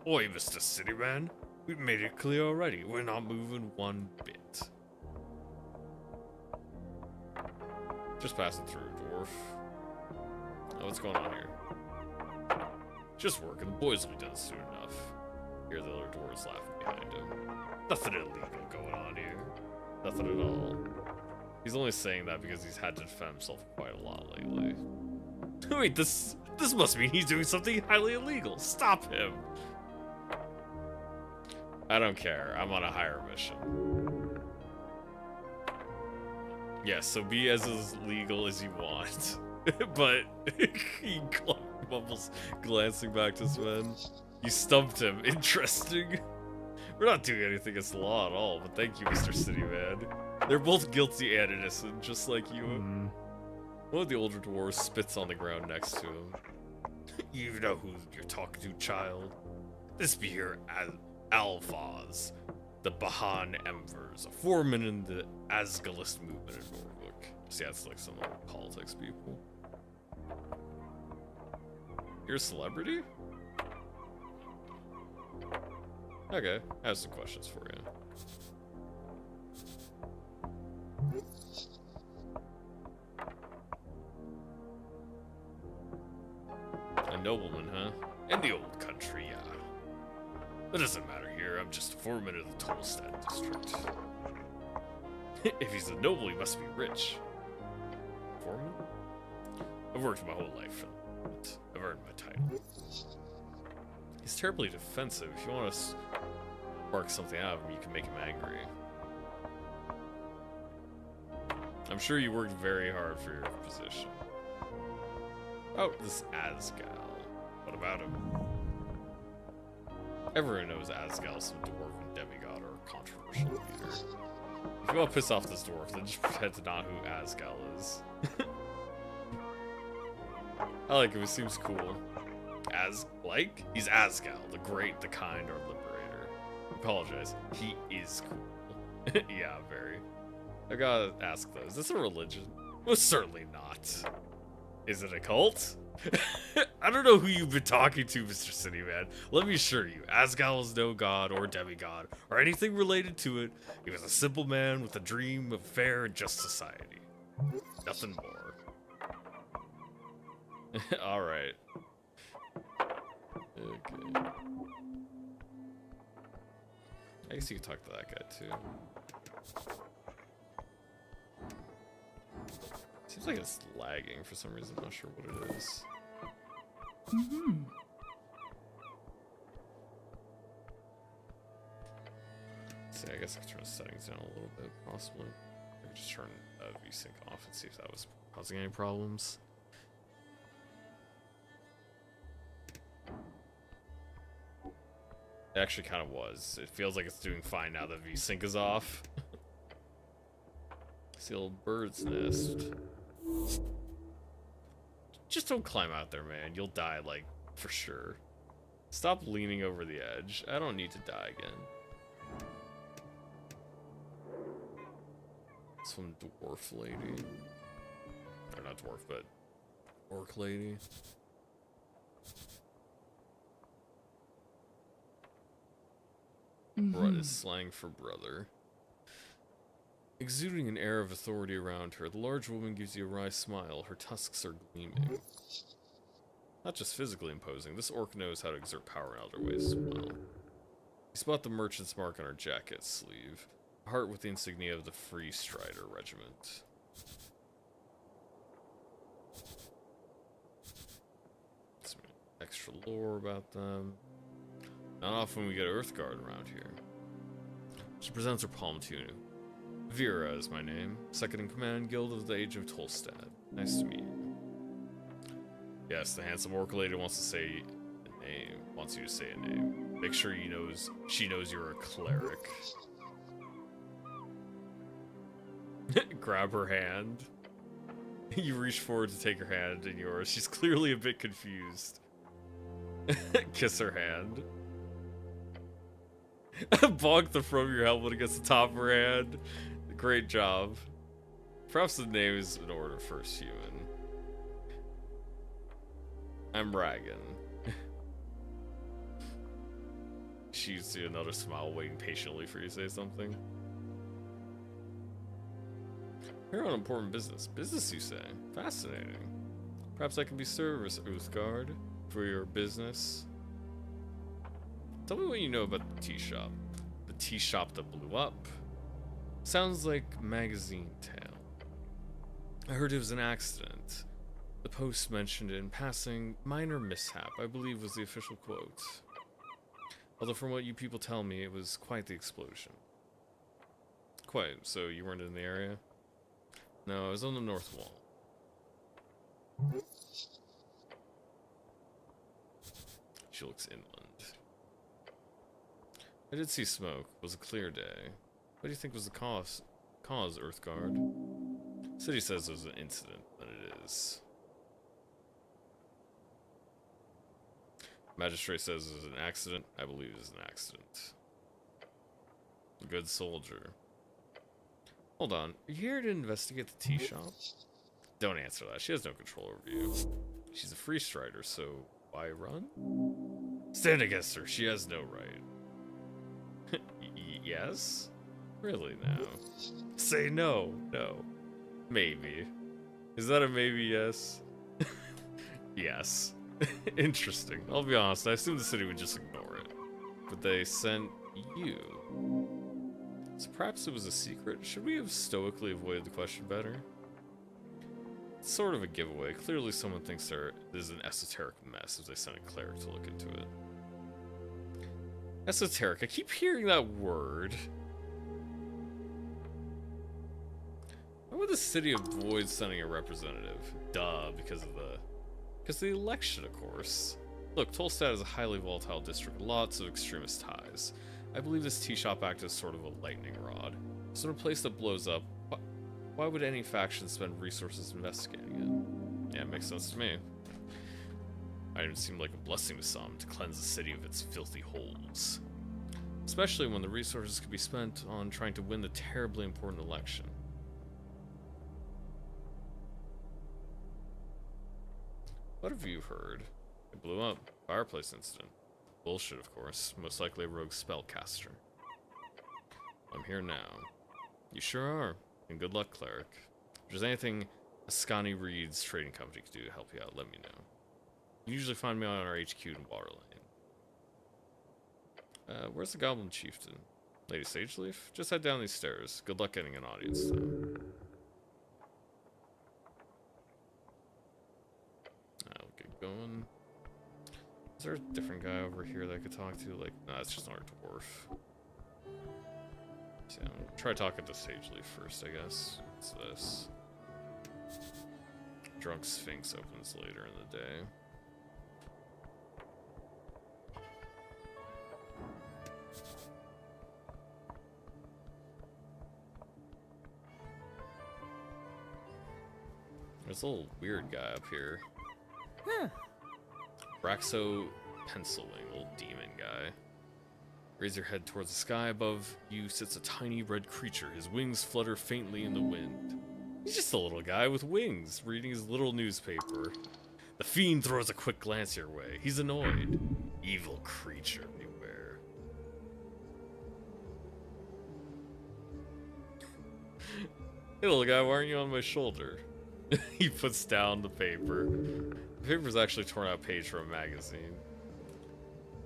Oi, Mr. Cityman. We've made it clear already. We're not moving one bit. Just passing through, dwarf. Oh, what's going on here? Just working. The boys will be done soon enough. Hear the other dwarves laughing behind him. Nothing illegal going on here. Nothing at all. He's only saying that because he's had to defend himself quite a lot lately. Wait, this must mean he's doing something highly illegal. Stop him. I don't care. I'm on a higher mission. Yes, so be as illegal as you want. But he mumbles, glancing back to Sven. You stumped him. Interesting. We're not doing anything against the law at all, but thank you, Mr. Cityman. They're both guilty and innocent, just like you. One of the older dwarves spits on the ground next to him. You know who you're talking to, child. This be here Alphaz, the Bahan Emvers, a foreman in the Asgalist movement in Norfolk. See, that's like some politics people. You're a celebrity? Okay, I have some questions for you. A nobleman, huh? In the old country, yeah. It doesn't matter here, I'm just a foreman of the Tolstad district. If he's a noble, he must be rich. Foreman? I've worked my whole life for the moment. I've earned my title. He's terribly defensive. If you want to spark something out of him, you can make him angry. I'm sure you worked very hard for your position. Oh, this Asgal. What about him? Everyone knows Asgal, some dwarven demigod or controversial leader. If you want to piss off this dwarf, then just pretend to not who Asgal is. I like him, it seems cool. He's Asgal, the great, the kind, or liberator. Apologize, he is cool. Yeah, very. I gotta ask though, is this a religion? Well, certainly not. Is it a cult? I don't know who you've been talking to, Mr. Cityman. Let me assure you, Asgal is no god or demigod, or anything related to it. He was a simple man with a dream of fair and just society. Nothing more. Alright. Okay. I guess you can talk to that guy too. Seems like it's lagging for some reason. I'm not sure what it is. See, I guess I can turn the settings down a little bit, possibly. I could just turn VSync off and see if that was causing any problems. It actually kind of was. It feels like it's doing fine now that VSync is off. See a little bird's nest. Just don't climb out there, man. You'll die, like, for sure. Stop leaning over the edge. I don't need to die again. Some dwarf lady. Or not dwarf, but orc lady. What is slang for brother? Exuding an air of authority around her, the large woman gives you a wry smile. Her tusks are gleaming. Not just physically imposing, this orc knows how to exert power in other ways as well. You spot the merchant's mark on her jacket sleeve, a heart with the insignia of the Free Strider Regiment. Some extra lore about them. Not often we get Earthguard around here. She presents her palm to you. Vera is my name, second in command, Guild of the Age of Tolstad. Nice to meet you. Yes, the handsome orc lady wants to say a name. Wants you to say a name. Make sure she knows you're a cleric. Grab her hand. You reach forward to take her hand in yours. She's clearly a bit confused. Kiss her hand. Bonk the front of your helmet against the top of her hand. Great job. Perhaps the name is in order first, human. I'm Ragan. She sees another smile, waiting patiently for you to say something. You're on important business. Business, you say? Fascinating. Perhaps I can be service, Uthgard, for your business. Tell me what you know about the tea shop. The tea shop that blew up. Sounds like magazine tale. I heard it was an accident. The Post mentioned it in passing. Minor mishap, I believe, was the official quote. Although from what you people tell me, it was quite the explosion. Quite. So you weren't in the area? No, I was on the north wall. She looks inland. I did see smoke. It was a clear day. What do you think was the cause, Earthguard? City says it was an incident, but it is. Magistrate says it was an accident. I believe it was an accident. A good soldier. Hold on. Are you here to investigate the tea shop? Don't answer that. She has no control over you. She's a free strider, so why run? Stand against her. She has no right. Yes? Really now? Say no. No. Maybe. Is that a maybe yes? Yes. Interesting. I'll be honest, I assumed the city would just ignore it. But they sent you. So perhaps it was a secret? Should we have stoically avoided the question better? It's sort of a giveaway. Clearly someone thinks there is an esoteric mess if they sent a cleric to look into it. Esoteric. I keep hearing that word. Why would the city avoid sending a representative? Duh, because of the election, of course. Look, Tolstad is a highly volatile district with lots of extremist ties. I believe this tea shop acts as sort of a lightning rod. So in a place that blows up, why would any faction spend resources investigating it? Yeah, it makes sense to me. Might even seem like a blessing to some to cleanse the city of its filthy holes. Especially when the resources could be spent on trying to win the terribly important election. What have you heard? It blew up. Fireplace incident. Bullshit, of course. Most likely a rogue spellcaster. I'm here now. You sure are. And good luck, cleric. If there's anything Ascani Reed's trading company can do to help you out, let me know. You usually find me on our HQ in Waterlane. Where's the Goblin Chieftain? Lady Sageleaf? Just head down these stairs. Good luck getting an audience, though. I'll get going. Is there a different guy over here that I could talk to? Like, nah, it's just another dwarf. So, try talking to Sageleaf first, I guess. What's this? Drunk Sphinx opens later in the day. There's a little weird guy up here. Huh. Braxo Penciling, little demon guy. Raise your head towards the sky. Above you sits a tiny red creature. His wings flutter faintly in the wind. He's just a little guy with wings, reading his little newspaper. The fiend throws a quick glance your way. He's annoyed. Evil creature, beware. Hey, little guy, why aren't you on my shoulder? He puts down the paper. The paper's actually torn out page from a magazine.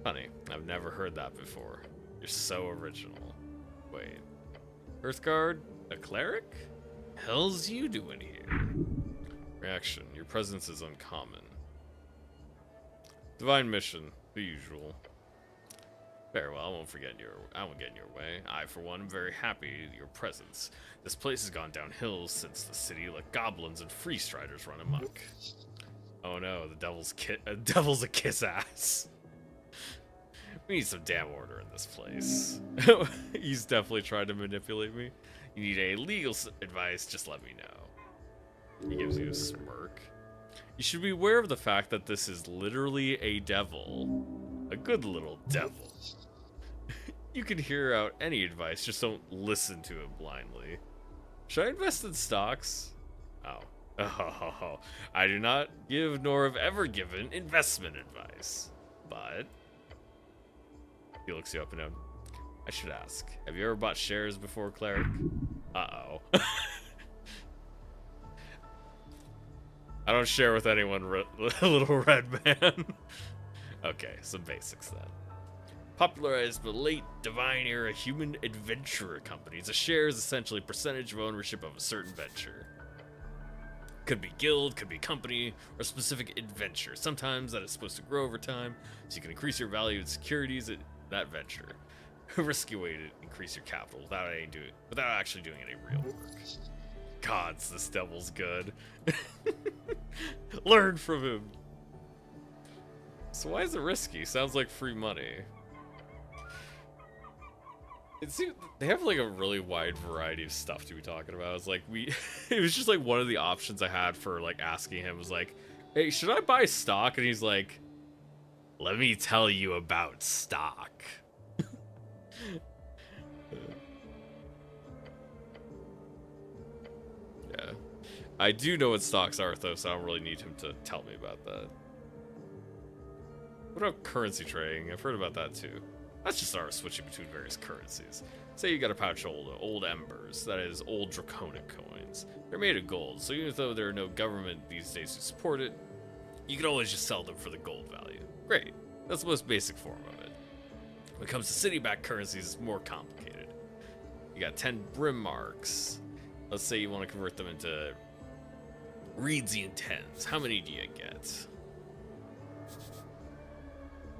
Funny, I've never heard that before. You're so original. Wait. Earthguard? A cleric? Hell's you doing here? Reaction. Your presence is uncommon. Divine mission. The usual. Very well, I won't get in your way. I, for one, am very happy with your presence. This place has gone downhill since the city let goblins and free striders run amok. Oh no, the devil's a kiss ass. We need some damn order in this place. He's definitely trying to manipulate me. You need a legal advice, just let me know. He gives you a smirk. You should be aware of the fact that this is literally a devil. A good little devil. You can hear out any advice, just don't listen to it blindly. Should I invest in stocks? Oh, I do not give nor have ever given investment advice. But he looks you up and down. I should ask, have you ever bought shares before, cleric? Uh-oh. I don't share with anyone, little red man. Okay, some basics then. Popularized by the late Divine Era human adventurer companies, a share is essentially a percentage of ownership of a certain venture. Could be guild, could be company, or specific adventure. Sometimes that is supposed to grow over time, so you can increase your value and securities at that venture. A risky way to increase your capital without actually doing any real work. Gods, this devil's good. Learn from him. So why is it risky? Sounds like free money. They have like a really wide variety of stuff to be talking about. It's like it was just like one of the options I had for like asking him was like, hey, should I buy stock? And he's like, let me tell you about stock. Yeah. I do know what stocks are though, so I don't really need him to tell me about that. What about currency trading? I've heard about that too. Let's just start switching between various currencies. Say you got a pouch of old embers, that is, old draconic coins. They're made of gold, so even though there are no government these days to support it, you can always just sell them for the gold value. Great. That's the most basic form of it. When it comes to city-backed currencies, it's more complicated. You got 10 brim marks. Let's say you want to convert them into Reedsian 10s. How many do you get?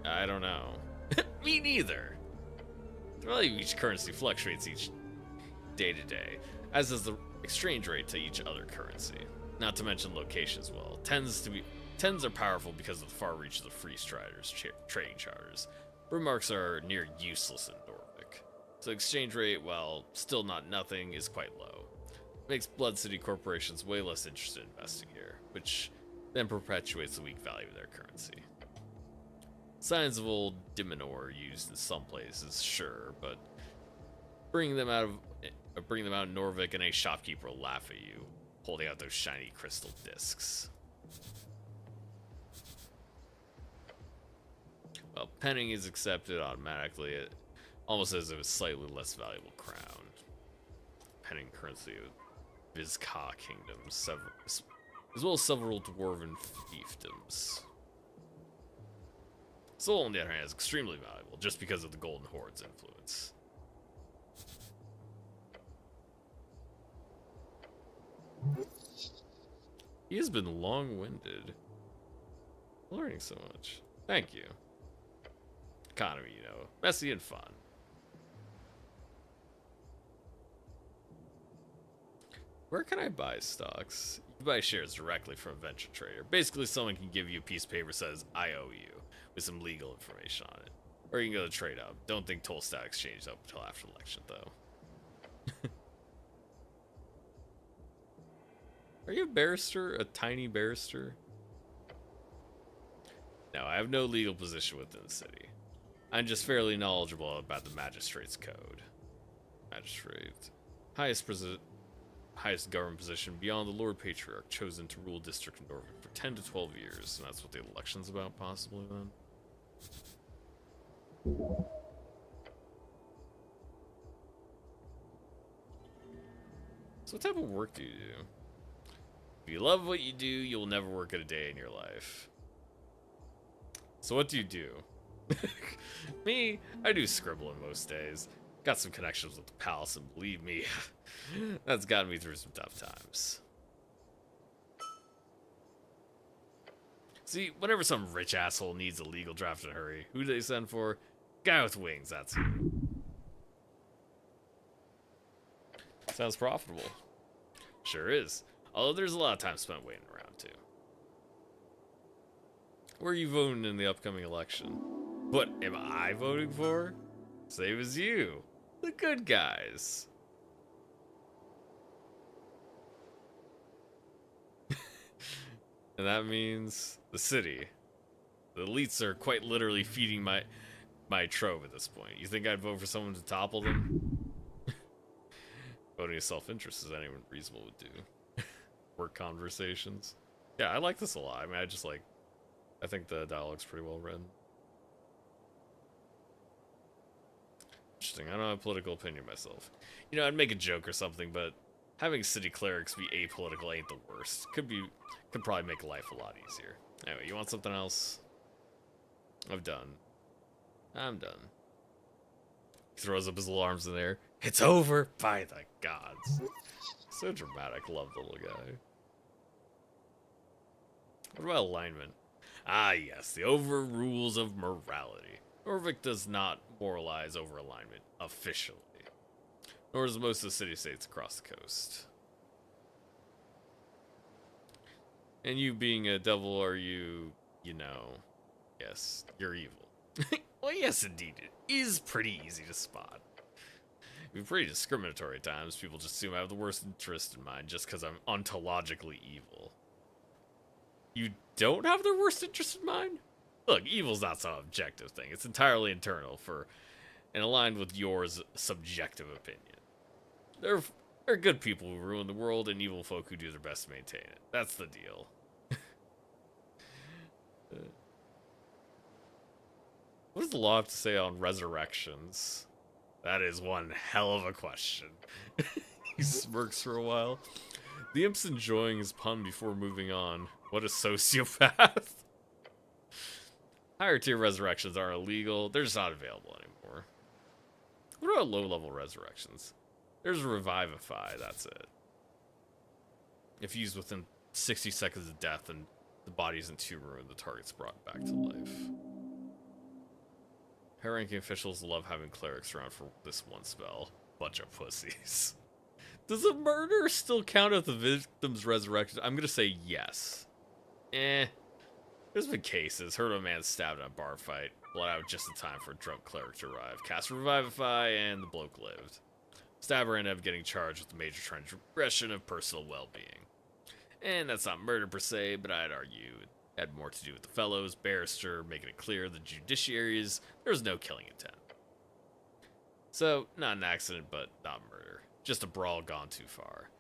I don't know. Me neither. The value of each currency fluctuates each day to day, as does the exchange rate to each other currency. Not to mention location as well. Tens are powerful because of the far reach of the free striders trading charters. Brim marks are near useless in Norvik. So exchange rate, while still not nothing, is quite low. It makes Blood City corporations way less interested in investing here, which then perpetuates the weak value of their currency. Signs of old Diminor used in some places, sure, but bringing them out in Norvik and a shopkeeper will laugh at you, holding out those shiny crystal discs. Well, penning is accepted automatically, almost as if it's a slightly less valuable crown. Penning currency of Vizca Kingdom, as well as several dwarven fiefdoms. Soul, on the other hand, is extremely valuable, just because of the Golden Horde's influence. He has been long-winded. Learning so much. Thank you. Economy, you know, messy and fun. Where can I buy stocks? You can buy shares directly from a venture trader. Basically, someone can give you a piece of paper that says, I owe you, with some legal information on it. Or you can go to Trade Up. Don't think Toll Stack Exchange up until after the election, though. Are you a barrister? A tiny barrister? No, I have no legal position within the city. I'm just fairly knowledgeable about the Magistrate's Code. Magistrate. Highest government position beyond the Lord Patriarch, chosen to rule District Norvik for 10 to 12 years. And that's what the election's about, possibly, then? So what type of work do you do? If you love what you do, you'll never work at a day in your life. So what do you do? Me, I do scribbling most days. Got some connections with the palace, and believe me, that's gotten me through some tough times. See, whenever some rich asshole needs a legal draft in a hurry, who do they send for? Guy with wings, that's who. Sounds profitable. Sure is. Although there's a lot of time spent waiting around, too. Where are you voting in the upcoming election? What am I voting for? Same as you. The good guys. And that means the city. The elites are quite literally feeding my trove at this point. You think I'd vote for someone to topple them? Voting of self-interest is anyone reasonable would do. Work conversations. Yeah, I like this a lot. I mean, I think the dialogue's pretty well written. Interesting. I don't have a political opinion myself. You know, I'd make a joke or something, but having city clerics be apolitical ain't the worst. Could probably make life a lot easier. Anyway, you want something else? I'm done. I'm done. He throws up his little arms in the air. It's over! By the gods. So dramatic. Love the little guy. What about alignment? Ah, yes. The overrules of morality. Norvik does not moralize over alignment, officially. Nor does most of the city-states across the coast. And you being a devil, are you know, yes, you're evil. Well, yes, indeed. It is pretty easy to spot. It'd be pretty discriminatory at times. People just assume I have the worst interest in mind just because I'm ontologically evil. You don't have their worst interest in mind? Look, evil's not some objective thing. It's entirely internal and aligned with yours subjective opinion. There are good people who ruin the world and evil folk who do their best to maintain it. That's the deal. What does the law have to say on resurrections? That is one hell of a question. He smirks for a while. The imp's enjoying his pun before moving on. What a sociopath. Higher tier resurrections are illegal. They're just not available anymore. What about low-level resurrections? There's Revivify, that's it. If used within 60 seconds of death and the body isn't too ruined, the target's brought back to life. High-ranking officials love having clerics around for this one spell. Bunch of pussies. Does a murder still count as the victim's resurrection? I'm gonna say yes. There's been cases. Heard of a man stabbed in a bar fight. Blood out just in time for a drunk cleric to arrive. Cast Revivify, and the bloke lived. Stabber ended up getting charged with a major transgression of personal well-being. And that's not murder per se, but I'd argue it had more to do with the fellows, barrister, making it clear the judiciaries there was no killing intent. So, not an accident, but not murder. Just a brawl gone too far.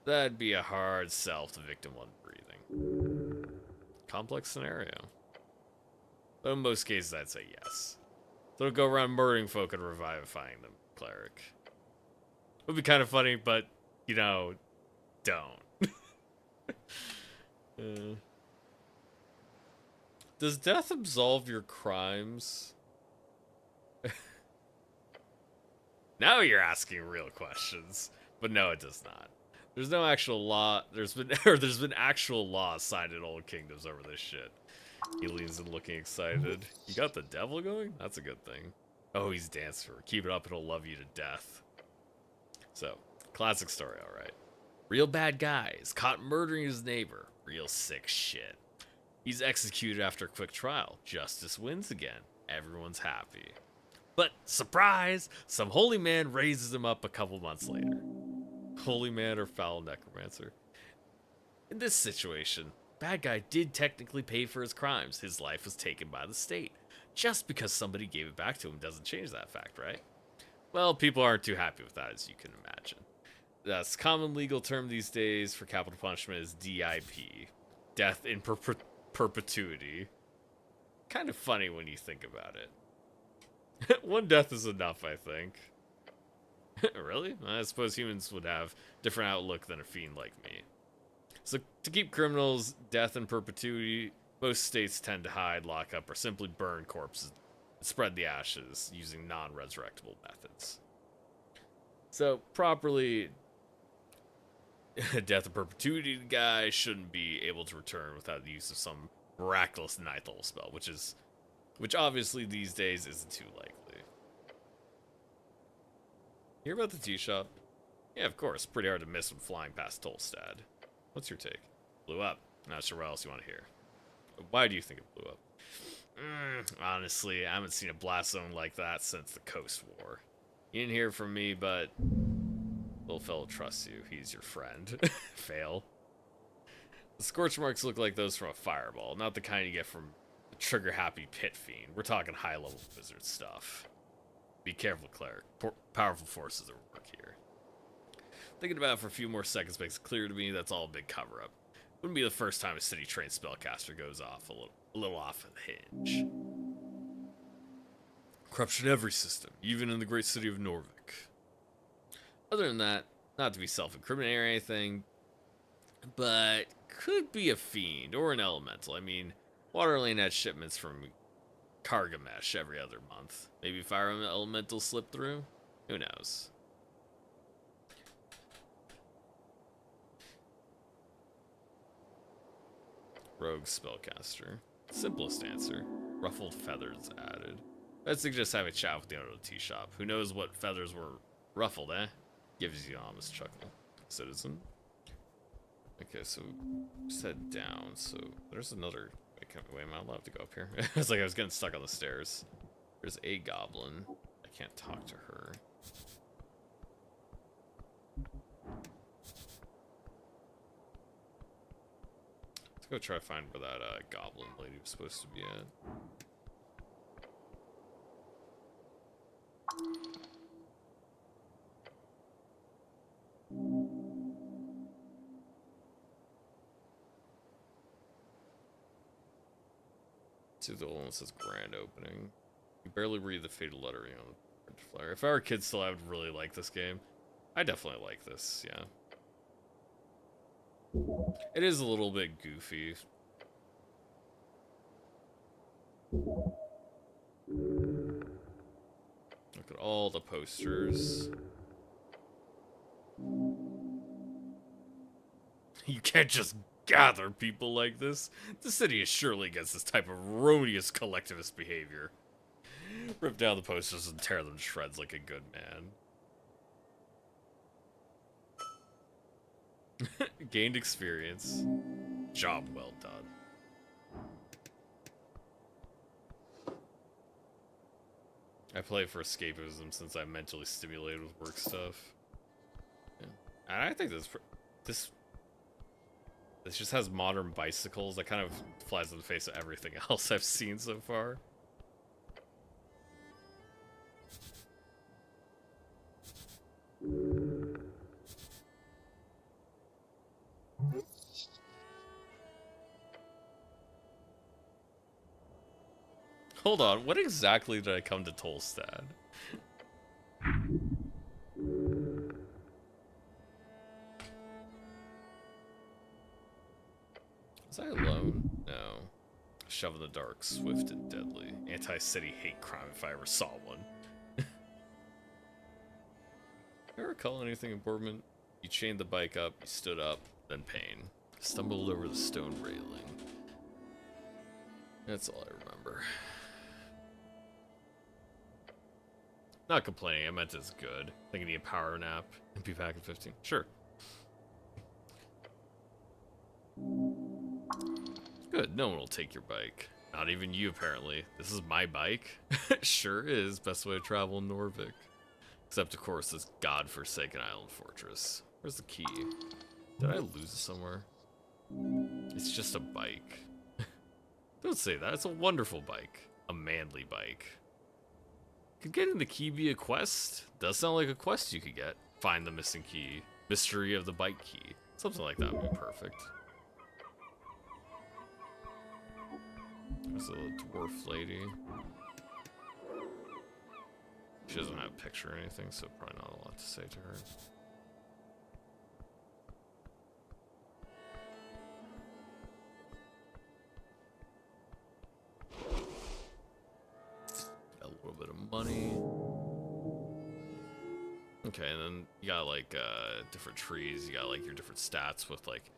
That'd be a hard sell if the victim wasn't breathing. Complex scenario. Though in most cases, I'd say yes. So don't go around murdering folk and revivifying them, cleric. Would be kind of funny, but, you know, don't. Does death absolve your crimes? Now you're asking real questions. But no, it does not. There's no actual law. There's been actual laws signed in old kingdoms over this shit. He leans in looking excited. You got the devil going? That's a good thing. Oh, he's dancing. Keep it up and he'll love you to death. So, classic story, alright. Real bad guy is caught murdering his neighbor. Real sick shit. He's executed after a quick trial. Justice wins again. Everyone's happy. But, surprise! Some holy man raises him up a couple months later. Holy man or foul necromancer. In this situation, bad guy did technically pay for his crimes. His life was taken by the state. Just because somebody gave it back to him doesn't change that fact, right? Well, people aren't too happy with that, as you can imagine. That's common legal term these days for capital punishment is DIP. Death in perpetuity. Kind of funny when you think about it. One death is enough, I think. Really? I suppose humans would have different outlook than a fiend like me. So, to keep criminals death in perpetuity, most states tend to hide, lock up, or simply burn corpses and spread the ashes using non-resurrectable methods. So, properly, death in perpetuity guy shouldn't be able to return without the use of some miraculous ninth level spell, which obviously these days isn't too likely. Hear about the tea shop? Yeah, of course. Pretty hard to miss when flying past Tolstad. What's your take? Blew up. Not sure what else you want to hear. Why do you think it blew up? Honestly, I haven't seen a blast zone like that since the Coast War. You didn't hear from me, but little fellow trusts you. He's your friend. Fail. The scorch marks look like those from a fireball, not the kind you get from a trigger-happy pit fiend. We're talking high-level wizard stuff. Be careful, cleric. Powerful forces are at work here. Thinking about it for a few more seconds makes it clear to me that's all a big cover-up. Wouldn't be the first time a city-trained spellcaster goes off a little off the hinge. Corruption in every system, even in the great city of Norvik. Other than that, not to be self-incriminating or anything, but could be a fiend or an elemental. I mean, Waterlane had shipments from Kargamesh every other month. Maybe fire elemental slip through? Who knows? Rogue spellcaster. Simplest answer. Ruffled feathers added. I'd suggest having a chat with the owner of the tea shop. Who knows what feathers were ruffled, eh? Gives you an honest chuckle. Citizen. Okay, so set down. So there's another. Wait, am I allowed to go up here? It's like I was getting stuck on the stairs. There's a goblin. I can't talk to her. Let's go try to find where that goblin lady was supposed to be at. See the one that says grand opening. You barely read the fatal lettering on the flyer. If I were a kid still, I would really like this game. I definitely like this, yeah. It is a little bit goofy. Look at all the posters. You can't just gather people like this. The city is surely against this type of erroneous collectivist behavior. Rip down the posters and tear them to shreds like a good man. Gained experience. Job well done. I play for escapism since I'm mentally stimulated with work stuff. Yeah. And I think this just has modern bicycles. That kind of flies in the face of everything else I've seen so far. Hold on, what exactly did I come to Tolstad? Was I alone? No. Shove in the dark, swift and deadly. Anti-city hate crime if I ever saw one. Ever recall anything important? You chained the bike up, you stood up, then pain. Stumbled over the stone railing. That's all I remember. Not complaining, I meant it's good. I think I need a power nap and be back in 15. Sure. Good, no one will take your bike. Not even you, apparently. This is my bike? Sure is. Best way to travel in Norvik. Except, of course, this godforsaken island fortress. Where's the key? Did I lose it somewhere? It's just a bike. Don't say that. It's a wonderful bike. A manly bike. Could getting the key be a quest? Does sound like a quest you could get. Find the missing key. Mystery of the bike key. Something like that would be perfect. There's a dwarf lady. She doesn't have a picture or anything, so probably not a lot to say to her. Got a little bit of money. Okay, and then you got like different trees. You got like your different stats with like,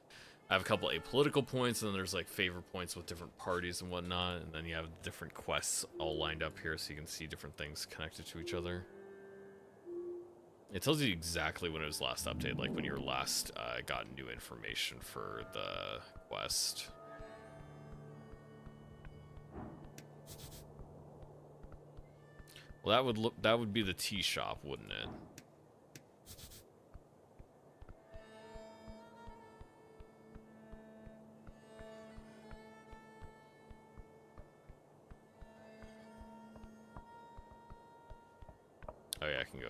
I have a couple apolitical points, and then there's like favor points with different parties and whatnot, and then you have different quests all lined up here so you can see different things connected to each other. It tells you exactly when it was last updated, like when you were last got new information for the quest. Well, that would be the tea shop, wouldn't it? Oh yeah, I can go.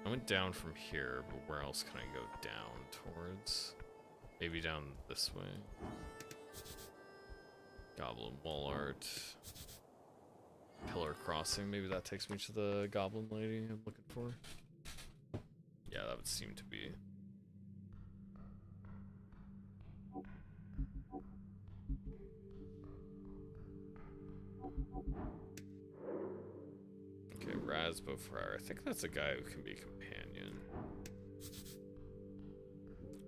I went down from here, but where else can I go down towards? Maybe down this way. Goblin wall art. Pillar crossing. Maybe that takes me to the goblin lady I'm looking for. Yeah, that would seem to be. Okay, Rasbo Friar. I think that's a guy who can be a companion.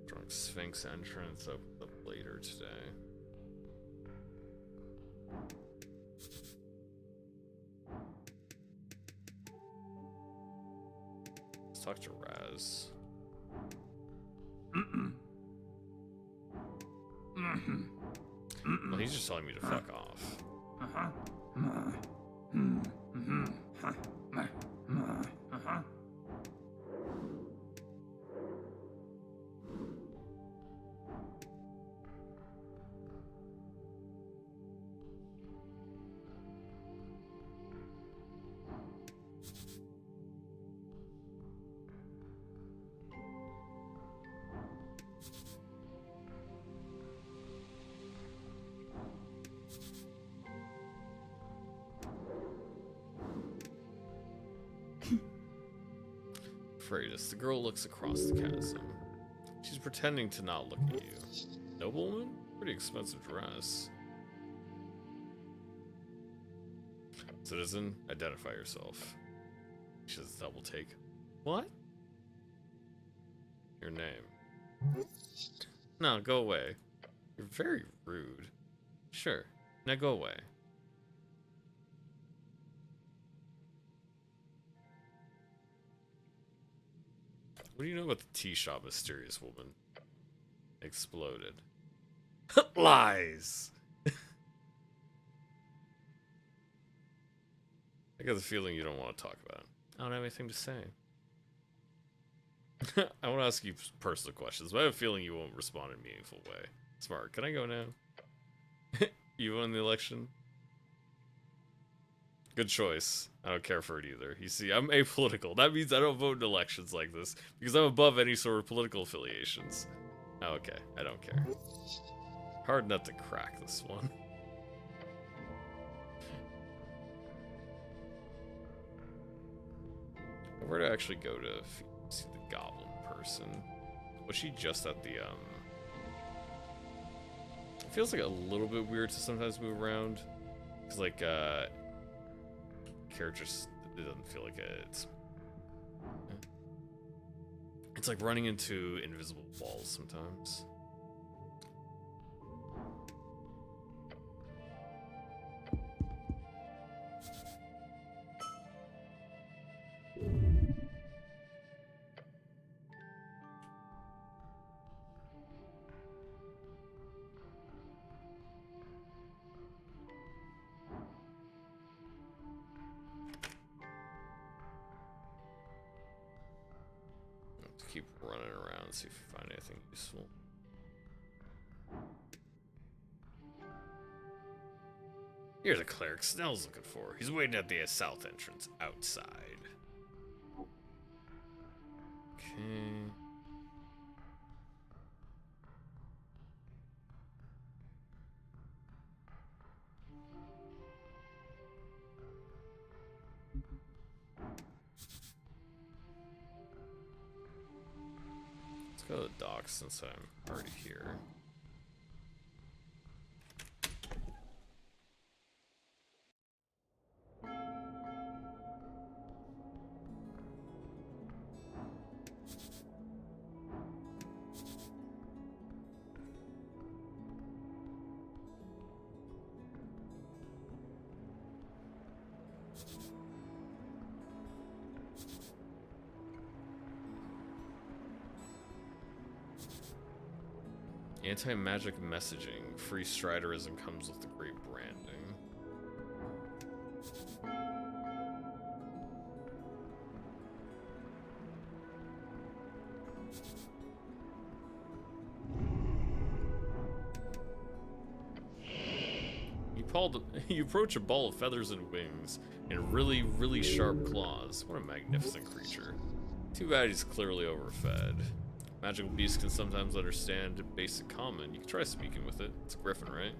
Drunk Sphinx entrance opened up later today. Let's talk to Raz. Well, he's just telling me to fuck off. Freitas, the girl looks across the chasm. She's pretending to not look at you. Noblewoman? Pretty expensive dress. Citizen, identify yourself. She does a double take. What? Your name. No, go away. You're very rude. Sure. Now go away. What do you know about the tea shop, mysterious woman? Exploded. Lies! I got the feeling you don't want to talk about it. I don't have anything to say. I want to ask you personal questions, but I have a feeling you won't respond in a meaningful way. Smart. Can I go now? You won the election? Good choice. I don't care for it either. You see, I'm apolitical. That means I don't vote in elections like this, because I'm above any sort of political affiliations. Okay, I don't care. Hard nut to crack this one. Where to actually go to see the goblin person? Was she just at the, It feels like a little bit weird to sometimes move around. Because, like, characters, it doesn't feel like it's like running into invisible walls sometimes. Keep running around, see if we find anything useful. Here's a cleric Snell's looking for. He's waiting at the south entrance outside. Okay. Go to the docks since I'm already here. Anti-magic messaging. Free striderism comes with the great branding. You approach a ball of feathers and wings, and really, really sharp claws. What a magnificent creature. Too bad he's clearly overfed. Magical beasts can sometimes understand basic common. You can try speaking with it. It's a griffin, right?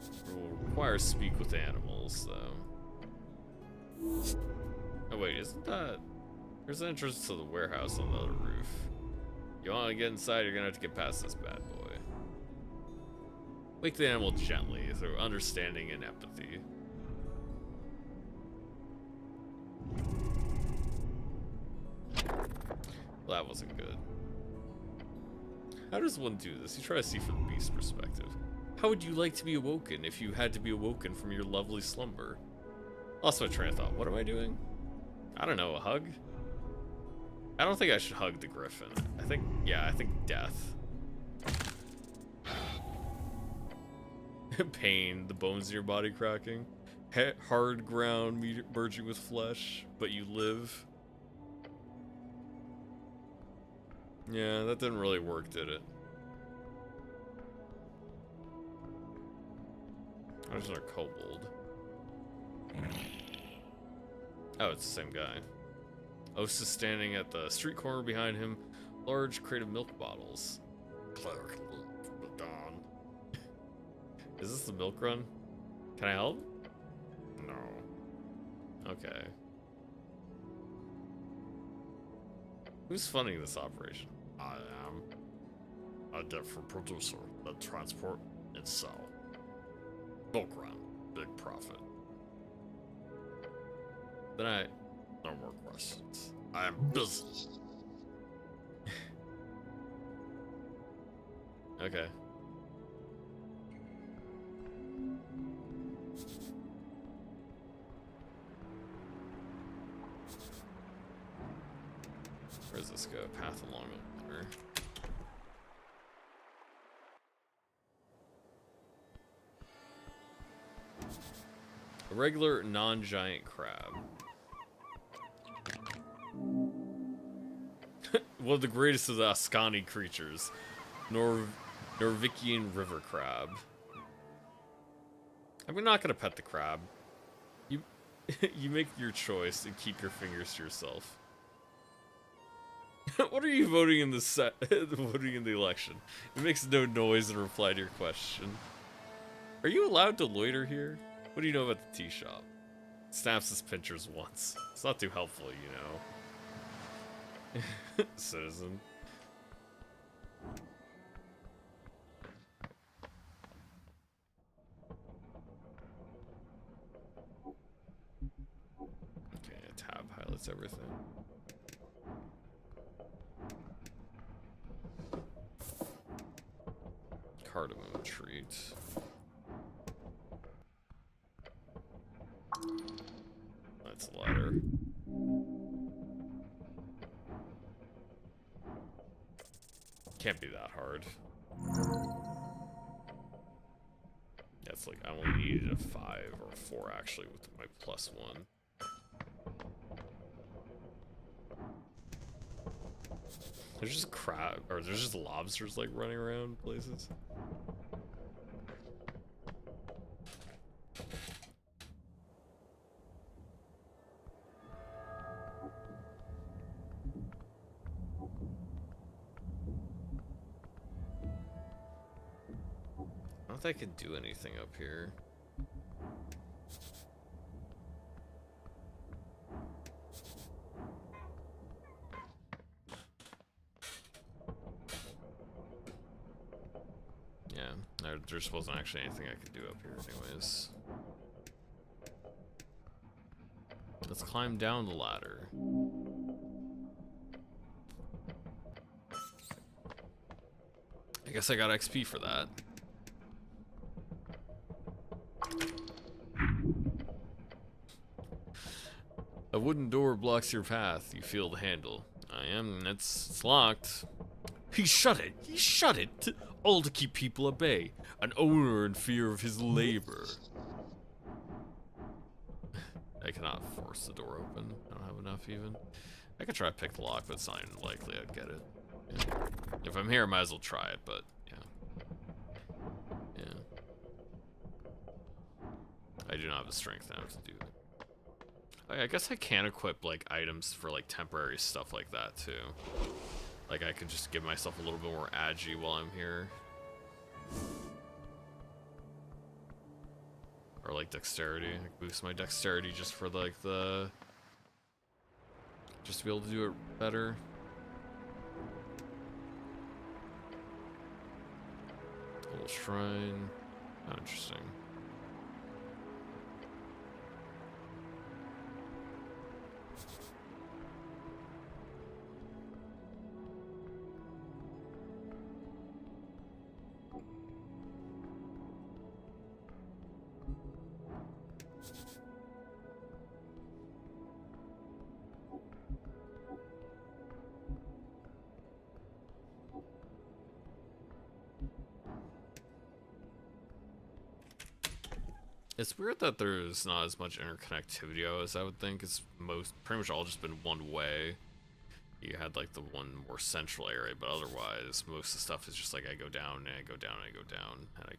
It will require speak with animals, though. Oh wait, isn't that... There's an entrance to the warehouse on the other roof. You want to get inside, you're gonna have to get past this bad boy. Wake the animal gently through understanding and empathy. Well, that wasn't good. How does one do this? You try to see from the beast's perspective. How would you like to be awoken if you had to be awoken from your lovely slumber? Lost my train of thought. What am I doing? I don't know, a hug? I don't think I should hug the griffin. I think death. Pain, the bones in your body cracking. Hard ground merging with flesh, but you live. Yeah, that didn't really work, did it? I was a kobold. Oh, it's the same guy. Ost is standing at the street corner behind him. Large crate of milk bottles. Is this the milk run? Can I help? No. Okay. Who's funding this operation? I am a different producer that transport and sell. Milk run. Big profit. Then no more questions. I am busy. Okay. Where does this go? Path along the water. A regular non-giant crab. One of the greatest of the Ascani creatures. Norvikian river crab. I'm not gonna pet the crab. You you make your choice and keep your fingers to yourself. What are you voting in the voting in the election? It makes no noise in reply to your question. Are you allowed to loiter here? What do you know about the tea shop? Snaps his pinchers once. It's not too helpful, you know. Citizen. Okay, a tab highlights everything. Cardamom treat. That's a ladder. Can't be that hard. Yeah, it's like I only needed a 5 or a 4 actually with my +1. There's just crab, or there's just lobsters like running around places. I don't think I could do anything up here. Yeah, there just wasn't actually anything I could do up here anyways. Let's climb down the ladder. I guess I got XP for that. A wooden door blocks your path. You feel the handle. It's locked. He shut it. He shut it. All to keep people at bay. An owner in fear of his labor. I cannot force the door open. I don't have enough even. I could try to pick the lock, but it's not even likely I'd get it. Yeah. If I'm here, I might as well try it, but yeah. Yeah. I do not have the strength now to do that. I guess I can equip, like, items for, like, temporary stuff like that, too. Like, I could just give myself a little bit more agi while I'm here. Or, like, dexterity. I could boost my dexterity just for, like, the... just to be able to do it better. Total shrine. Oh, interesting. It's weird that there's not as much interconnectivity as I would think. It's pretty much all just been one way. You had like the one more central area, but otherwise most of the stuff is just like I go down and I go down and I go down, and I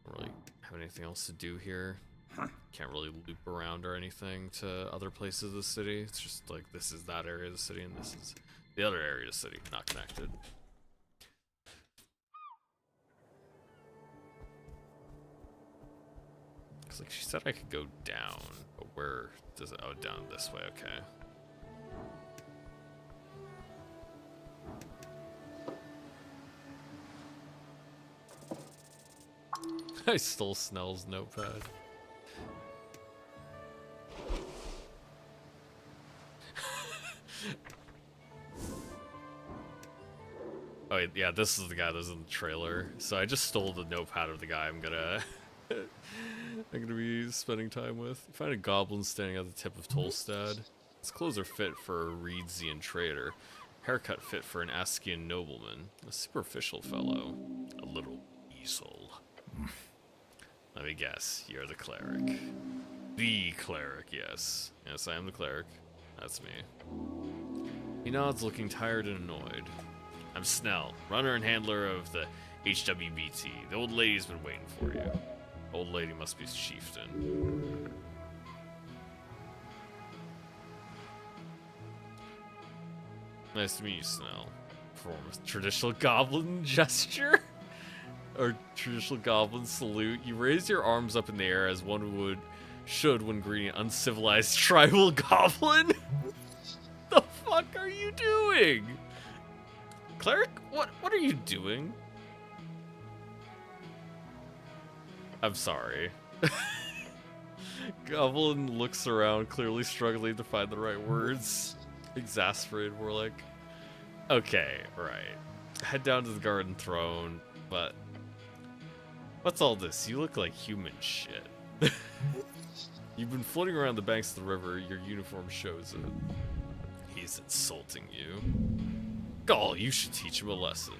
don't really have anything else to do here. Can't really loop around or anything to other places of the city. It's just like this is that area of the city and this is the other area of the city, not connected. Cause like she said I could go down, but where does it? Oh, down this way. Okay. I stole Snell's notepad. Oh yeah, this is the guy that was in the trailer. So I just stole the notepad of the guy I'm gonna be spending time with. You find a goblin standing at the tip of Tolstad. His clothes are fit for a Reedsian trader. Haircut fit for an Askian nobleman. A superficial fellow. A little weasel. Let me guess, you're the cleric. The cleric, yes. Yes, I am the cleric. That's me. He nods, looking tired and annoyed. I'm Snell, runner and handler of the HWBT. The old lady's been waiting for you. Old lady must be chieftain. Nice to meet you, Snell. Perform a traditional goblin gesture? Or traditional goblin salute. You raise your arms up in the air as one should when greeting an uncivilized tribal goblin? The fuck are you doing? Cleric? What are you doing? I'm sorry. Goblin looks around, clearly struggling to find the right words. Exasperated, more like. Okay, right. Head down to the garden throne, but... what's all this? You look like human shit. You've been floating around the banks of the river, your uniform shows it. He's insulting you. Gall, you should teach him a lesson.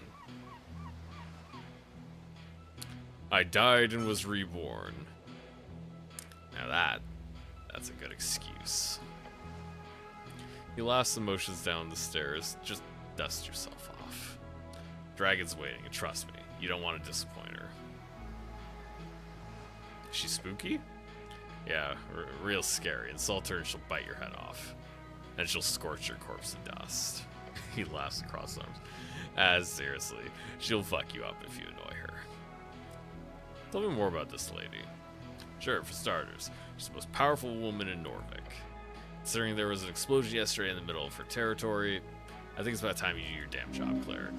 I died and was reborn. Now that's a good excuse. He laughs and motions down the stairs. Just dust yourself off. Dragon's waiting, and trust me, you don't want to disappoint her. Is she spooky? Yeah, real scary. Insult her and she'll bite your head off. And she'll scorch your corpse to dust. He laughs and crosses arms. Seriously, she'll fuck you up if you annoy her. Tell me more about this lady. Sure, for starters, she's the most powerful woman in Norvik. Considering there was an explosion yesterday in the middle of her territory, I think it's about time you do your damn job, cleric.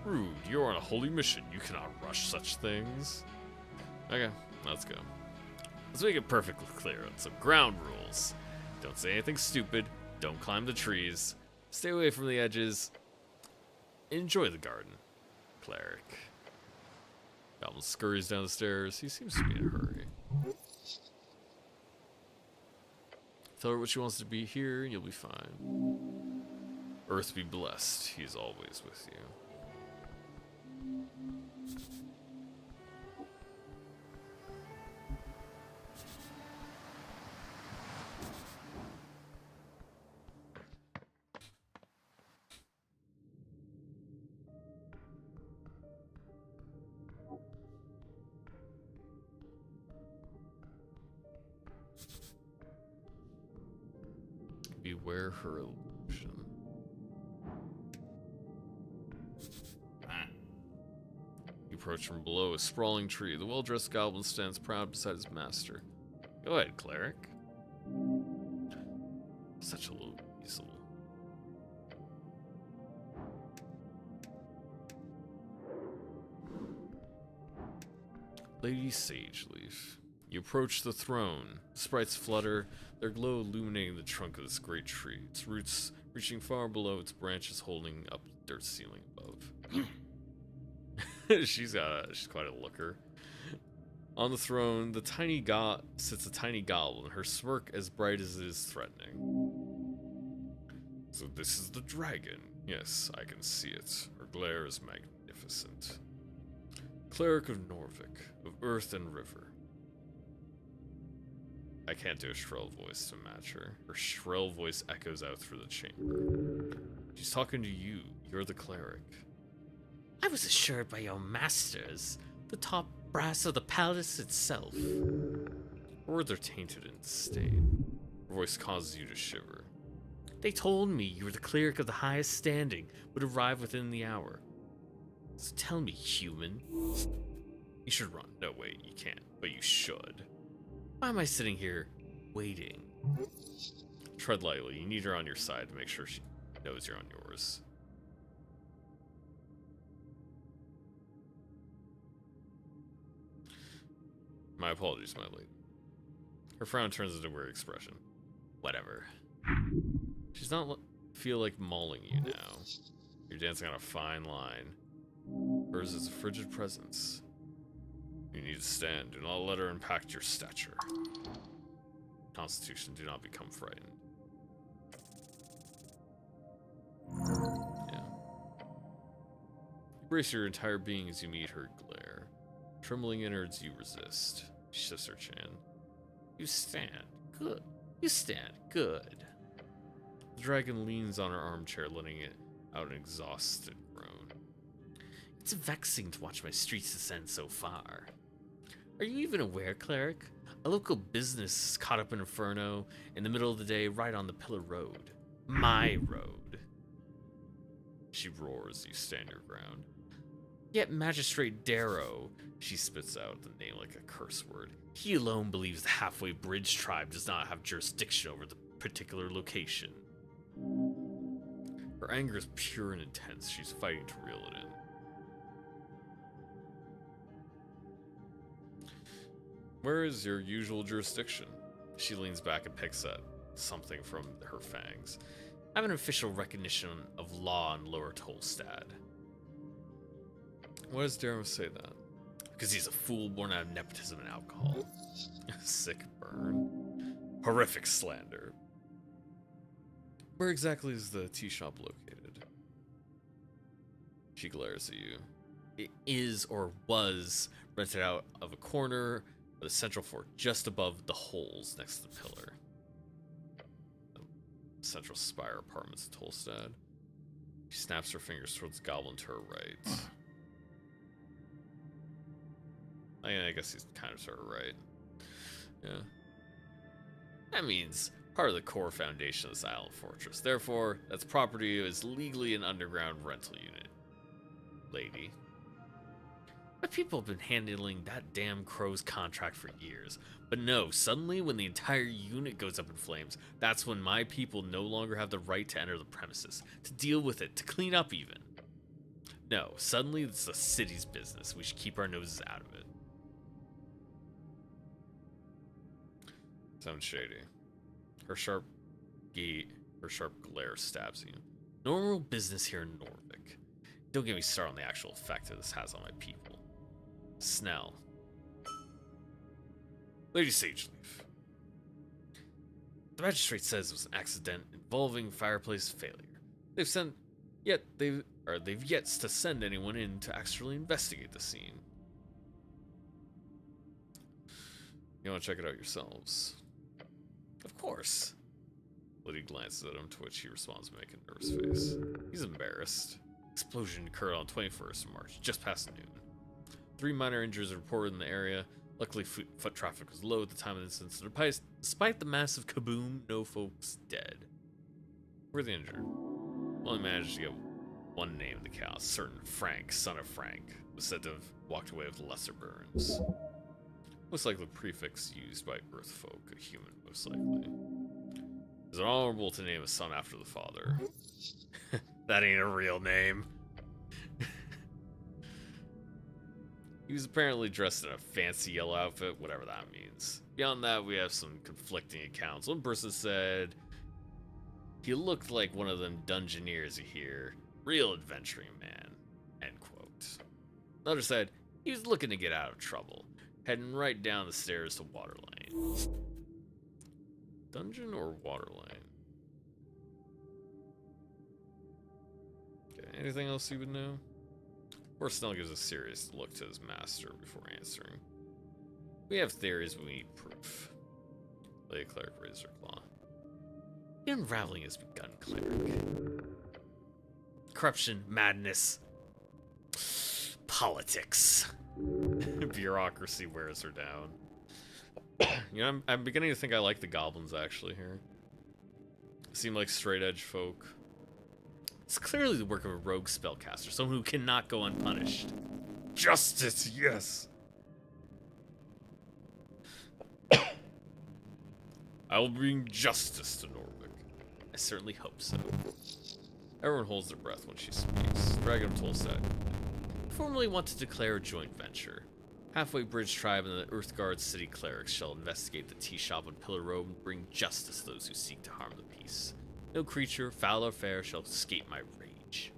Rude, you're on a holy mission. You cannot rush such things. Okay, let's go. Let's make it perfectly clear on some ground rules. Don't say anything stupid. Don't climb the trees. Stay away from the edges. Enjoy the garden, cleric. Goblin scurries down the stairs. He seems to be in a hurry. Tell her what she wants to be here, and you'll be fine. Earth be blessed. He is always with you. Beware her illusion. You approach from below a sprawling tree. The well-dressed goblin stands proud beside his master. Go ahead, cleric. Such a little weasel. Lady Sageleaf. You approach the throne. The sprites flutter, their glow illuminating the trunk of this great tree, its roots reaching far below, its branches holding up the dirt ceiling above. She's quite a looker. On the throne, sits a tiny goblin, her smirk as bright as it is threatening. So this is the dragon. Yes, I can see it. Her glare is magnificent. Cleric of Norvik, of earth and river. I can't do a shrill voice to match her. Her shrill voice echoes out through the chamber. She's talking to you. You're the cleric. I was assured by your masters, the top brass of the palace itself. Words are tainted and stained. Her voice causes you to shiver. They told me you were the cleric of the highest standing, would arrive within the hour. So tell me, human. You should run. No, wait, you can't, but you should. Why am I sitting here waiting? Tread lightly. You need her on your side to make sure she knows you're on yours. My apologies, my lady. Her frown turns into a weird expression. Whatever. She's not feel like mauling you now. You're dancing on a fine line. Hers is a frigid presence. You need to stand. Do not let her impact your stature. Constitution, do not become frightened. Yeah. You brace your entire being as you meet her glare. Trembling innards, you resist. She shifts her chin. You stand. Good. You stand. Good. The dragon leans on her armchair, letting it out an exhausted groan. It's vexing to watch my streets descend so far. Are you even aware, cleric? A local business is caught up in inferno in the middle of the day right on the pillar road. My road. She roars, you stand your ground. Yet Magistrate Darrow, she spits out the name like a curse word. He alone believes the Halfway Bridge tribe does not have jurisdiction over the particular location. Her anger is pure and intense. She's fighting to reel it in. Where is your usual jurisdiction? She leans back and picks at something from her fangs. I have an official recognition of law in Lower Tolstad. Why does Darrow say that? Because he's a fool born out of nepotism and alcohol. Sick burn. Horrific slander. Where exactly is the tea shop located? She glares at you. It is or was rented out of a corner of the central fort just above the holes next to the pillar. The Central Spire Apartments at Tolstad. She snaps her fingers towards the goblin to her right. I guess he's kind of sort of right. Yeah. That means part of the core foundation of this island fortress. Therefore, that's property is legally an underground rental unit. Lady. My people have been handling that damn crow's contract for years. But no, suddenly when the entire unit goes up in flames, that's when my people no longer have the right to enter the premises, to deal with it, to clean up even. No, suddenly it's the city's business. We should keep our noses out of it. Sounds shady. Her sharp glare stabs you. Normal business here in Norvik. Don't get me started on the actual effect that this has on my people. Snell. Lady Sageleaf. The magistrate says it was an accident involving fireplace failure. They've yet to send anyone in to actually investigate the scene. You want to check it out yourselves? Of course. Lady glances at him, to which he responds by making a nervous face. He's embarrassed. Explosion occurred on 21st of March, just past noon. 3 minor injuries are reported in the area. Luckily, foot traffic was low at the time of the incident, so despite the massive kaboom, no folks dead. We're the injured. Only managed to get one name in the chaos. Certain Frank, son of Frank, was said to have walked away with lesser burns. Looks like the prefix used by Earthfolk, a human most likely. Is it honorable to name a son after the father? That ain't a real name. He was apparently dressed in a fancy yellow outfit, whatever that means. Beyond that, we have some conflicting accounts. One person said he looked like one of them dungeoneers you hear. Real adventuring man. End quote. Another said he was looking to get out of trouble, heading right down the stairs to Water Lane. Dungeon or Water Lane? Okay, anything else you would know? Or Snell gives a serious look to his master before answering. We have theories, but we need proof. Lady Cleric raised her claw. The unraveling has begun, Cleric. Corruption, madness, politics. Bureaucracy wears her down. You know, I'm beginning to think I like the goblins, actually, here. Seem like straight-edge folk. It's clearly the work of a rogue spellcaster, someone who cannot go unpunished. Justice, yes! I will bring justice to Norvik. I certainly hope so. Everyone holds their breath when she speaks. Dragon of Tolstad. Formerly want to declare a joint venture. Halfway Bridge Tribe and the Earthguard City Clerics shall investigate the tea shop on Pillar Road and bring justice to those who seek to harm the peace. No creature, foul or fair, shall escape my rage.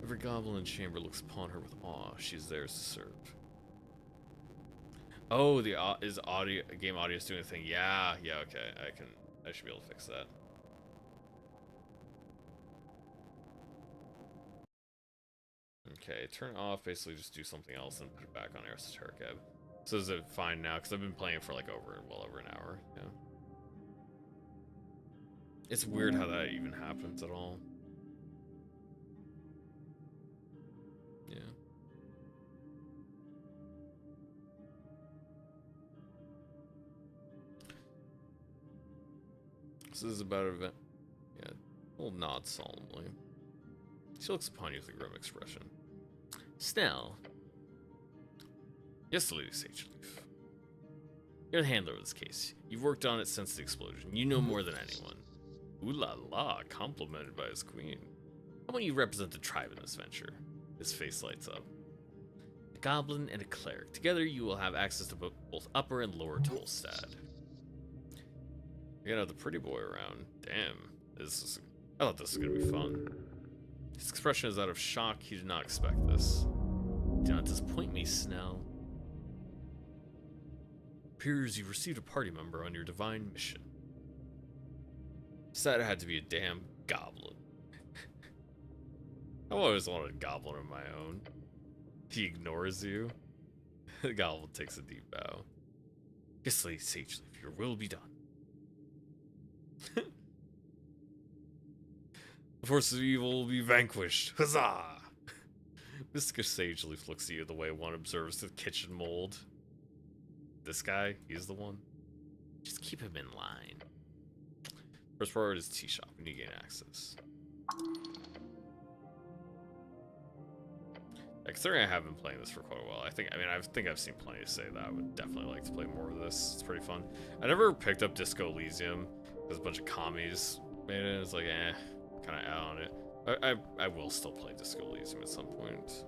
Every goblin in chamber looks upon her with awe. She is theirs to serve. Oh, the is audio game audio is doing a thing. Yeah, okay. I should be able to fix that. Okay, turn it off, basically just do something else and put it back on Esoteric Ebb. So is it fine now? Because I've been playing for like well over an hour. Yeah. It's weird how that even happens at all. Yeah. This is about an event. Yeah, a little nod solemnly. She looks upon you with a grim expression. Snell. Yes, Lady Sageleaf. You're the handler of this case. You've worked on it since the explosion. You know more than anyone. Ooh la la, complimented by his queen. How about you represent the tribe in this venture? His face lights up. A goblin and a cleric. Together you will have access to both upper and lower Tolstad. You're gonna have the pretty boy around. Damn. I thought this was gonna be fun. His expression is that of shock. He did not expect this. Do not disappoint me, Snell. Appears you received a party member on your divine mission. Said it had to be a damn goblin. I've always wanted a goblin of my own. He ignores you. The goblin takes a deep bow. Yes, Lady Sageleaf, your will be done. The forces of evil will be vanquished. Huzzah! Mr. Sageleaf looks at you the way one observes the kitchen mold. This guy, he's the one. Just keep him in line. First priority is tea shop when you gain access. Considering I have been playing this for quite a while, I think I've seen plenty to say that I would definitely like to play more of this. It's pretty fun. I never picked up Disco Elysium because a bunch of commies made it. It's like, kind of out on it. I will still play Disco Elysium at some point.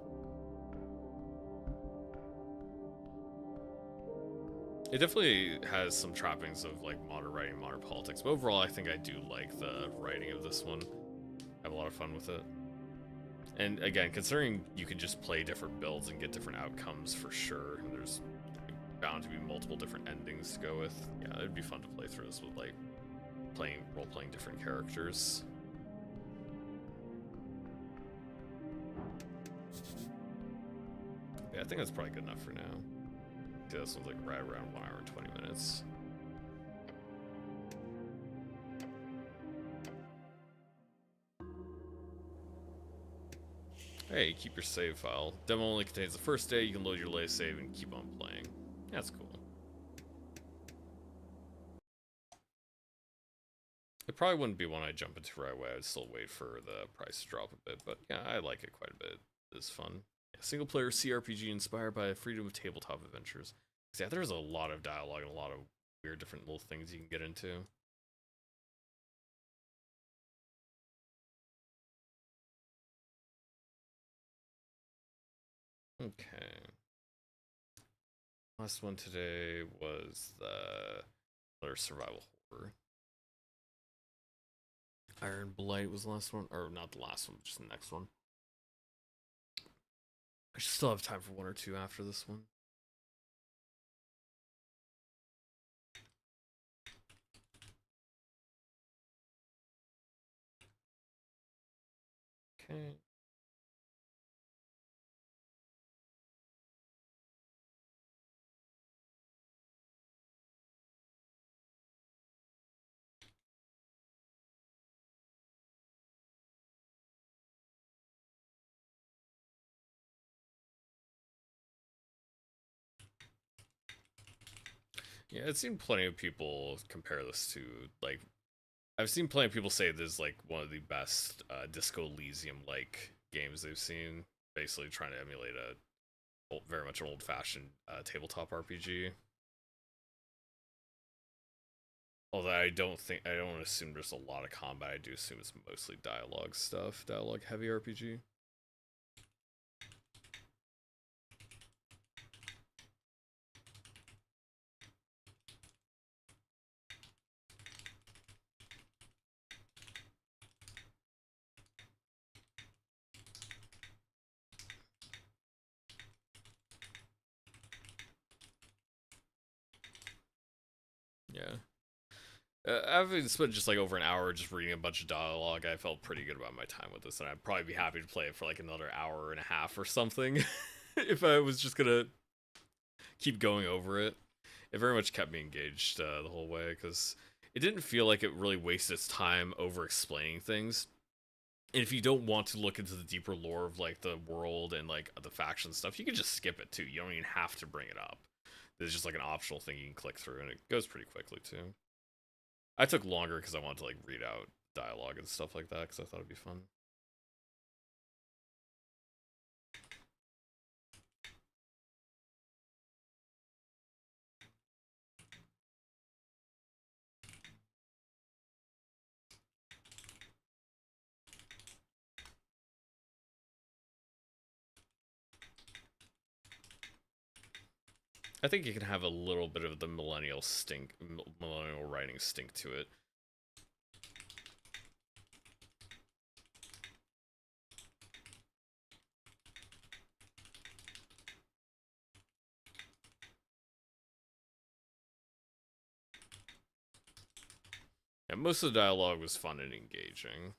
It definitely has some trappings of like modern writing, modern politics, but overall I think I do like the writing of this one. I have a lot of fun with it. And again, considering you can just play different builds and get different outcomes for sure, and there's bound to be multiple different endings to go with, yeah, it'd be fun to play through this with like role-playing different characters. Yeah, I think that's probably good enough for now. See, this one's like right around 1 hour and 20 minutes. Hey, keep your save file. Demo only contains the first day. You can load your latest save and keep on playing. That's cool. It probably wouldn't be one I jump into right away. I'd still wait for the price to drop a bit, but yeah, I like it quite a bit. It's fun. Yeah, single player CRPG inspired by freedom of tabletop adventures. Yeah, there's a lot of dialogue and a lot of weird different little things you can get into. Okay. Last one today was the other survival horror. Iron Blight was the last one, or not the last one, just the next one. I should still have time for one or two after this one. Okay. Yeah, I've seen plenty of people compare this to, like, I've seen plenty of people say this is like one of the best Disco Elysium like games they've seen. Basically, trying to emulate very much an old fashioned tabletop RPG. Although I don't assume there's a lot of combat. I do assume it's mostly dialogue stuff, dialogue heavy RPG. Yeah. I've spent just like over an hour just reading a bunch of dialogue. I felt pretty good about my time with this, and I'd probably be happy to play it for like another hour and a half or something if I was just gonna keep going over it. It very much kept me engaged the whole way because it didn't feel like it really wasted its time over explaining things. And if you don't want to look into the deeper lore of like the world and like the faction stuff, you can just skip it too. You don't even have to bring it up. It's just like an optional thing you can click through, and it goes pretty quickly too. I took longer because I wanted to like read out dialogue and stuff like that because I thought it'd be fun. I think you can have a little bit of the millennial writing stink to it. Yeah, most of the dialogue was fun and engaging.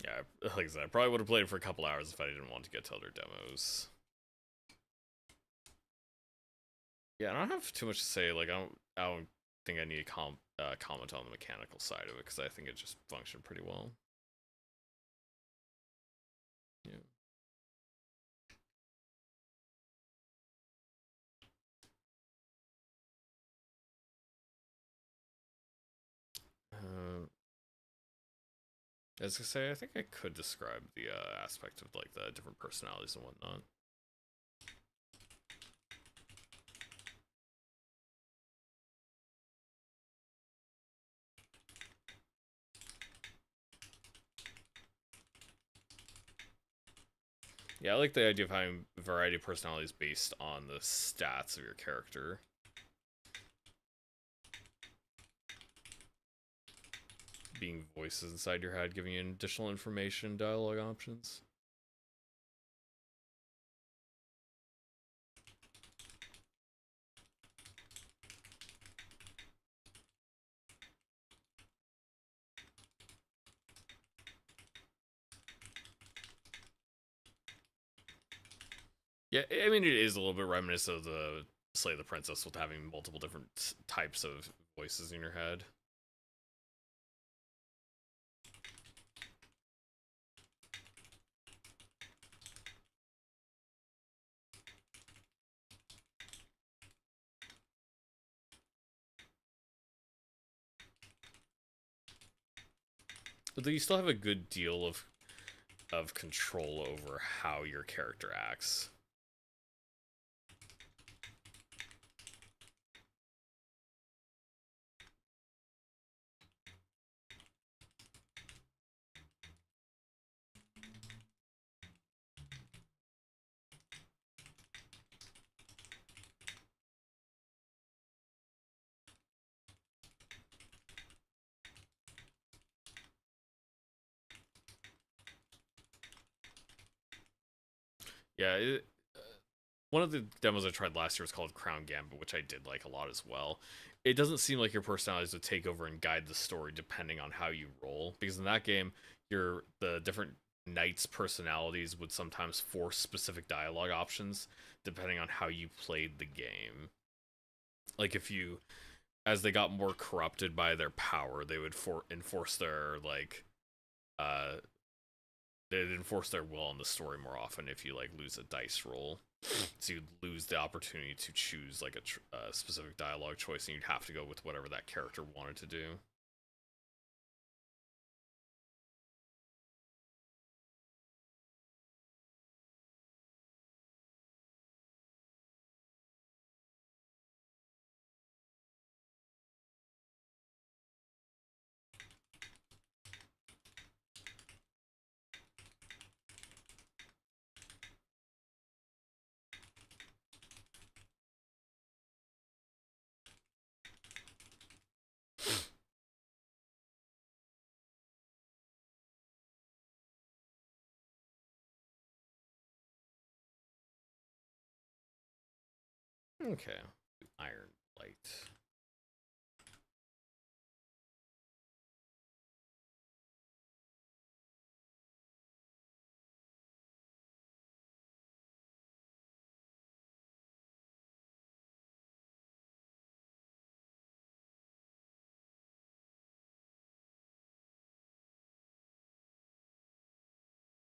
Yeah, like I said, I probably would have played it for a couple hours if I didn't want to get to other demos. Yeah, I don't have too much to say. Like, I don't think I need to comment on the mechanical side of it because I think it just functioned pretty well. Yeah. As I say, I think I could describe the aspect of like the different personalities and whatnot. Yeah, I like the idea of having a variety of personalities based on the stats of your character. Being voices inside your head, giving you additional information, dialogue options. Yeah, I mean, it is a little bit reminiscent of the Slay the Princess with having multiple different types of voices in your head. But you still have a good deal of control over how your character acts. Yeah, one of the demos I tried last year was called Crown Gambit, which I did like a lot as well. It doesn't seem like your personalities would take over and guide the story depending on how you roll, because in that game, the different knights' personalities would sometimes force specific dialogue options depending on how you played the game. Like if you, as they got more corrupted by their power, they would enforce their uh, they'd enforce their will on the story more often if you like lose a dice roll. So you'd lose the opportunity to choose like a specific dialogue choice, and you'd have to go with whatever that character wanted to do. Okay, Iron Blight.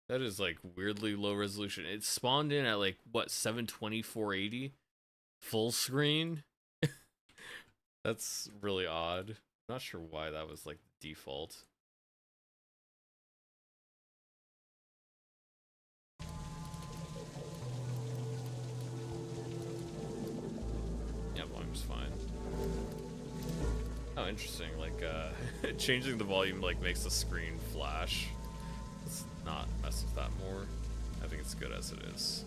That is like weirdly low resolution. It spawned in at like what 720 480 full screen. That's really odd. Not sure why that was like the default. Yeah, volume's fine. Oh, interesting. Like, changing the volume like makes the screen flash. Let's not mess with that more. I think it's good as it is.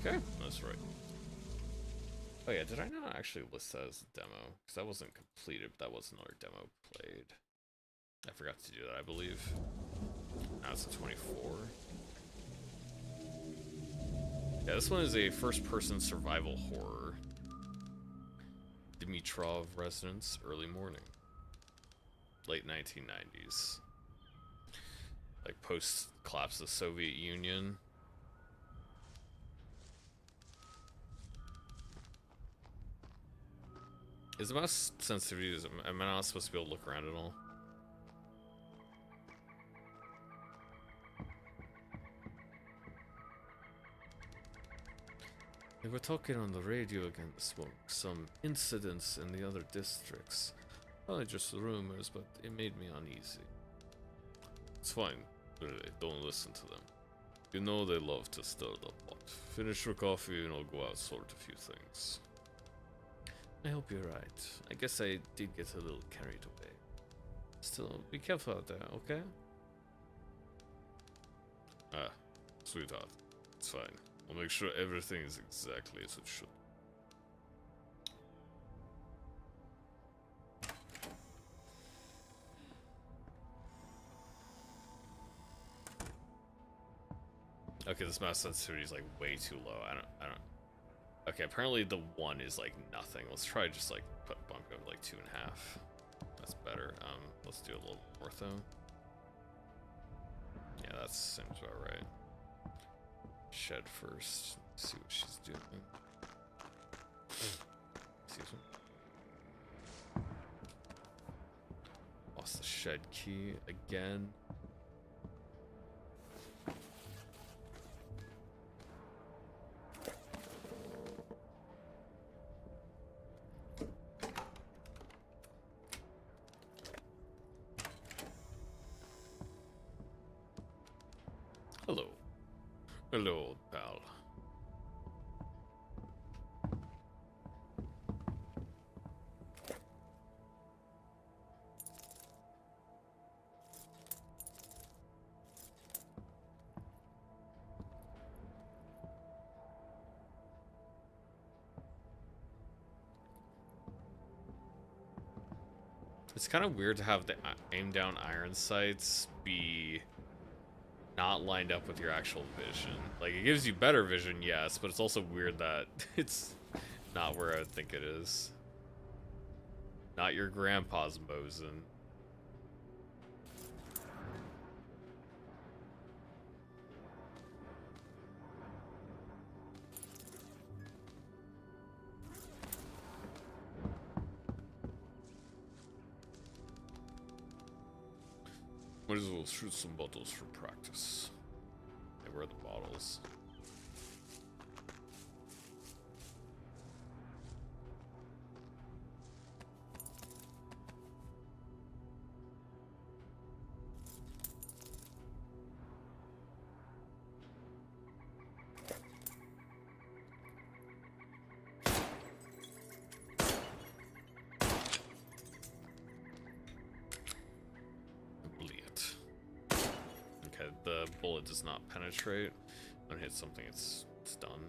Okay, that's right. Oh yeah, did I not actually list that as a demo? Because that wasn't completed, but that was another demo played. I forgot to do that, I believe. Now it's a 24. Yeah, this one is a first-person survival horror. Dimitrov residence, early morning. Late 1990s. Like post-collapse of the Soviet Union. Is the mouse sensitivity, am I not supposed to be able to look around at all? They were talking on the radio again this morning. Some incidents in the other districts. Probably just rumors, but it made me uneasy. It's fine. Really, don't listen to them. You know they love to stir the pot. Finish your coffee and I'll go out sort a few things. I hope you're right. I guess I did get a little carried away. Still, be careful out there, okay? Ah, sweetheart. It's fine. I'll make sure everything is exactly as it should. Okay, this mouse sensitivity is like way too low. I don't. Okay, apparently the 1 is like nothing. Let's try just like bump it up to like 2.5. That's better. Let's do a little ortho. Yeah, that seems about right. Shed first. Let's see what she's doing. Excuse me. Lost the shed key again. Hello, old pal. It's kind of weird to have the aim down iron sights be not lined up with your actual vision. Like, it gives you better vision, yes, but it's also weird that it's not where I would think it is. Not your grandpa's Mosin. Might as well shoot some bottles for practice. Hey, where are the bottles? The bullet does not penetrate. When it hits something, it's done.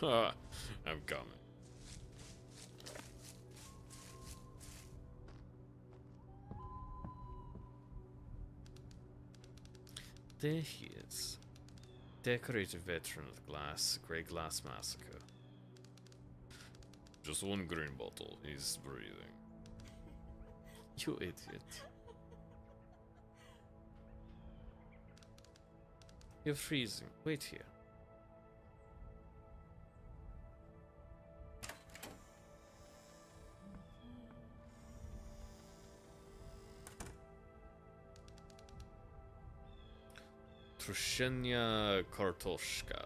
I'm coming. There he is. Decorated veteran of glass, Grey Glass Massacre. Just one green bottle. He's breathing. You idiot. You're freezing. Wait here. Trushenia Kartoshka.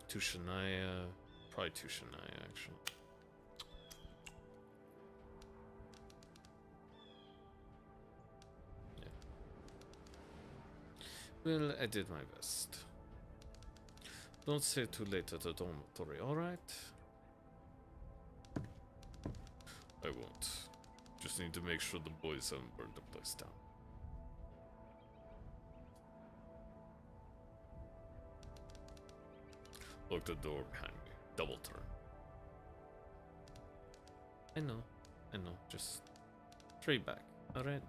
Tushanaya. Probably Tushanaya, actually. Yeah. Well, I did my best. Don't stay too late at the dormitory, alright? I won't. Just need to make sure the boys haven't burned the place down. Look the door behind me. Double turn. I know. Just straight back. Alright?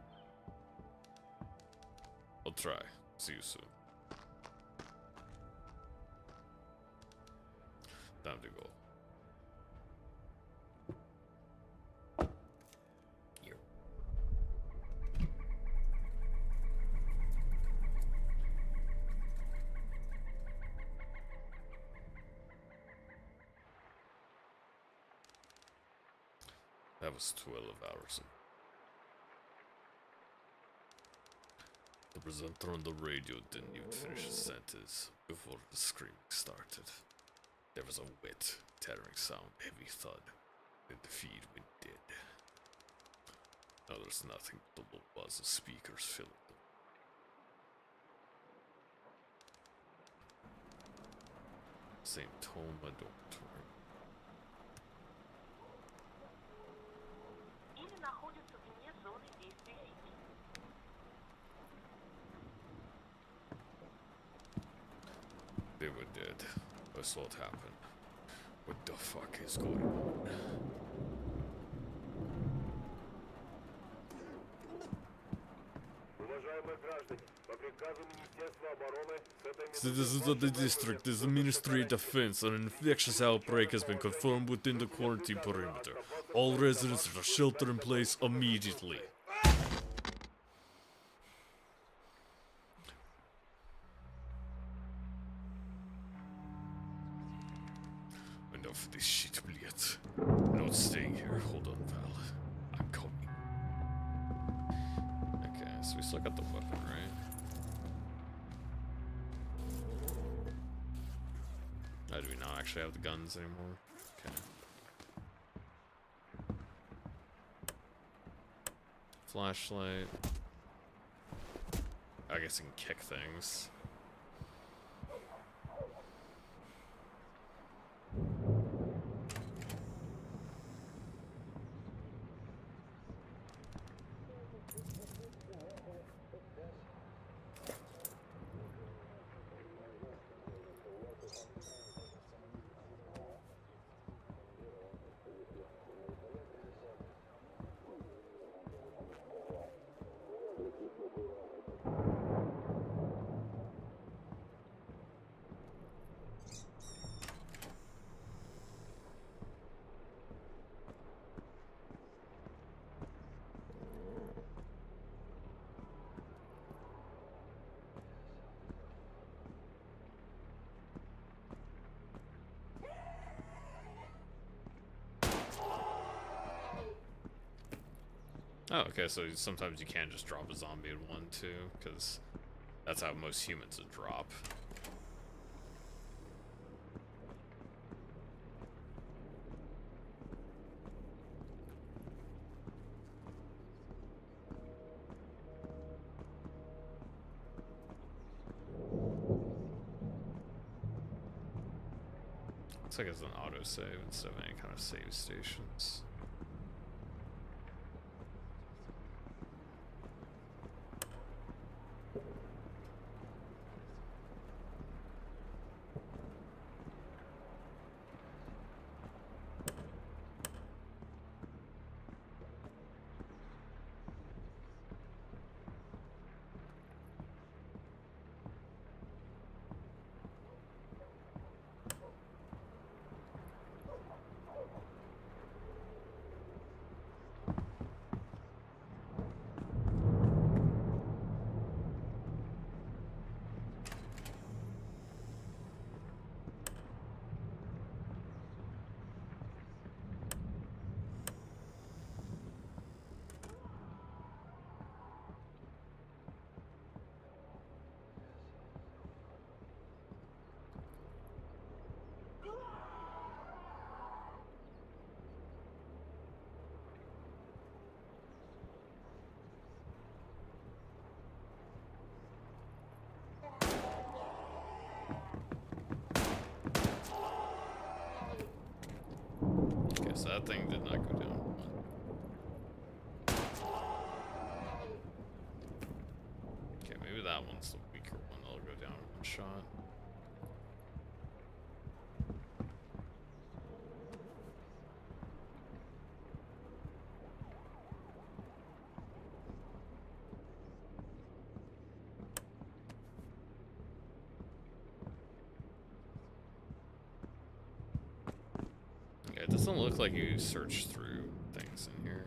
I'll try. See you soon. Time to go. Here. That was 12 hours. The presenter on the radio didn't even finish his sentence before the screaming started. There was a wet, tearing sound, heavy thud, and the feed went dead. Now there's nothing but the low buzz of speakers filling them. Same tone, my dormitory. They were dead. That's what happened. What the fuck is going on? Уважаемые граждане, по Citizens of the district, the Ministry of Defense, an infectious outbreak has been confirmed within the quarantine perimeter. All residents are shelter in place immediately. Enough of this shit, Blight. Not staying here. Hold on, Val. I'm coming. Okay, so we still got the weapon, right? Oh, do we not actually have the guns anymore? Okay. Flashlight. I guess I can kick things. Oh, okay, so sometimes you can just drop a zombie in one, too, because that's how most humans would drop. Looks like it's an autosave instead of any kind of save stations. Okay, so that thing did not go down. Okay, maybe that one's the weaker one that'll go down in one shot. Yeah, it doesn't look like you search through things in here.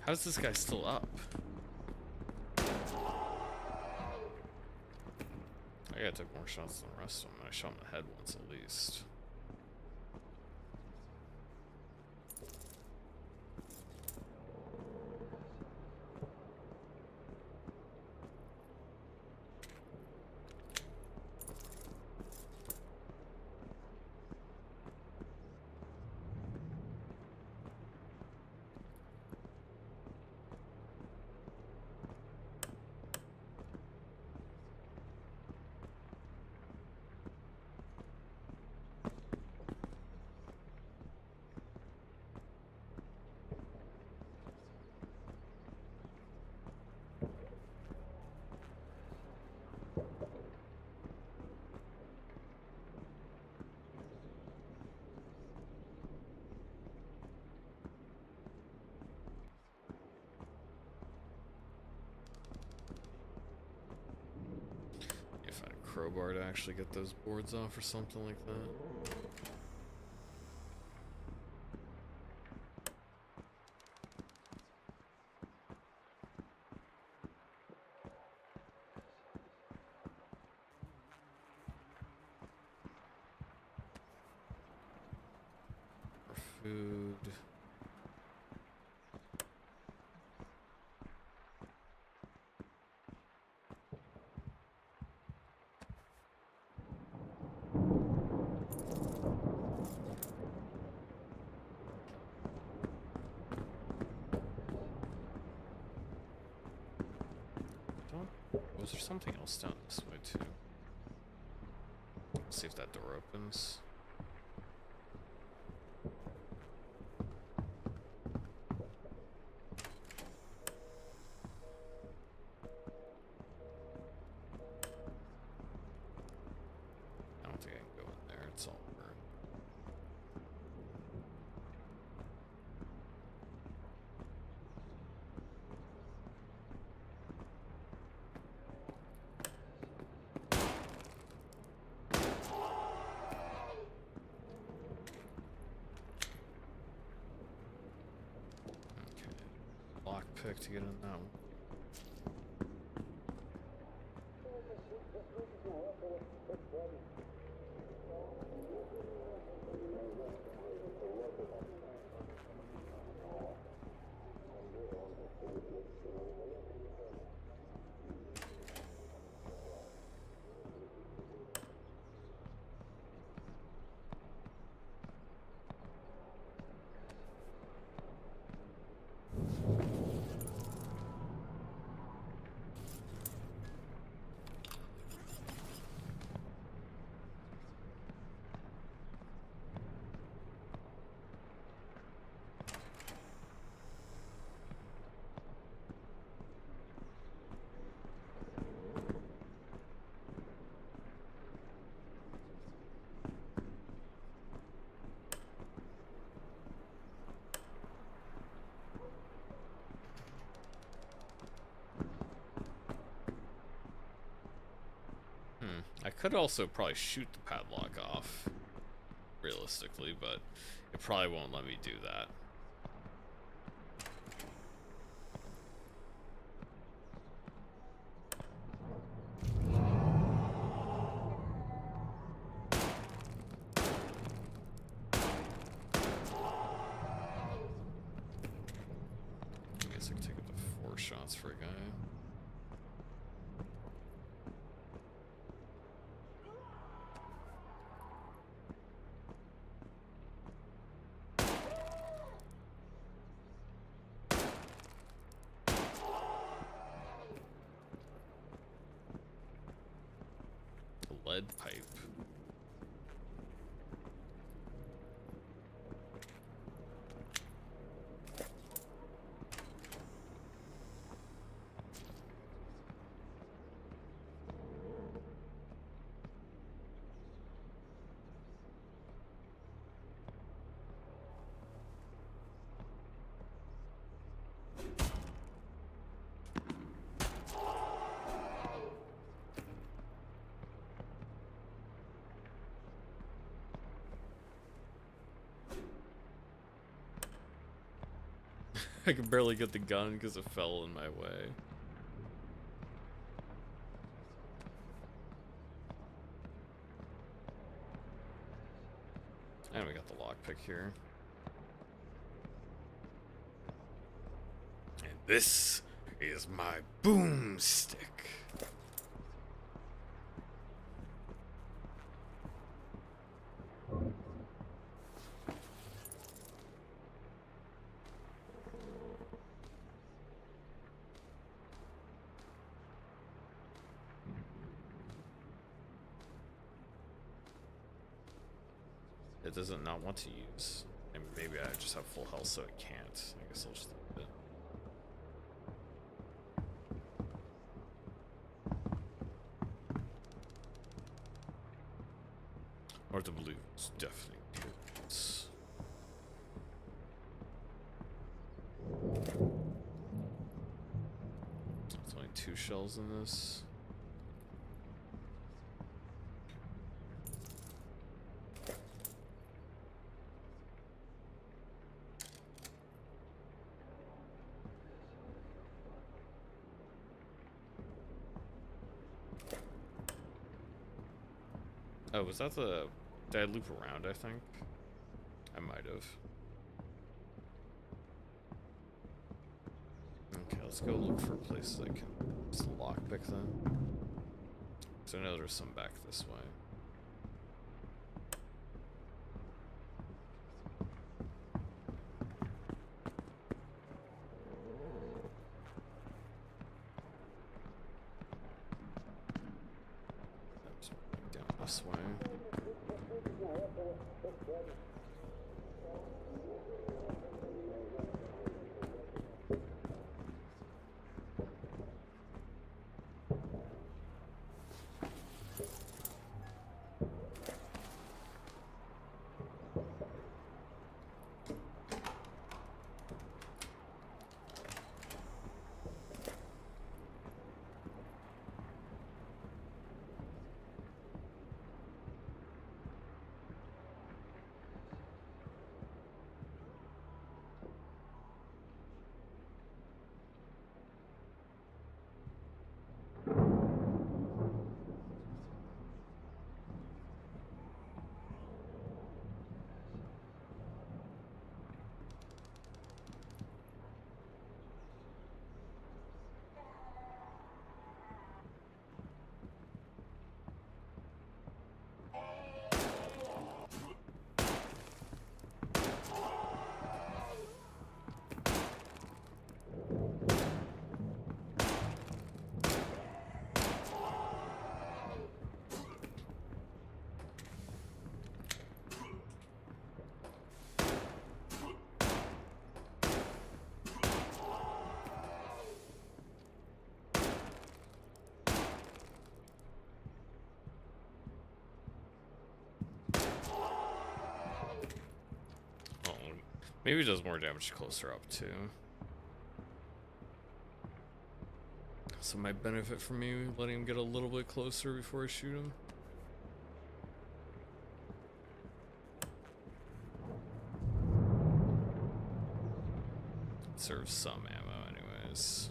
How's this guy still up? I gotta take more shots than the rest of them. I shot him in the head once at least. crowbar to actually get those boards off or something like that. Food. Was there something else down this way too? Let's see if that door opens. I don't think I can go in there, it's all burned. Lockpick to get in that one. I could also probably shoot the padlock off, realistically, but it probably won't let me do that. I guess I can take up to 4 shots for a guy. Lead pipe. I can barely get the gun because it fell in my way. And we got the lockpick here. And this is my boomstick. It doesn't not want to use. And maybe I just have full health so it can't. I guess I'll just leave it. Or the blue is definitely good. There's only 2 shells in this. Oh, was that the... Did I loop around, I think? I might have. Okay, let's go look for places I can just lockpick then. So I know there's some back this way. Down this way. Maybe it does more damage closer up, too. So might benefit from me letting him get a little bit closer before I shoot him. Serves some ammo anyways.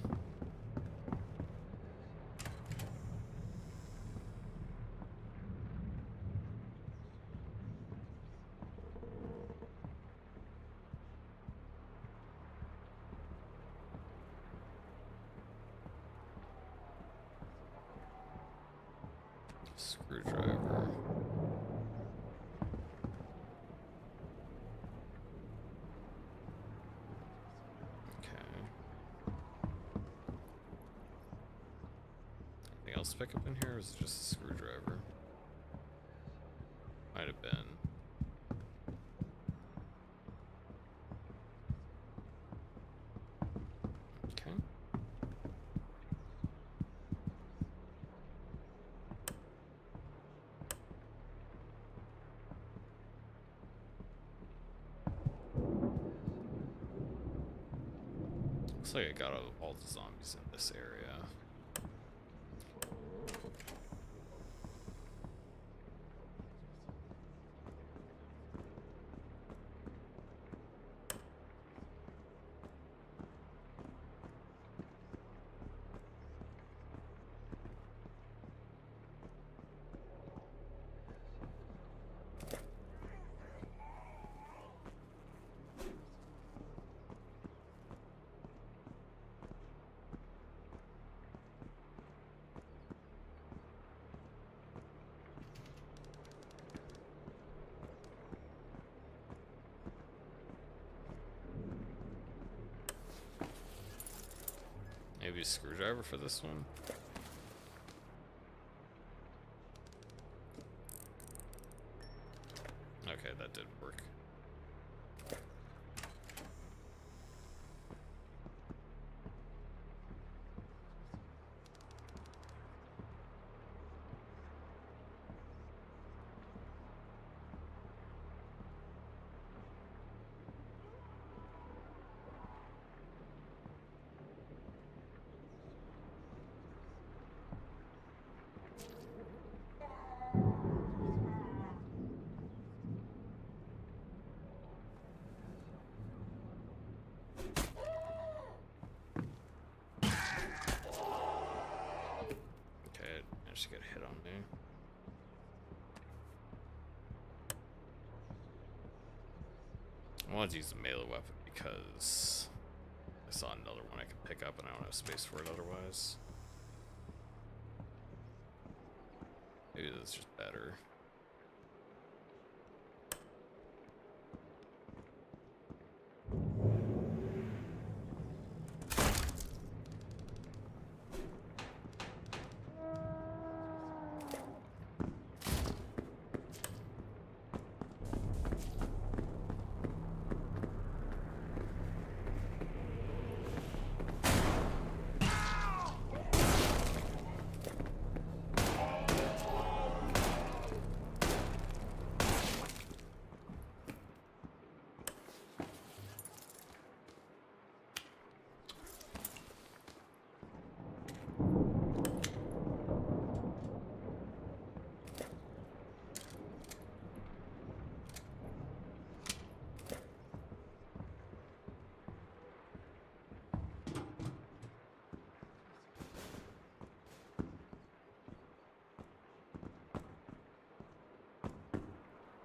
Screwdriver. Okay. Anything else to pick up in here, or is it just a screwdriver? Might have been. Okay. Looks like I got all the zombies in this area. Maybe a screwdriver for this one? Okay, that did work. Just get hit on me. I wanted to use a melee weapon because I saw another one I could pick up and I don't have space for it otherwise. Maybe this is just better.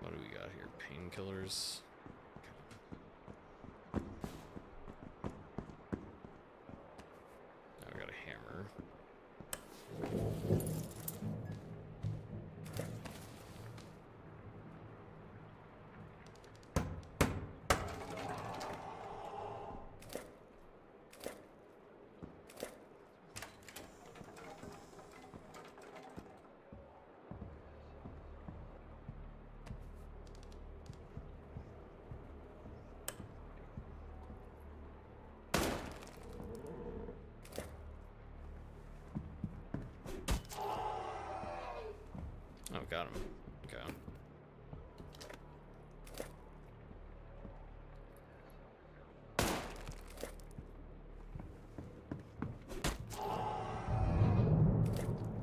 What do we got here? Painkillers. Now we got a hammer. Oh, got him. Okay.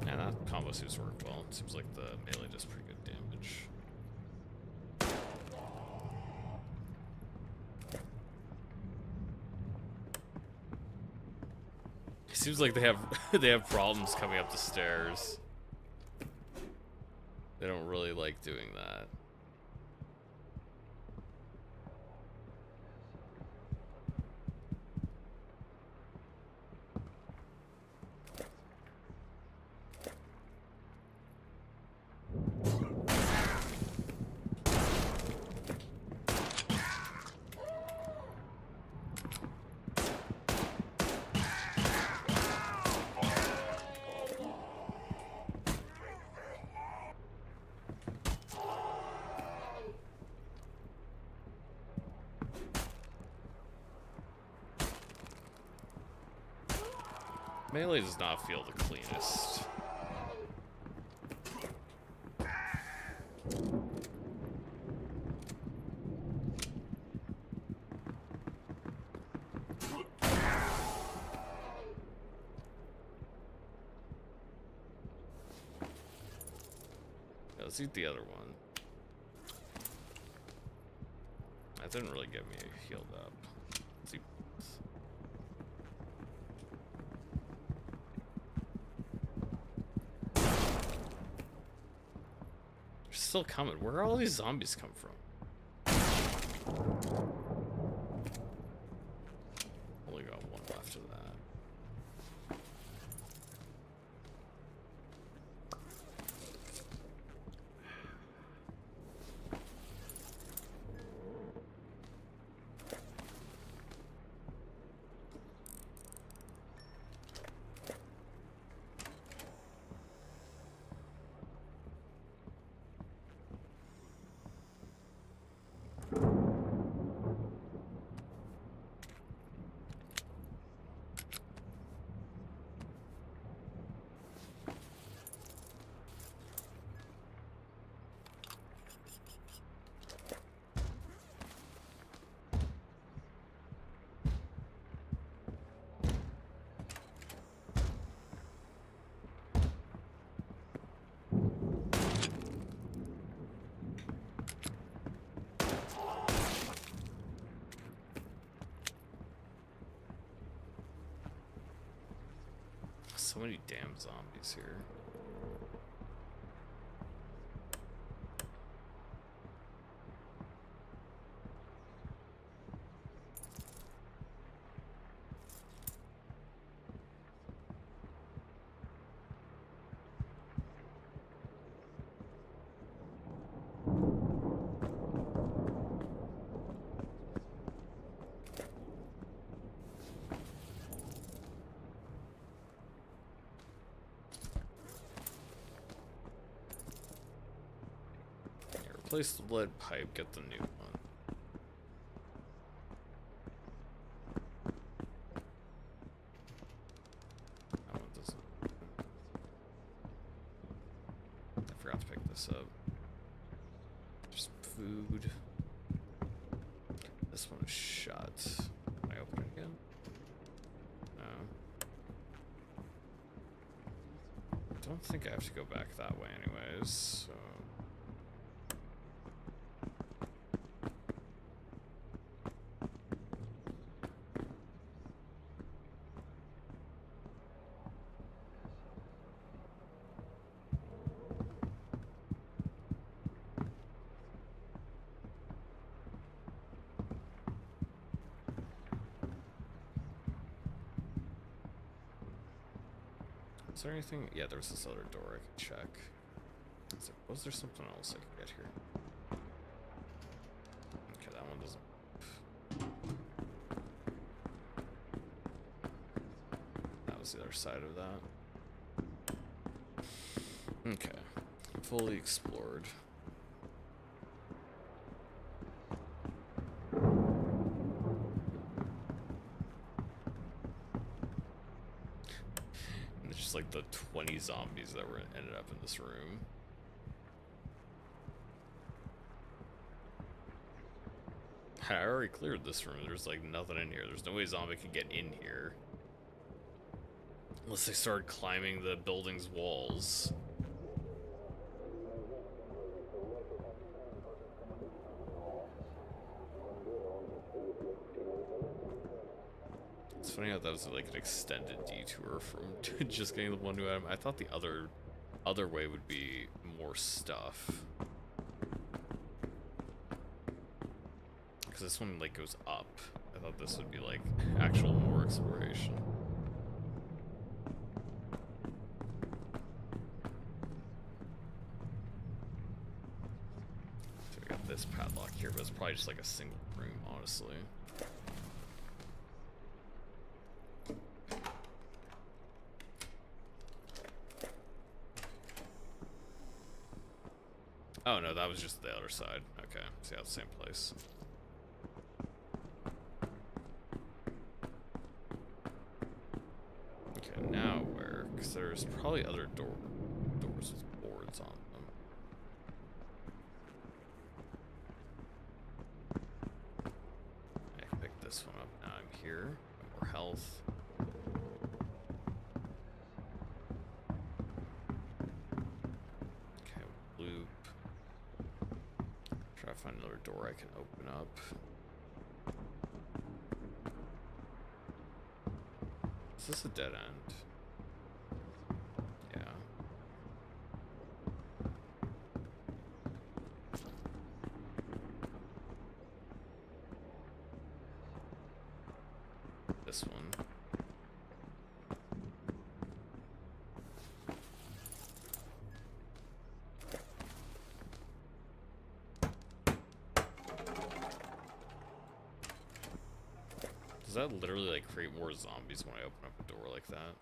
Yeah, that combo seems to work well. It seems like the melee does pretty good damage. It seems like they have they have problems coming up the stairs. They don't really like doing that. Melee does not feel the cleanest. Yeah, let's eat the other one. That didn't really get me healed up. Let's eat this. Still coming. Where are all these zombies come from? Only got one left of that. So many damn zombies here. Replace the lead pipe, get the new one. That one doesn't. I forgot to pick this up. Just food. This one is shut. Can I open it again? No. I don't think I have to go back that way anyways, so... Is there anything? Yeah, there's this other door I can check. Was there something else I could get here? Okay, that one doesn't. That was the other side of that. Okay. Fully explored. Just like the 20 zombies that were ended up in this room. I already cleared this room. There's like nothing in here. There's no way a zombie could get in here. Unless they started climbing the building's walls. It's funny how that was like an extended detour from just getting the one new item. I thought the other way would be more stuff. Because this one like goes up. I thought this would be like actual more exploration. So we got this padlock here, but it's probably just like a single room, honestly. Oh no, that was just the other side. Okay, see, that's the same place. Okay, now where? Because there's probably other doors with boards on them. I can pick this one up. Now I'm here. More health. Okay, loop. Try to find another door I can open up. Is this a dead end? Yeah. This one. Does that literally like create more zombies when I open up a door like that?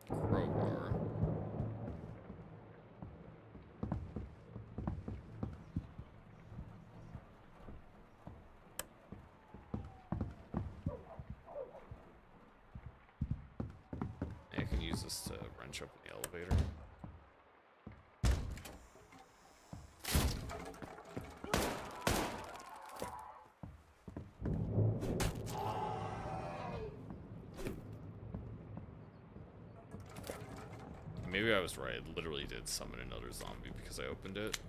Crowbar. I can use this to wrench up the elevator. Maybe I was right. It literally did summon another zombie because I opened it.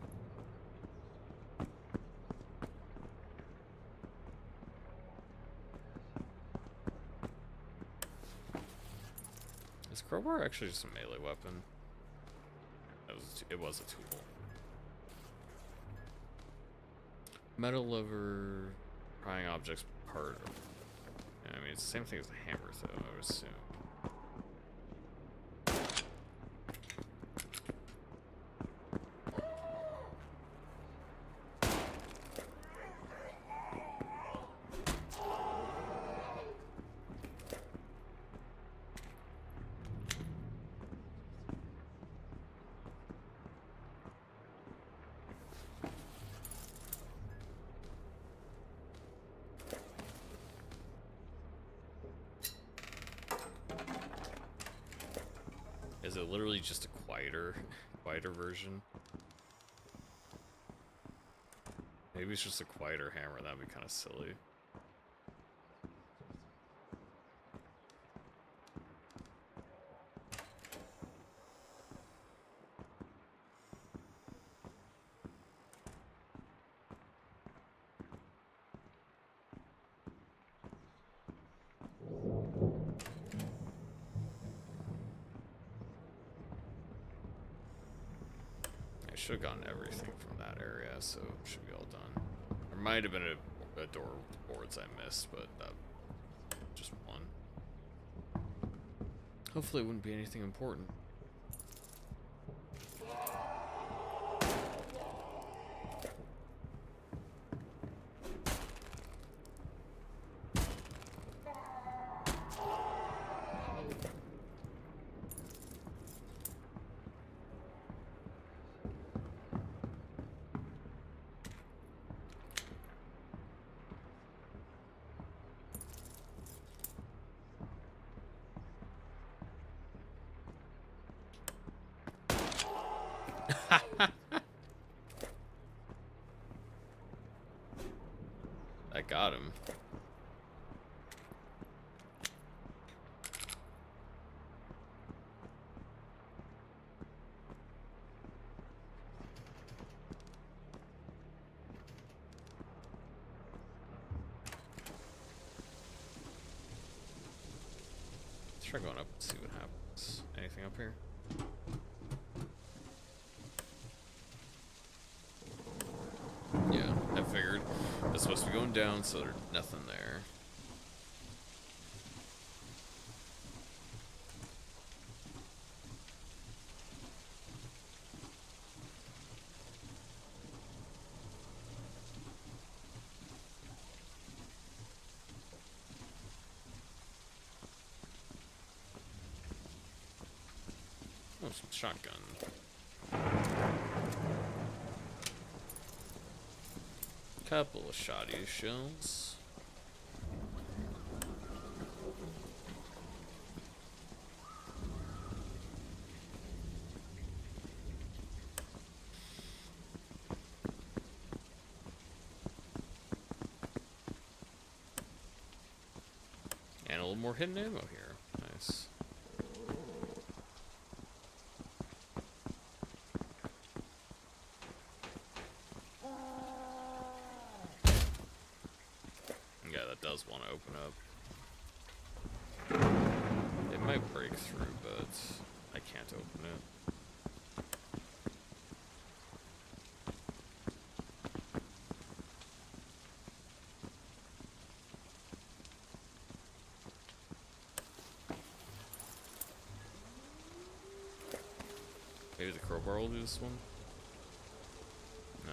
Is crowbar actually just a melee weapon? It was a tool. Metal lever, prying objects part. I mean, it's the same thing as a hammer, though, I would assume. it literally just a quieter version? Maybe it's just a quieter hammer. That'd be kind of silly. I should have gotten everything from that area, so it should be all done. There might have been a door with boards I missed, but just one. Hopefully it wouldn't be anything important. I got him. Let's try going up and see what happens. Anything up here? Yeah, I figured. It's supposed to be going down, so there's nothing there. Oh, some shotgun. Couple of shoddy shells. And a little more hidden ammo here. Nice. Yeah, that does want to open up. It might break through, but I can't open it. Maybe the crowbar will do this one? No.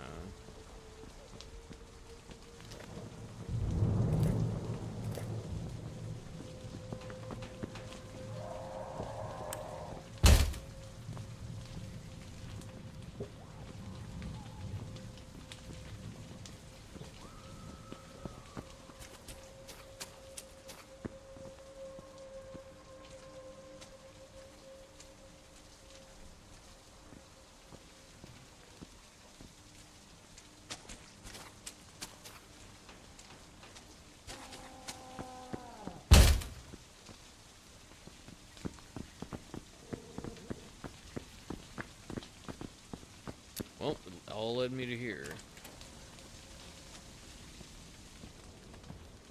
Well, it all led me to here.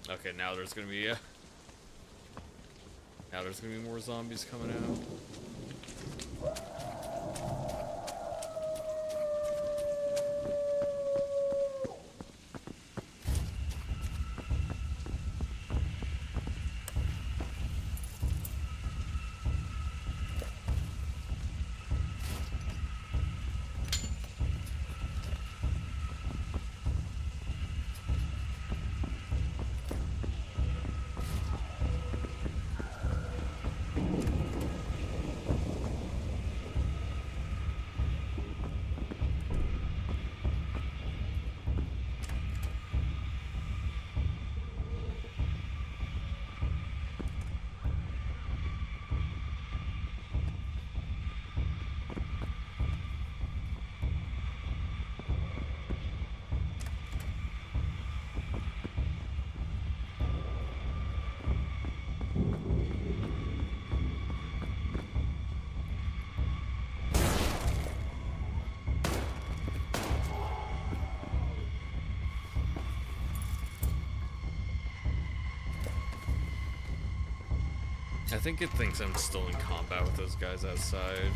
Okay, now there's gonna be more zombies coming out. I think it thinks I'm still in combat with those guys outside.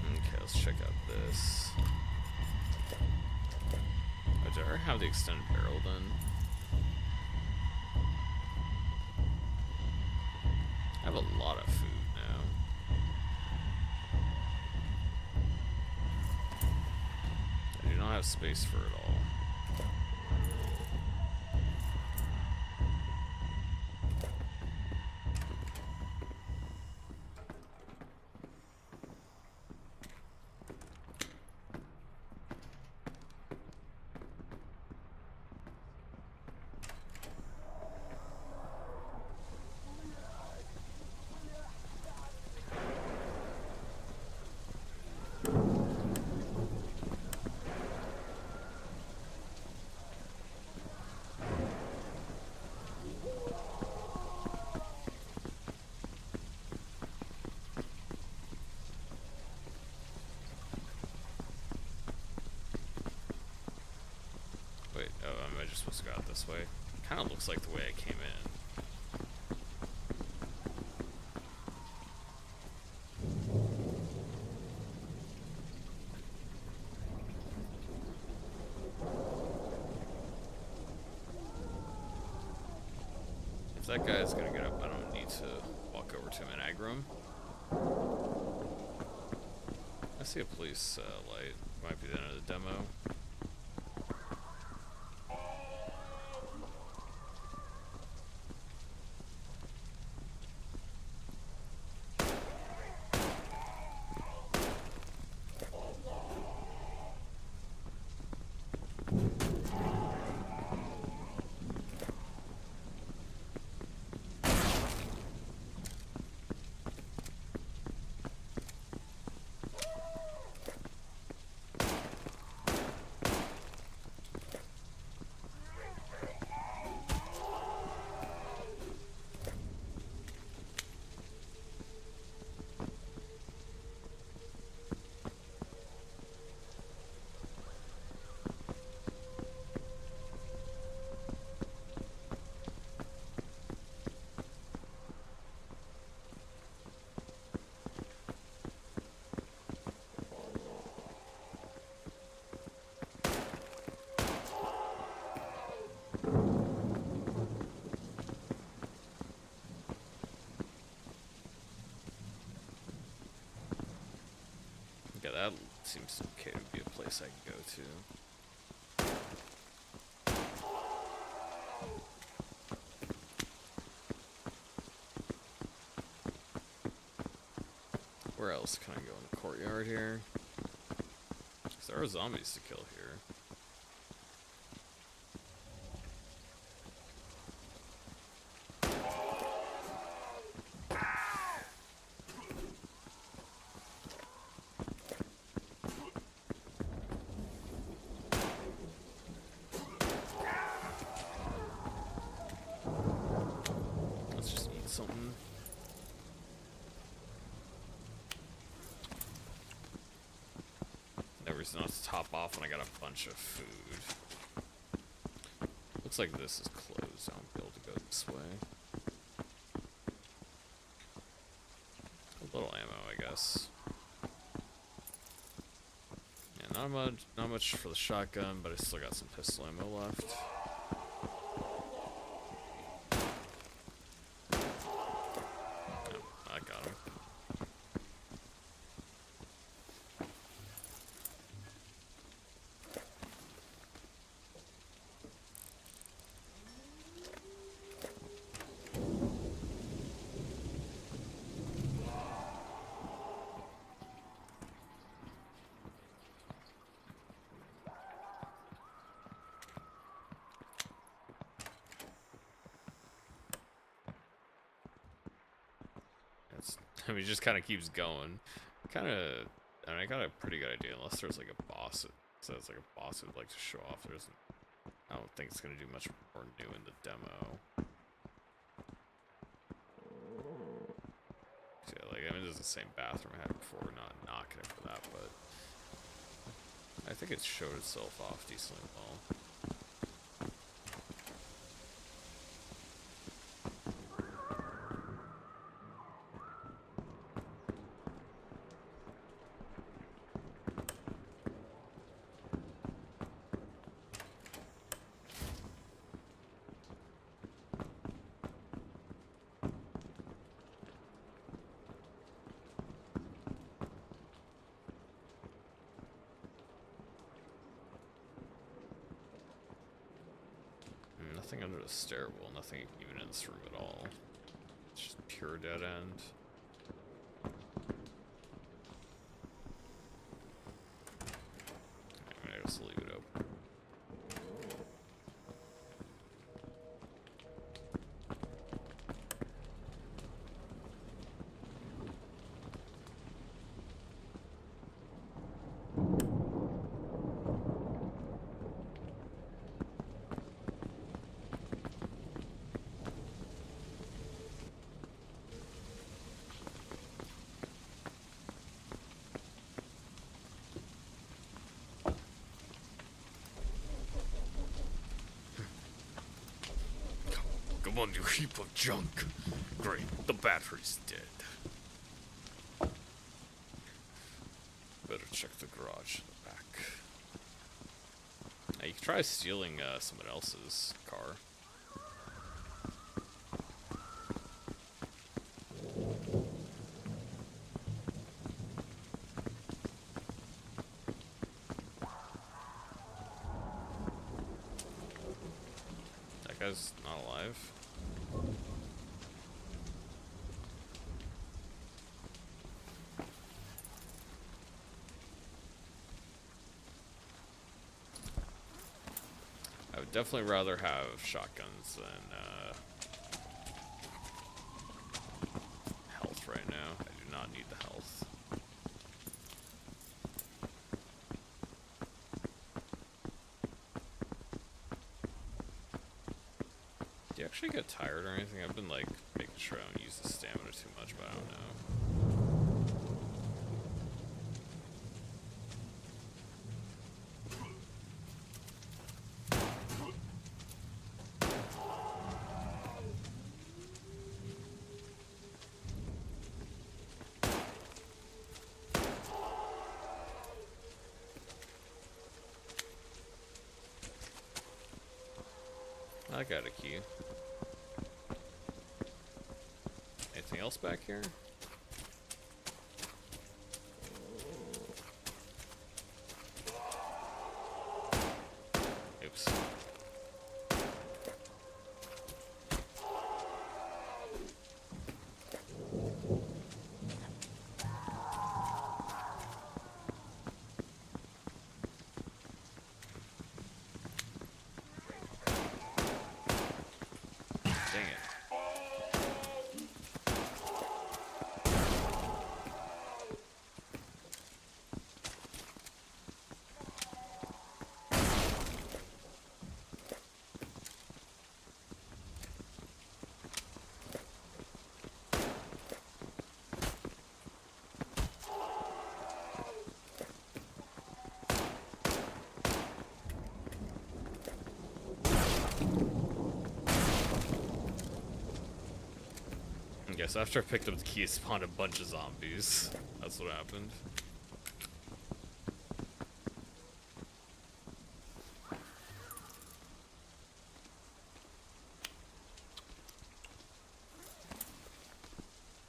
Okay, let's check out this. Oh, do I already have the extended barrel then? I have a lot of food now. I do not have space for it all. Wait, oh, am I just supposed to go out this way? Kind of looks like the way I came in. If that guy is gonna get up, I don't need to walk over to him and aggro him. I see a police light. Might be the end of the demo. Yeah, that seems okay to be a place I can go to. Where else can I go in the courtyard here? Because there are zombies to kill here. Let's just eat something. No reason not to top off when I got a bunch of food. Looks like this is closed. I won't be able to go this way. A little ammo, I guess. Yeah, not much for the shotgun, but I still got some pistol ammo left. Oh, I got him. I mean, it just kind of keeps going. I mean, I got a pretty good idea, unless there's like a boss. So it's like a boss who'd like to show off. I don't think it's gonna do much more new in the demo. to it. Like, I mean, this is the same bathroom I had before. We're not knocking it for that, but I think it showed itself off decently well. Nothing under the stairwell, nothing even in this room at all. It's just pure dead end. I'm gonna just leave it open. Come on, you heap of junk. Great, the battery's dead. Better check the garage in the back. Now, you can try stealing someone else's car. That guy's not alive. I would definitely rather have shotguns than health right now. I do not need the health. Do you actually get tired or anything? I've been like making sure I don't use the stamina too much, but I don't know. I got a key. Anything else back here? Oops. Yes, after I picked up the key, it spawned a bunch of zombies. That's what happened.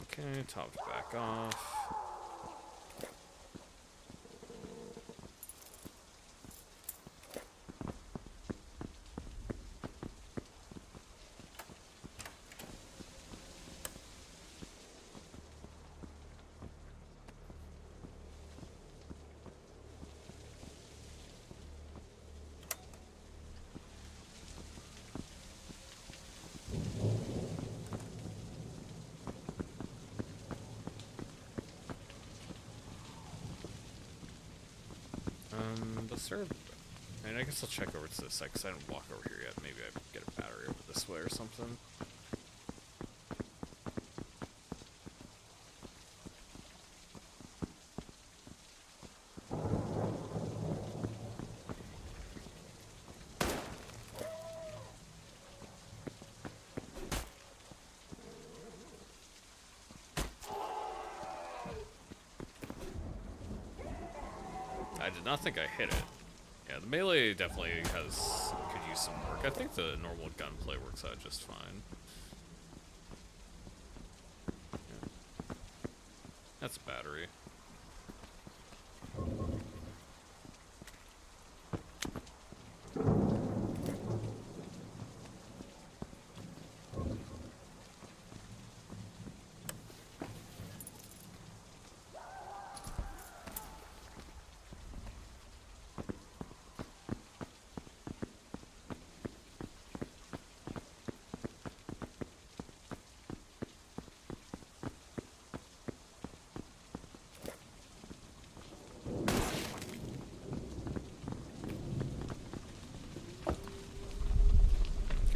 Okay, top's back off. Let's start. I mean, I guess I'll check over to this side because I didn't walk over here yet. Maybe I get a battery over this way or something. I did not think I hit it. Yeah, the melee definitely could use some work. I think the normal gunplay works out just fine. Yeah. That's a battery.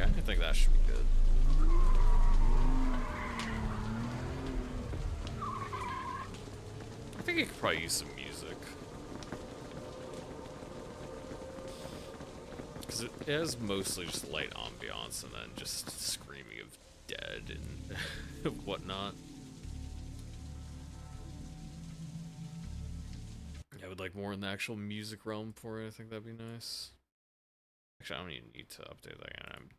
Okay, I think that should be good. I think you could probably use some music. Because it has mostly just light ambiance and then just screaming of dead and whatnot. I would like more in the actual music realm for it. I think that'd be nice. Actually, I don't even need to update that.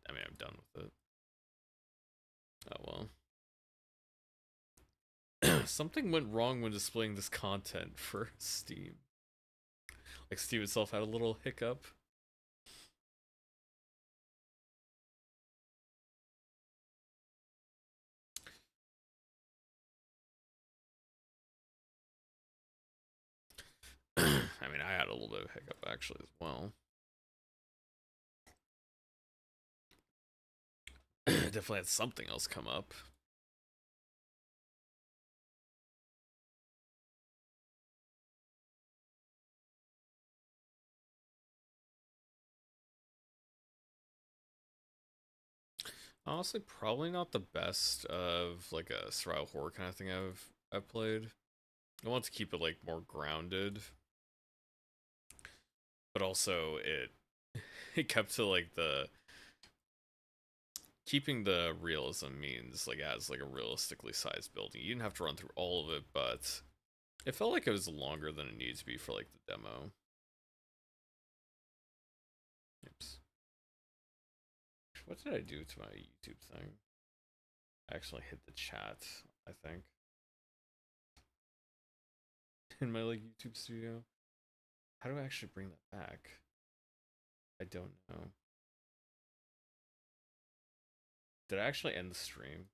I mean, I'm done with it. Oh well. Something went wrong when displaying this content for Steam. Like Steam itself had a little hiccup. I mean, I had a little bit of hiccup actually as well. Definitely had something else come up. Honestly, probably not the best of like a survival horror kind of thing I've played. I want to keep it like more grounded, but also it kept to like the keeping the realism means like as like a realistically sized building. You didn't have to run through all of it, but it felt like it was longer than it needed to be for like the demo. Oops. What did I do to my YouTube thing? I actually hit the chat, I think. In my like YouTube studio. How do I actually bring that back? I don't know. Did I actually end the stream?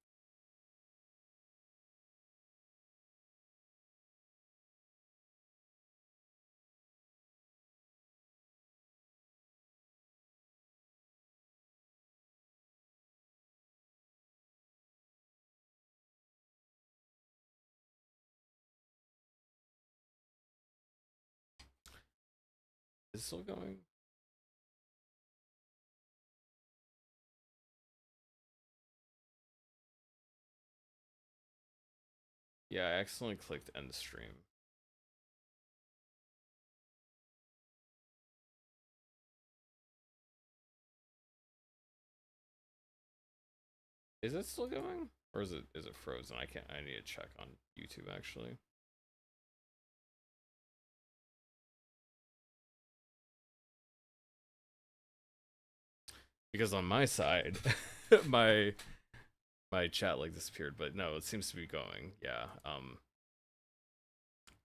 Is it still going? Yeah, I accidentally clicked end stream. Is it still going? Or is it frozen? I need to check on YouTube actually. Because on my side, my my chat like disappeared, but no, it seems to be going. Yeah.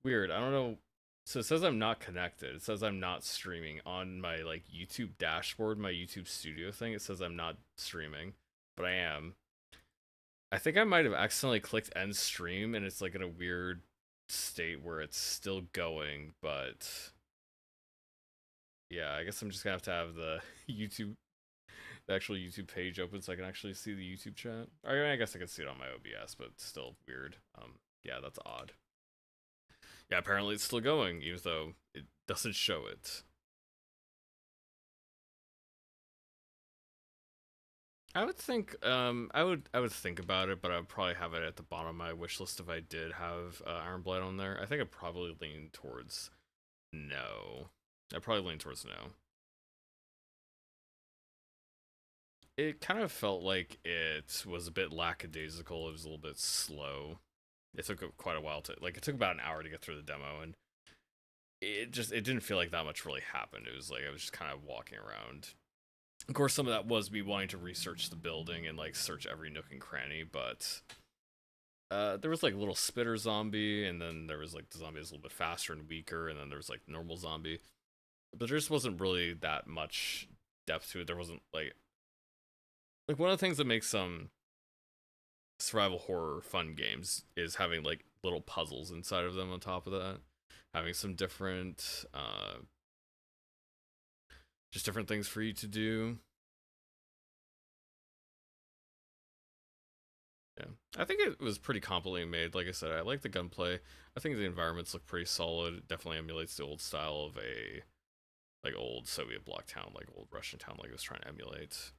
Weird. I don't know. So it says I'm not connected. It says I'm not streaming on my like YouTube dashboard, my YouTube studio thing. It says I'm not streaming, but I am. I think I might have accidentally clicked end stream and it's like in a weird state where it's still going, but yeah, I guess I'm just gonna have the YouTube, the actual YouTube page open so I can actually see the YouTube chat. I mean, I guess I can see it on my OBS, but still weird. Yeah, that's odd. Yeah, apparently it's still going, even though it doesn't show it. I would think, I would think about it, but I would probably have it at the bottom of my wish list if I did have Iron Blight on there. I think I'd probably lean towards no. I'd probably lean towards no. It kind of felt like it was a bit lackadaisical. It was a little bit slow. It took quite a while to, like, it took about an hour to get through the demo, and it didn't feel like that much really happened. It was like I was just kind of walking around. Of course, some of that was me wanting to research the building and like search every nook and cranny, but there was like a little spitter zombie, and then there was like the zombie was a little bit faster and weaker, and then there was like normal zombie. But there just wasn't really that much depth to it. There wasn't like one of the things that makes some survival horror fun games is having like little puzzles inside of them on top of that, having some different just different things for you to do. Yeah, I think it was pretty competently made. Like I said, I like the gunplay. I think the environments look pretty solid. It definitely emulates the old style of a like old Soviet bloc town, like old Russian town, like it was trying to emulate.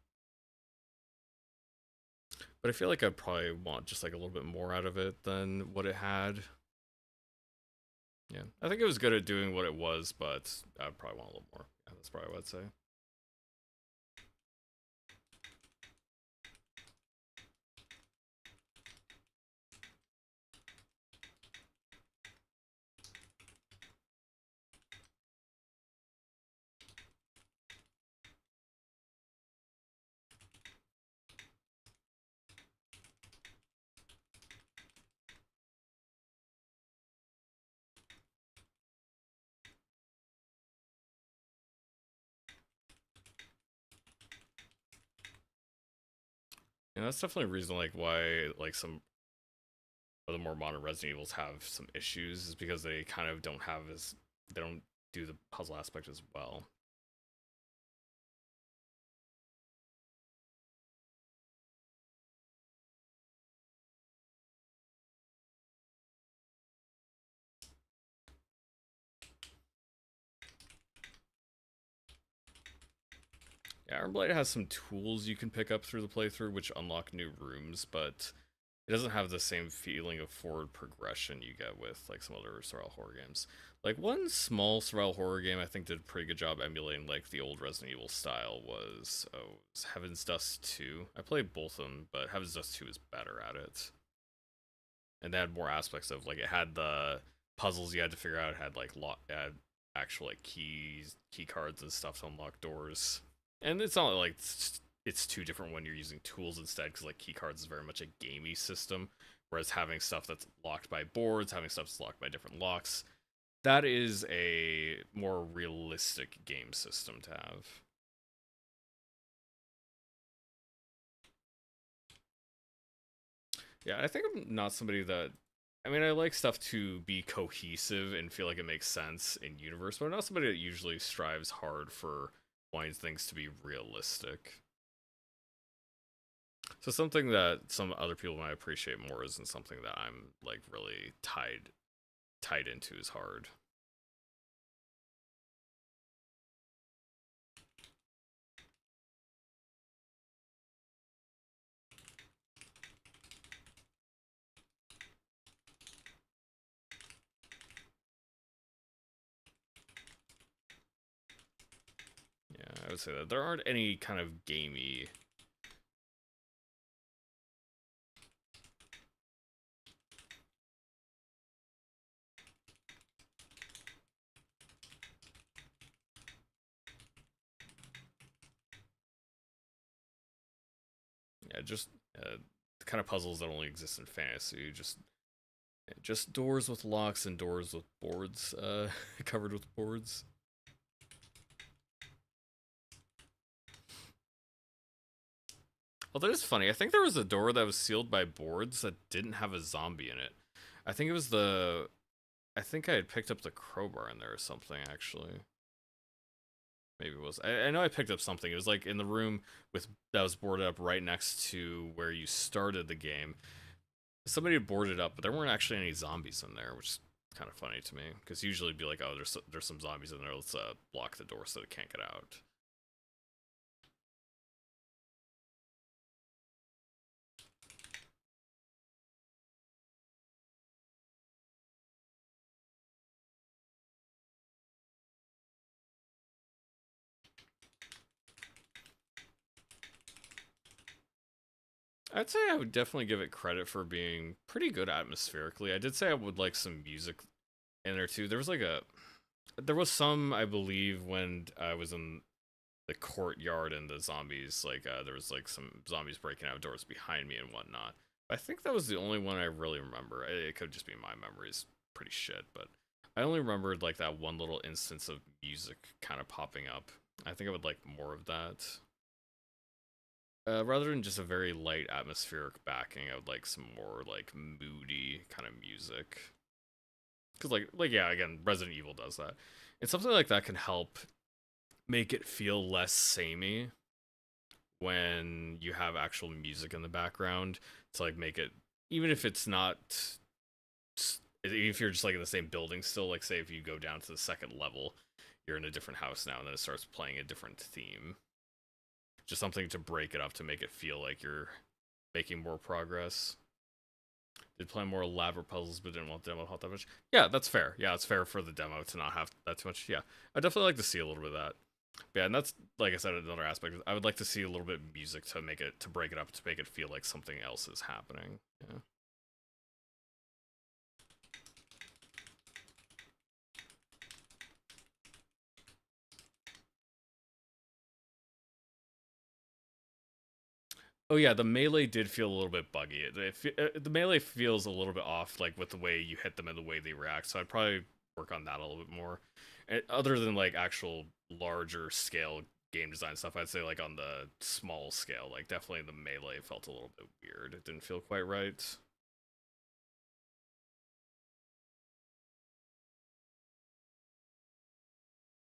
But I feel like I'd probably want just like a little bit more out of it than what it had. Yeah, I think it was good at doing what it was, but I'd probably want a little more. Yeah, that's probably what I'd say. And that's definitely a reason like why like some of the more modern Resident Evils have some issues is because they kind of don't have as they don't do the puzzle aspect as well. Yeah, Blight has some tools you can pick up through the playthrough which unlock new rooms, but it doesn't have the same feeling of forward progression you get with like some other survival horror games. Like one small survival horror game I think did a pretty good job emulating like the old Resident Evil style was Heaven's Dust 2. I played both of them, but Heaven's Dust 2 is better at it. And they had more aspects of like it had the puzzles you had to figure out, it had like it had actual like key cards and stuff to unlock doors. And it's not like it's too different when you're using tools instead, because like key cards is very much a gamey system, whereas having stuff that's locked by boards, having stuff that's locked by different locks, that is a more realistic game system to have. Yeah, I think I'm not somebody that. I mean, I like stuff to be cohesive and feel like it makes sense in universe, but I'm not somebody that usually strives hard for wanting things to be realistic. So something that some other people might appreciate more isn't something that I'm like really tied into as hard. Yeah, I would say that there aren't any kind of gamey. Yeah, just the kind of puzzles that only exist in fantasy. Just doors with locks and doors with boards, covered with boards. Well, that is funny. I think there was a door that was sealed by boards that didn't have a zombie in it. I think it was the. I think I had picked up the crowbar in there or something, actually. Maybe it was. I know I picked up something. It was like in the room with that was boarded up right next to where you started the game. Somebody had boarded up, but there weren't actually any zombies in there, which is kind of funny to me. Because usually it'd be like, oh, there's some zombies in there. Let's block the door so they can't get out. I'd say I would definitely give it credit for being pretty good atmospherically. I did say I would like some music in there too. There was like a There was some, I believe, when I was in the courtyard and the zombies, like, there was, like, some zombies breaking out doors behind me and whatnot. I think that was the only one I really remember. It could just be my memories pretty shit, but I only remembered, like, that one little instance of music kind of popping up. I think I would like more of that. Rather than just a very light atmospheric backing, I would like some more, like, moody kind of music. Because, yeah, again, Resident Evil does that. And something like that can help make it feel less samey when you have actual music in the background to, like, make it, even if it's not, if you're just, like, in the same building still, like, say if you go down to the second level, you're in a different house now, and then it starts playing a different theme. Just something to break it up to make it feel like you're making more progress. Did play more elaborate puzzles, but didn't want the demo to help that much. Yeah, that's fair. Yeah, it's fair for the demo to not have that too much. Yeah, I definitely like to see a little bit of that. But yeah, and that's, like I said, another aspect. I would like to see a little bit of music to make it, to break it up, to make it feel like something else is happening. Yeah. Oh yeah, the melee did feel a little bit buggy. The melee feels a little bit off, like with the way you hit them and the way they react. So I'd probably work on that a little bit more. And other than like actual larger scale game design stuff, I'd say like on the small scale, like definitely the melee felt a little bit weird. It didn't feel quite right.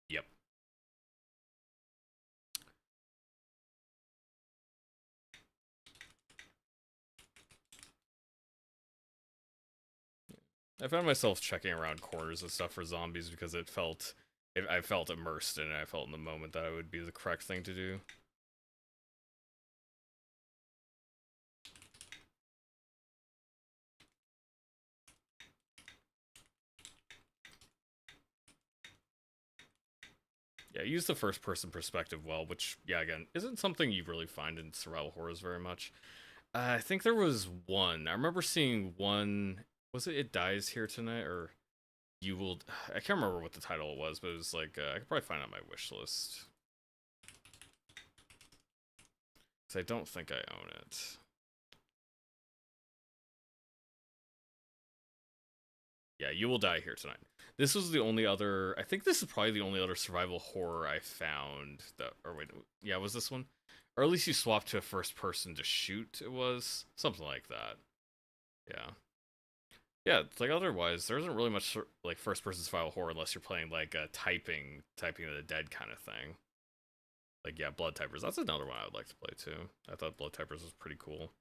Yep. I found myself checking around corners and stuff for zombies because I felt immersed in it. I felt in the moment that it would be the correct thing to do. Yeah, use the first person perspective well, which, yeah, again, isn't something you really find in survival horrors very much. I think there was one. I remember seeing one. Was it It Dies Here Tonight? Or You Will. I can't remember what the title was, but it was like, I could probably find it on my wish list. Because I don't think I own it. Yeah, You Will Die Here Tonight. This was the only other. I think this is probably the only other survival horror I found that. Or wait, yeah, was this one? Or at least you swapped to a first person to shoot. It was something like that. Yeah, yeah. It's like otherwise, there isn't really much like first person survival horror unless you're playing like a typing of the dead kind of thing. Like yeah, Blood Typers. That's another one I would like to play too. I thought Blood Typers was pretty cool.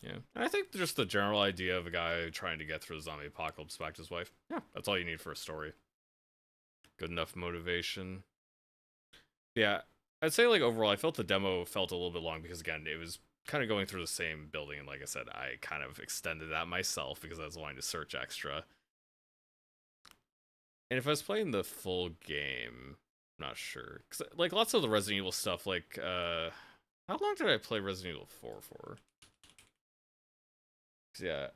Yeah, and I think just the general idea of a guy trying to get through the zombie apocalypse back to his wife. Yeah, that's all you need for a story. Good enough motivation. Yeah, I'd say like overall, I felt the demo felt a little bit long because again, it was kind of going through the same building, and like I said, I kind of extended that myself because I was wanting to search extra. And if I was playing the full game, I'm not sure because like lots of the Resident Evil stuff, like how long did I play Resident Evil 4 for? 'Cause, yeah,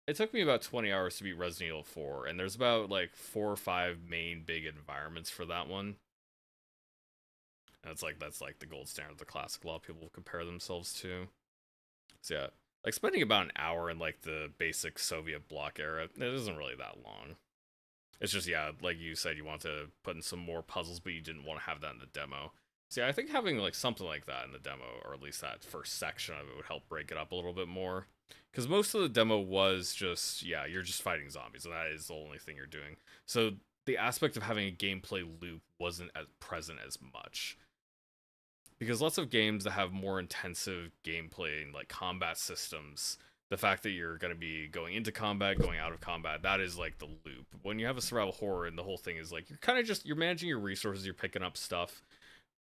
it took me about 20 hours to beat Resident Evil 4, and there's about like 4 or 5 main big environments for that one. And it's like that's like the gold standard of the classic. A lot of people compare themselves to. So yeah, like spending about an hour in like the basic Soviet bloc era, it isn't really that long. It's just yeah, like you said, you want to put in some more puzzles, but you didn't want to have that in the demo. So yeah, I think having like something like that in the demo, or at least that first section of it, would help break it up a little bit more. Because most of the demo was just yeah, you're just fighting zombies, and that is the only thing you're doing. So the aspect of having a gameplay loop wasn't as present as much because lots of games that have more intensive gameplay and like combat systems, the fact that you're going to be going into combat, going out of combat, that is like the loop. When you have a survival horror and the whole thing is like you're kind of just you're managing your resources, you're picking up stuff,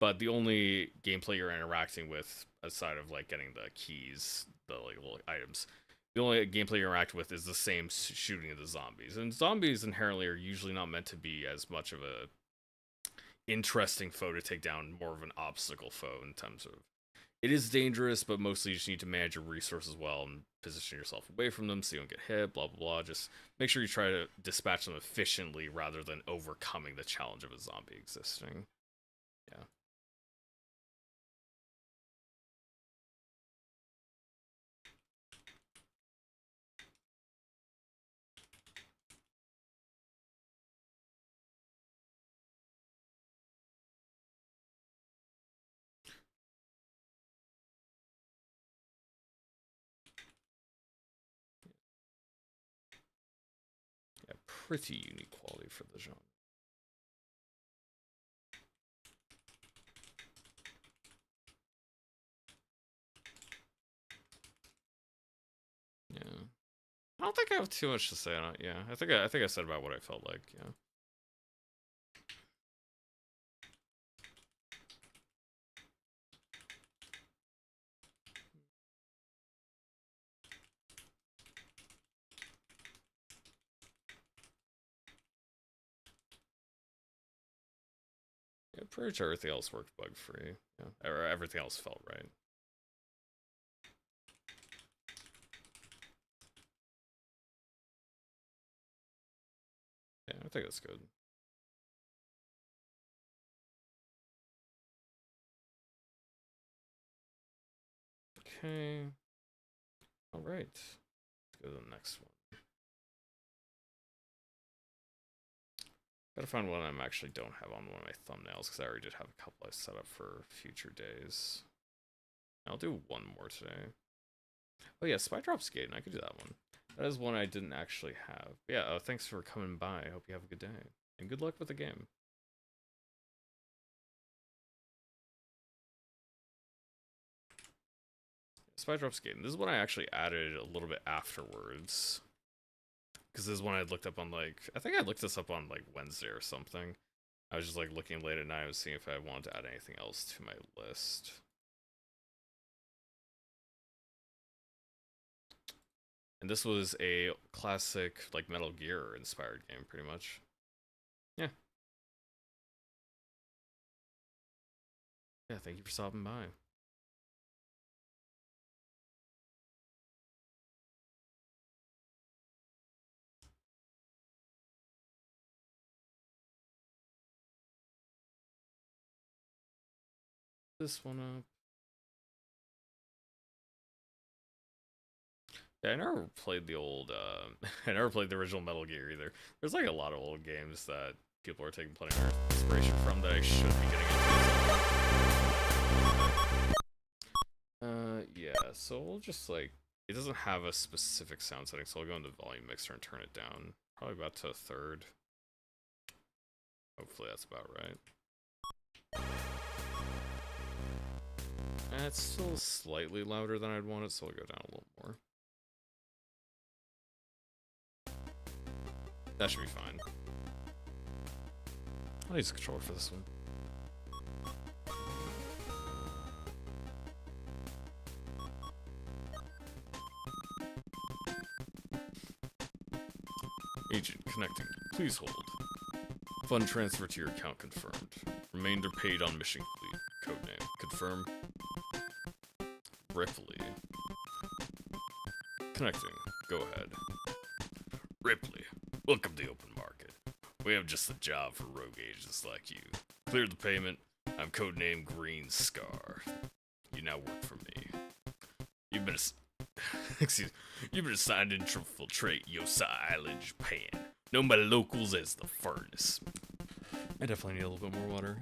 but the only gameplay you're interacting with aside of like getting the keys, the like little items, the only gameplay you interact with is the same shooting of the zombies. And zombies inherently are usually not meant to be as much of a interesting foe to take down, more of an obstacle foe in terms of it is dangerous, but mostly you just need to manage your resources well and position yourself away from them so you don't get hit, blah, blah, blah. Just make sure you try to dispatch them efficiently rather than overcoming the challenge of a zombie existing. Yeah. Yeah, pretty unique quality for the genre. Yeah. I don't think I have too much to say on it. Yeah, I think I said about what I felt like. Yeah. Yeah, pretty sure everything else worked bug free. Yeah, or everything else felt right. Yeah, I think that's good. Okay. All right. Let's go to the next one. Gotta find one I actually don't have on one of my thumbnails because I already did have a couple I set up for future days. I'll do one more today. Oh yeah, Drops Gaiden. I could do that one. That is one I didn't actually have. But yeah, thanks for coming by. I hope you have a good day. And good luck with the game. Drops Gaiden. This is one I actually added a little bit afterwards. Because this is one I looked up on, like, I think I looked this up on, like, Wednesday or something. I was just, like, looking late at night. I was seeing if I wanted to add anything else to my list. And this was a classic, like, Metal Gear inspired game, pretty much. Yeah. Yeah, thank you for stopping by. This one up. Yeah, I never played the old, I never played the original Metal Gear either. There's like a lot of old games that people are taking plenty of inspiration from that I should be getting into. Yeah, so we'll just like, it doesn't have a specific sound setting, so I'll go into the volume mixer and turn it down. Probably about to a third. Hopefully that's about right. And it's still slightly louder than I'd want it, so I'll go down a little more. That should be fine. I'll use a controller for this one. Agent connecting. Please hold. Fund transfer to your account confirmed. Remainder paid on mission complete. Codename. Confirm. Ripley. Connecting. Go ahead. Ripley. Welcome to the open market. We have just the job for rogue agents like you. Clear the payment. I'm codename Green Scar. You now work for me. You've been you've been assigned to infiltrate Yosa Island, Japan. Known by locals as the Furnace. I definitely need a little bit more water.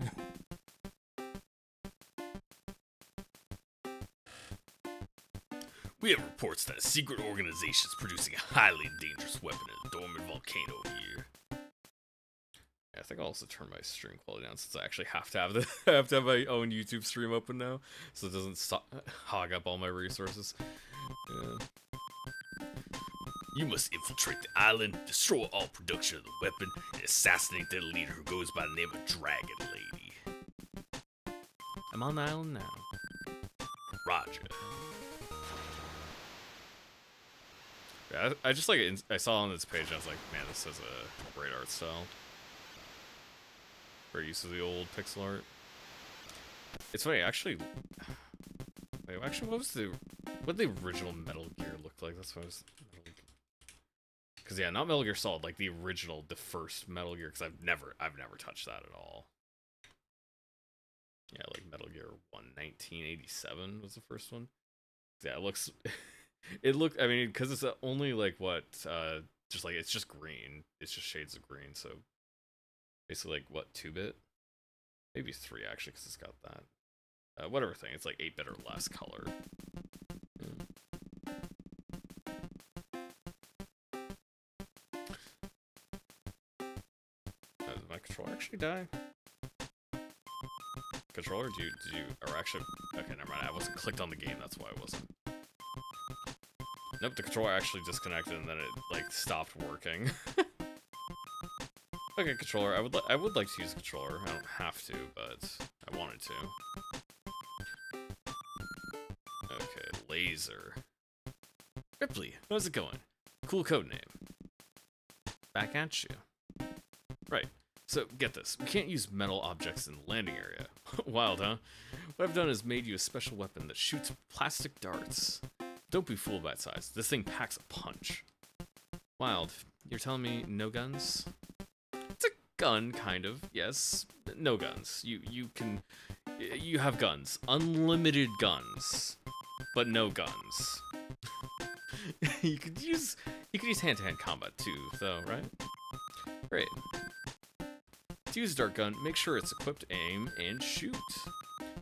We have reports that a secret organization is producing a highly dangerous weapon in a dormant volcano here. Yeah, I think I'll also turn my stream quality down since I actually have to have my own YouTube stream open now, so it doesn't hog up all my resources. Yeah. You must infiltrate the island, destroy all production of the weapon, and assassinate the leader who goes by the name of Dragon Lady. I'm on the island now. Roger. Yeah, I just like it. I saw on this page, and I was like, man, this is a great art style. Great use of the old pixel art. It's funny, actually. Wait, actually, what the original Metal Gear looked like? That's what I was. Because yeah, not Metal Gear Solid, like the original, the first Metal Gear. Because I've never touched that at all. Yeah, like Metal Gear 1, 1987 was the first one. Yeah, it looks. It looked. I mean, because it's only like what, just like it's just green. It's just shades of green. So basically, like what, 2-bit? Maybe 3 actually, because it's got that. Whatever thing. It's like 8-bit or less color. Did my controller actually die? Controller, did you, or actually, okay, never mind. I wasn't clicked on the game. That's why I wasn't. Nope, the controller actually disconnected and then it like stopped working. Okay, controller. I would like to use a controller. I don't have to, but I wanted to. Okay, laser. Ripley, how's it going? Cool code name. Back at you. Right. So get this. We can't use metal objects in the landing area. Wild, huh? What I've done is made you a special weapon that shoots plastic darts. Don't be fooled by its size. This thing packs a punch. Wild. You're telling me no guns? It's a gun, kind of. Yes. No guns. You have guns. Unlimited guns. But no guns. you could use hand-to-hand combat too, though, right? Great. To use a dart gun, make sure it's equipped, aim, and shoot.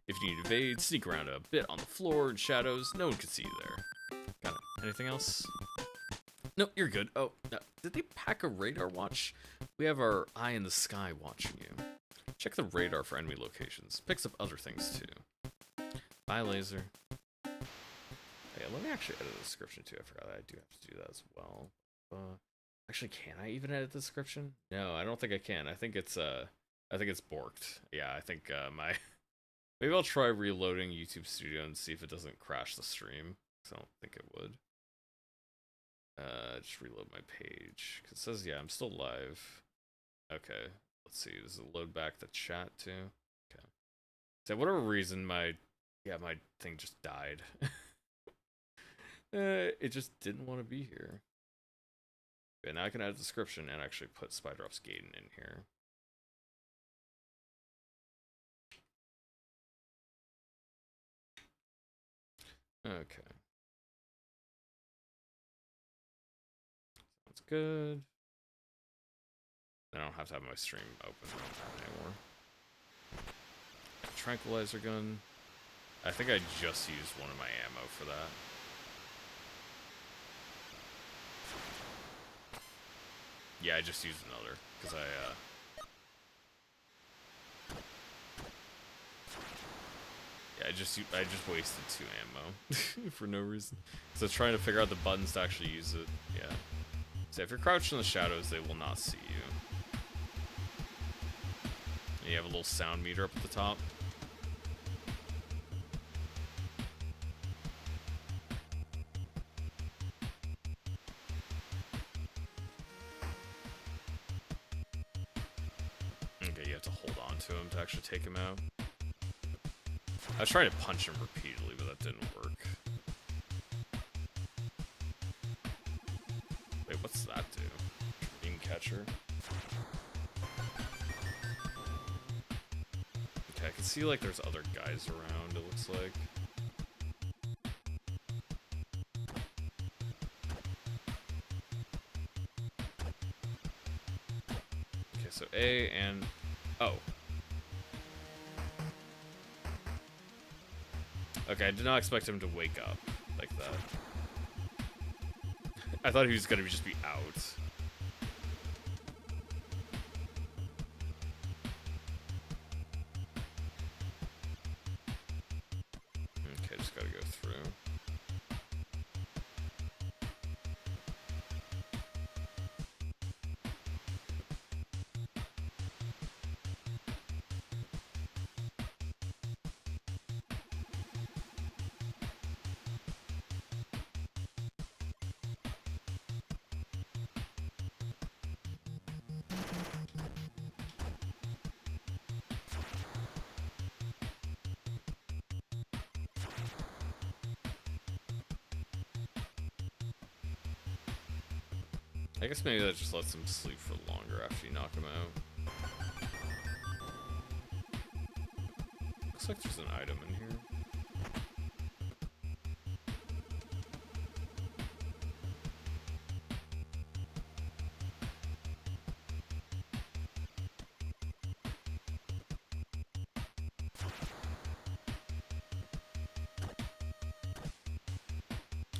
If you need to evade, sneak around a bit on the floor in shadows. No one can see you there. Got it. Anything else? No, you're good. Oh, no. Did they pack a radar watch? We have our eye in the sky watching you. Check the radar for enemy locations. Picks up other things too. Bye, laser. Yeah, let me actually edit the description too. I forgot that I do have to do that as well. Actually, can I even edit the description? No, I don't think I can. I think it's borked. Yeah, I think my maybe I'll try reloading YouTube Studio and see if it doesn't crash the stream. Cause I don't think it would. Just reload my page. Cause it says yeah, I'm still live. Okay, let's see. Does it load back the chat too? Okay. So whatever reason, my thing just died. It just didn't want to be here. Okay, now I can add a description and actually put Drops Gaiden in here. Okay. Sounds good. I don't have to have my stream open anymore. Tranquilizer gun. I think I just used one of my ammo for that. Yeah, I just used another, because yeah, I just wasted 2 ammo for no reason. So I was trying to figure out the buttons to actually use it. Yeah. So if you're crouched in the shadows, they will not see you. And you have a little sound meter up at the top. To him to actually take him out. I was trying to punch him repeatedly, but that didn't work. Wait, what's that do? Dream catcher. Okay, I can see like there's other guys around, it looks like. Okay, so A and oh. Okay, I did not expect him to wake up like that. I thought he was gonna just be out. Okay, just gotta go through. I guess maybe that just lets him sleep for longer after you knock him out. Looks like there's an item in here.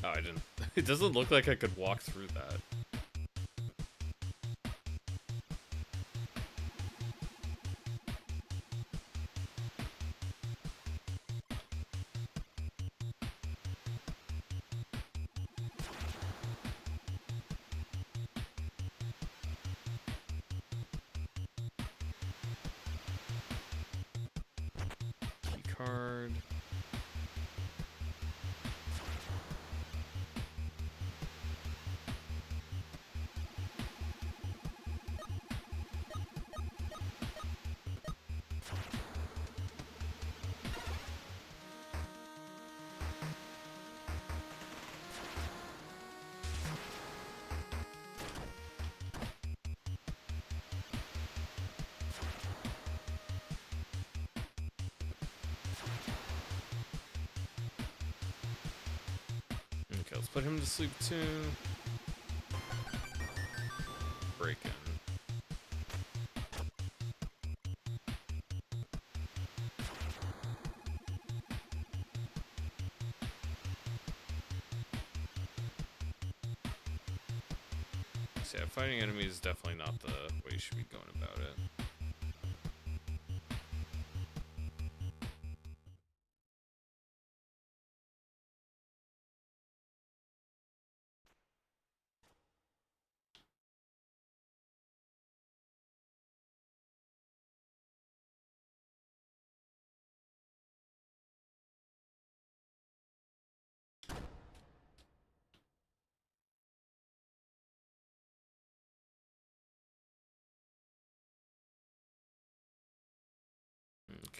Oh, I didn't. It doesn't look like I could walk through that. Key card. Okay, let's put him to sleep too. Break in. So yeah, fighting enemies is definitely not the way you should be going about it.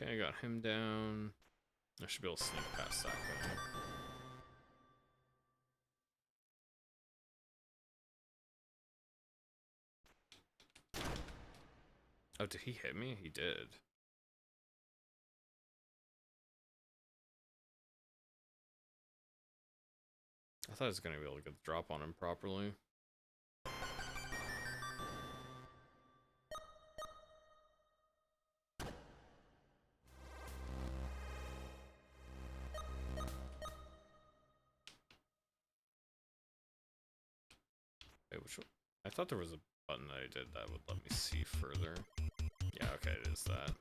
Okay, I got him down. I should be able to sneak past that guy. Oh, did he hit me? He did. I thought I was gonna be able to get the drop on him properly. Wait, which one? I thought there was a button that I did that would let me see further. Yeah, okay, it is that.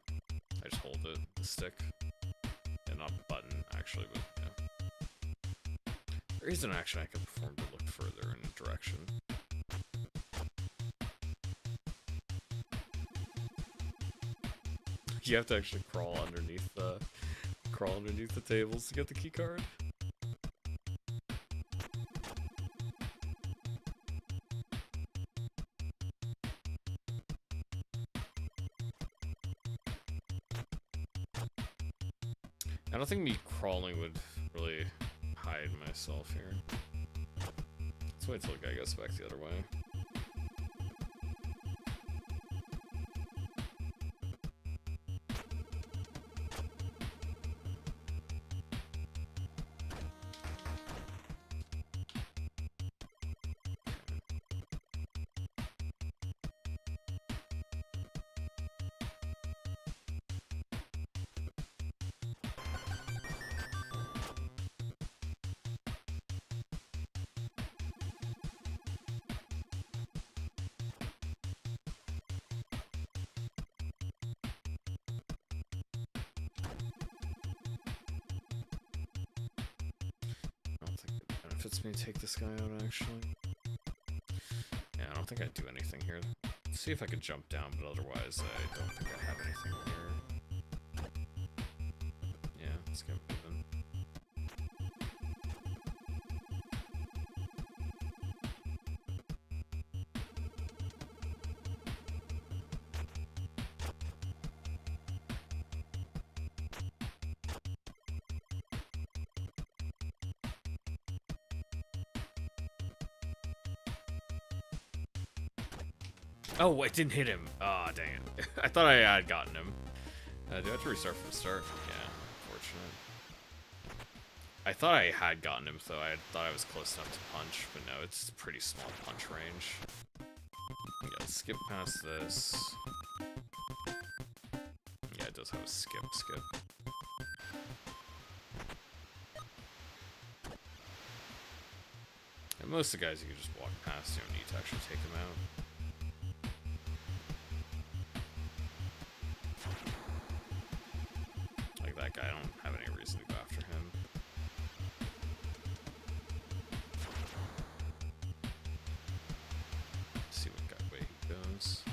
I just hold it, the stick. And not button, actually, but yeah. There is an action I can perform to look further in a direction. You have to actually crawl underneath the tables to get the key card. I don't think me crawling would really hide myself here. Let's wait till the guy goes back the other way. Benefits me to take this guy out, actually. Yeah, I don't think I'd do anything here. Let's see if I could jump down, but otherwise I don't think I have anything here. Yeah, let's get moving. Oh, I didn't hit him. Ah, dang it. I thought I had gotten him. Do I have to restart from the start? Yeah, unfortunate. I thought I had gotten him, so I thought I was close enough to punch, but no, it's pretty small punch range. Yeah, let's skip past this. Yeah, it does have a skip. And most of the guys you can just walk past, you don't need to actually take them out. Like that guy, I don't have any reason to go after him. See what way he goes.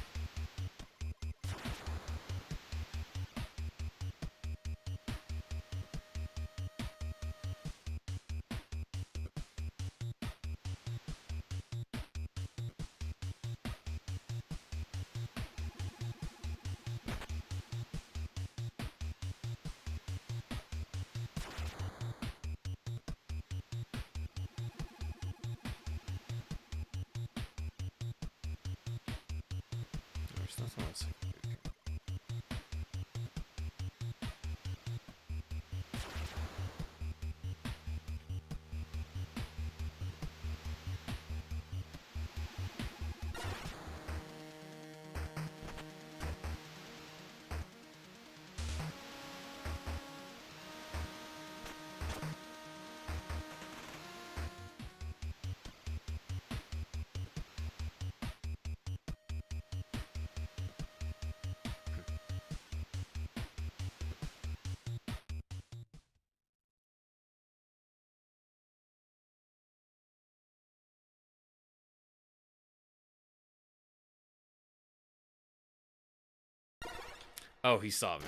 There's nothing else I can do here. Oh, he saw me.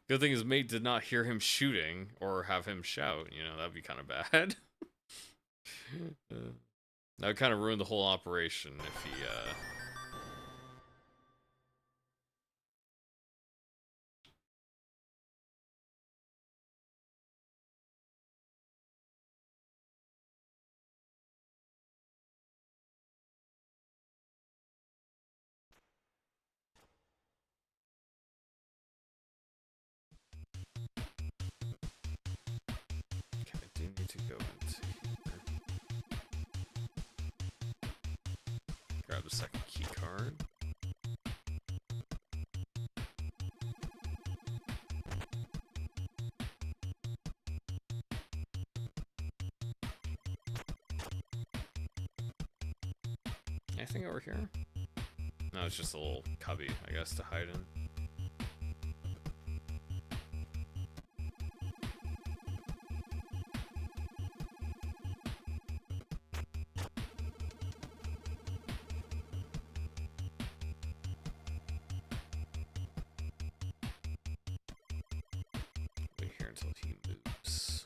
Good thing his mate did not hear him shooting or have him shout. You know, that'd be kind of bad. That would kind of ruin the whole operation if he, Okay, I do need to go into here. Grab the second key card. Anything over here? No, it's just a little cubby, I guess, to hide in. Wait here until he moves.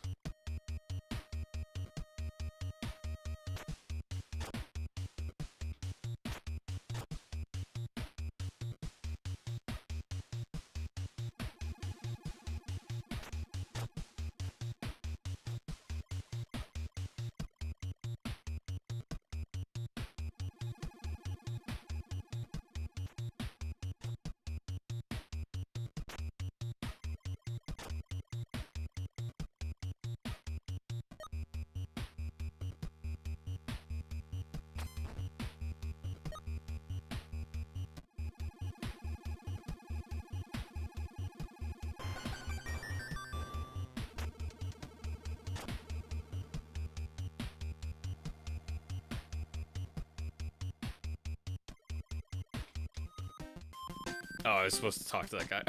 Oh, I was supposed to talk to that guy.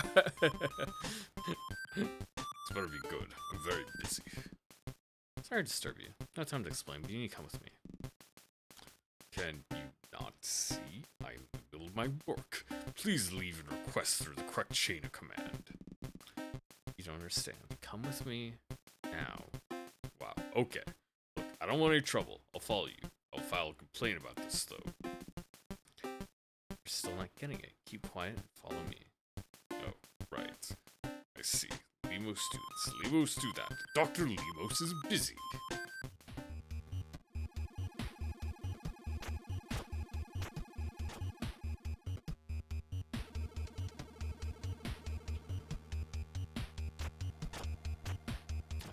This better be good. I'm very busy. Sorry to disturb you. No time to explain, but you need to come with me. Can you not see? I'm in the middle of my work. Please leave and request through the correct chain of command. You don't understand. Come with me now. Wow, okay. Look, I don't want any trouble. I'll follow you. I'll file a complaint about this, though. You're still not getting it. Keep quiet and follow me. Oh, right. I see. Lemos do this. Lemos do that. Dr. Lemos is busy.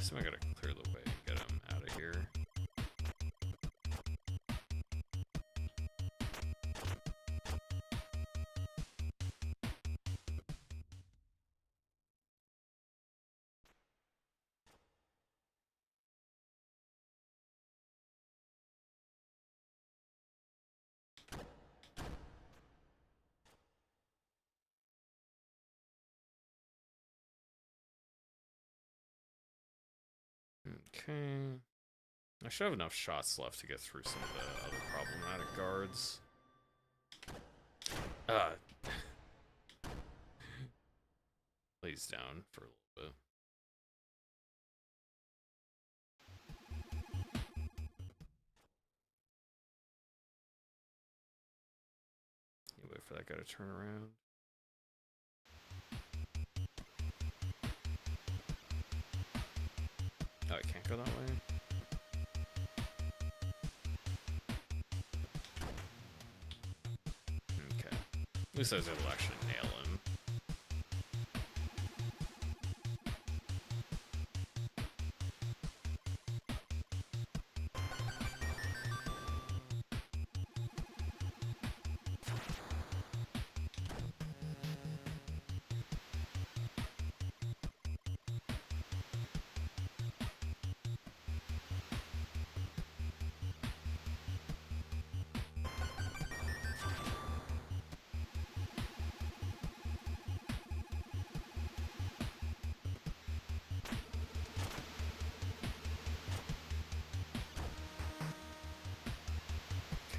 So I gotta clear the way and get him out of here. Okay. I should have enough shots left to get through some of the other problematic guards. Lays down for a little bit. You wait for that guy to turn around. Oh, I can't go that way? Okay. At least I was able to actually nail him.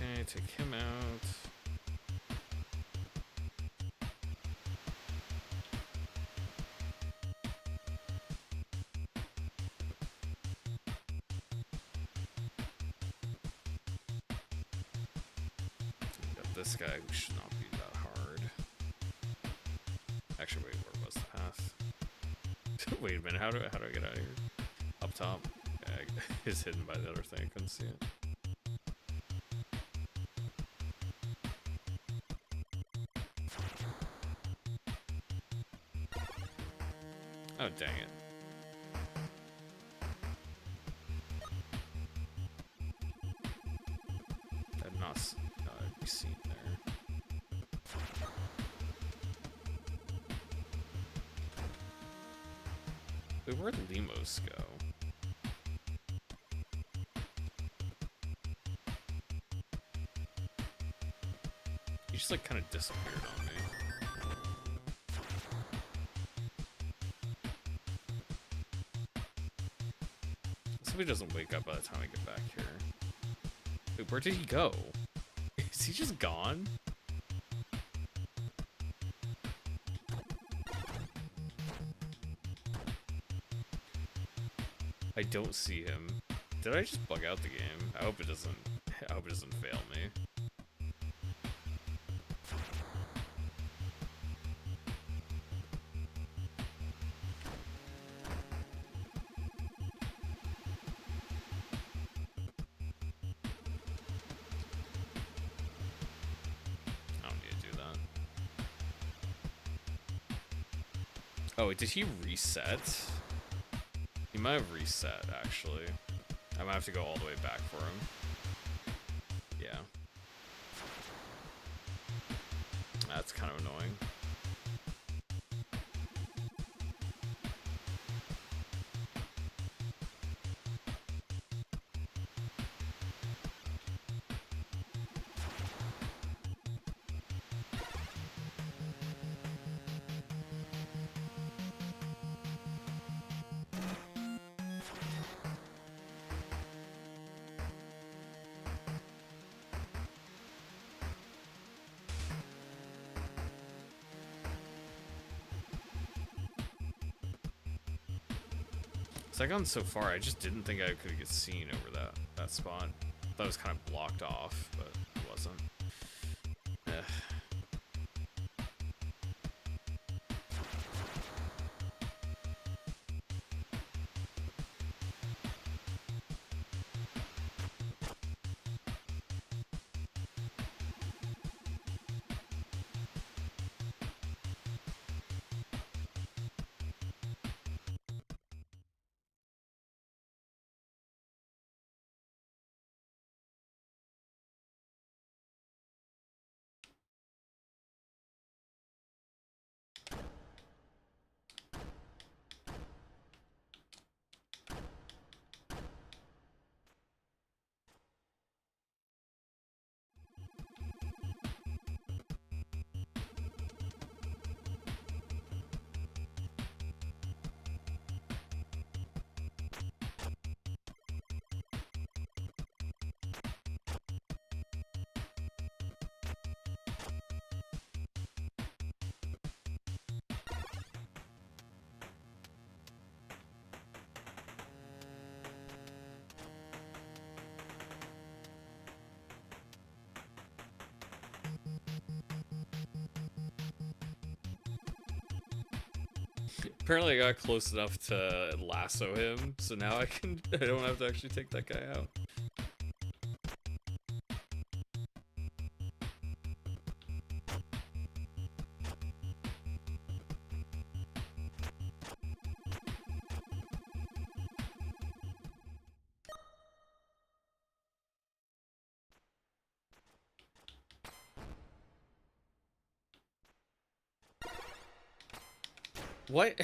Okay, take him out. Got this guy who should not be that hard. Actually, wait, where was the path? Wait a minute, how do I get out of here? Up top. Yeah, it's hidden by the other thing, I couldn't see it. Oh, dang it. I'd not be seen there. Wait, where'd Lemos go? He just like kind of disappeared on me. He doesn't wake up by the time I get back here. Wait, where did he go? Is he just gone? I don't see him. Did I just bug out the game? I hope it doesn't fail me. Oh, wait, did he reset? He might have reset, actually. I might have to go all the way back for him. Yeah. That's kind of annoying. So I gone so far, I just didn't think I could get seen over that spot. That was kind of blocked off, but it wasn't. Apparently I got close enough to lasso him, so now I don't have to actually take that guy out. What?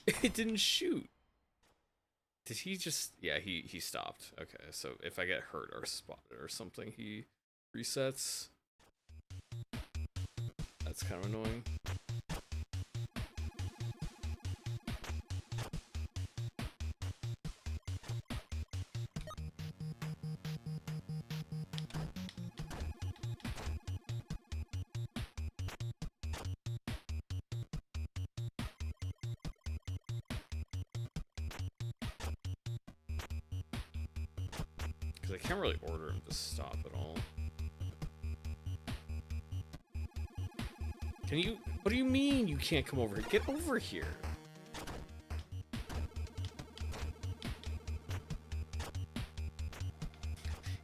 It didn't shoot. Did he just... Yeah, he stopped. Okay, so if I get hurt or spotted or something, he resets. That's kind of annoying. Because I can't really order him to stop at all. Can you... What do you mean you can't come over here? Get over here.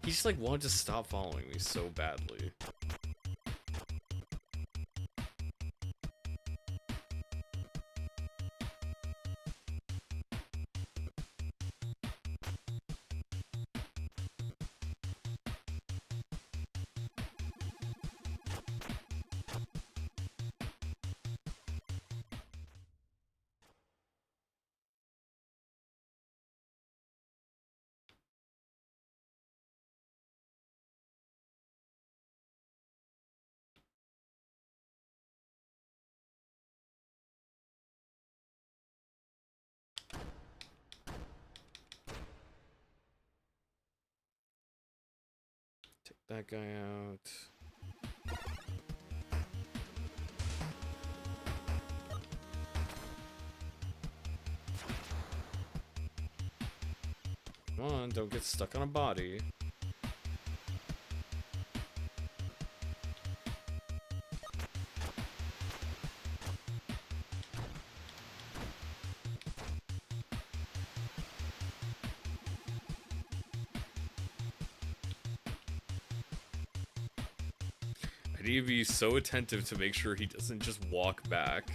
He just like wanted to stop following me so badly. Take that guy out. Come on, don't get stuck on a body. I need to be so attentive to make sure he doesn't just walk back.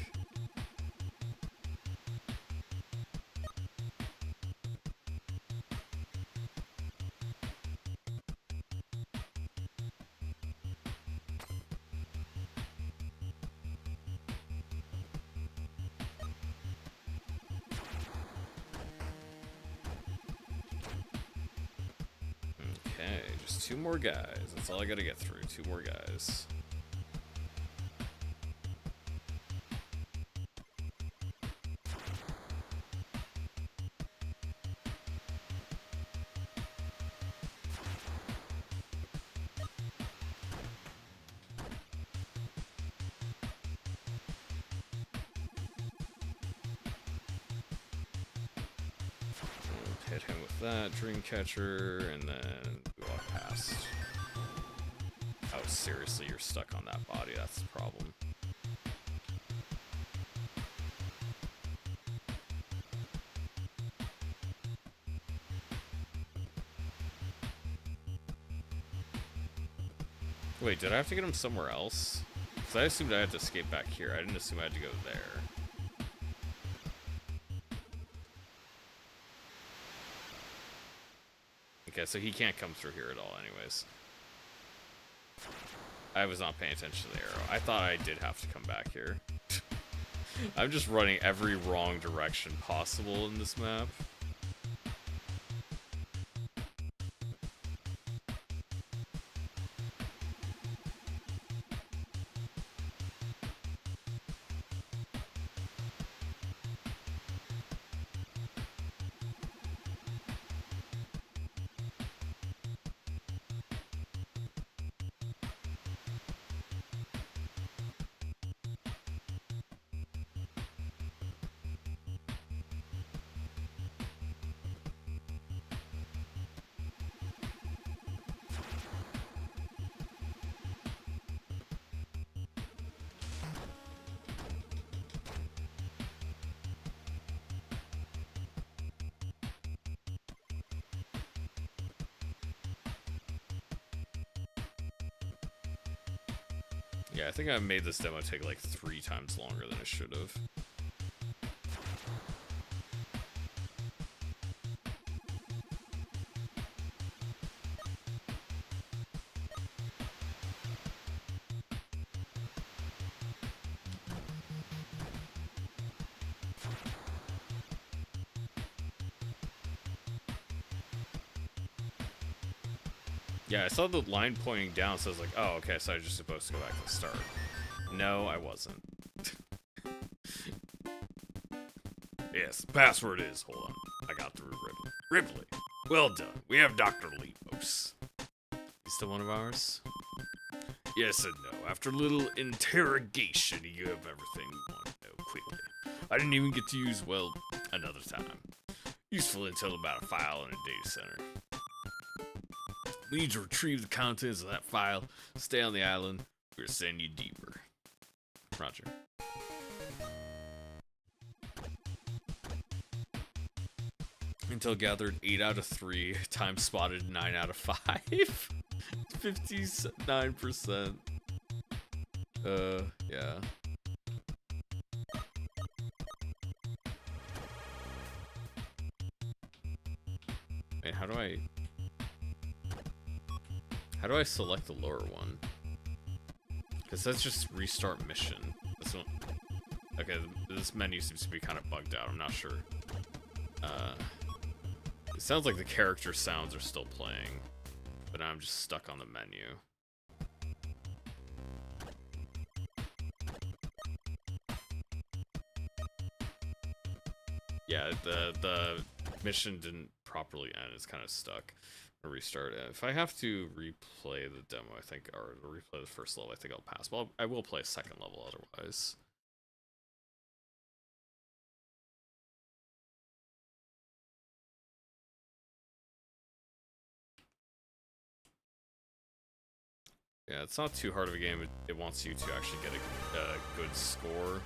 Okay, just 2 more guys. That's all I gotta get through. 2 more guys. Hit him with that Dreamcatcher, and then walk past. Oh, seriously, you're stuck on that body. That's the problem. Wait, did I have to get him somewhere else? Because I assumed I had to escape back here. I didn't assume I had to go there. Okay, so he can't come through here at all anyways. I was not paying attention to the arrow. I thought I did have to come back here. I'm just running every wrong direction possible in this map. Yeah, I think I made this demo take like 3 times longer than it should have. Yeah, I saw the line pointing down, so I was like, oh, okay, so I was just supposed to go back to the start. No, I wasn't. Yes, the password is, hold on, I got through Ripley. Ripley, well done. We have Dr. Lepos. He's still one of ours? Yes and no. After a little interrogation, you have everything we want to know quickly. I didn't even get to use, well, another time. Useful until about a file in a data center. We need to retrieve the contents of that file. Stay on the island. We're gonna send you deeper. Roger. Intel gathered 8 out of 3. Time spotted 9 out of 5. 59%. Yeah. Wait, how do I select the lower one? Because that's just restart mission. This one. Okay, this menu seems to be kind of bugged out. I'm not sure. It sounds like the character sounds are still playing, but I'm just stuck on the menu. Yeah, the mission didn't properly end. It's kind of stuck. I'll restart it. If I have to replay the demo, I think, or replay the first level, I think I'll pass. Well, I will play a second level otherwise. Yeah, it's not too hard of a game. It wants you to actually get a good score.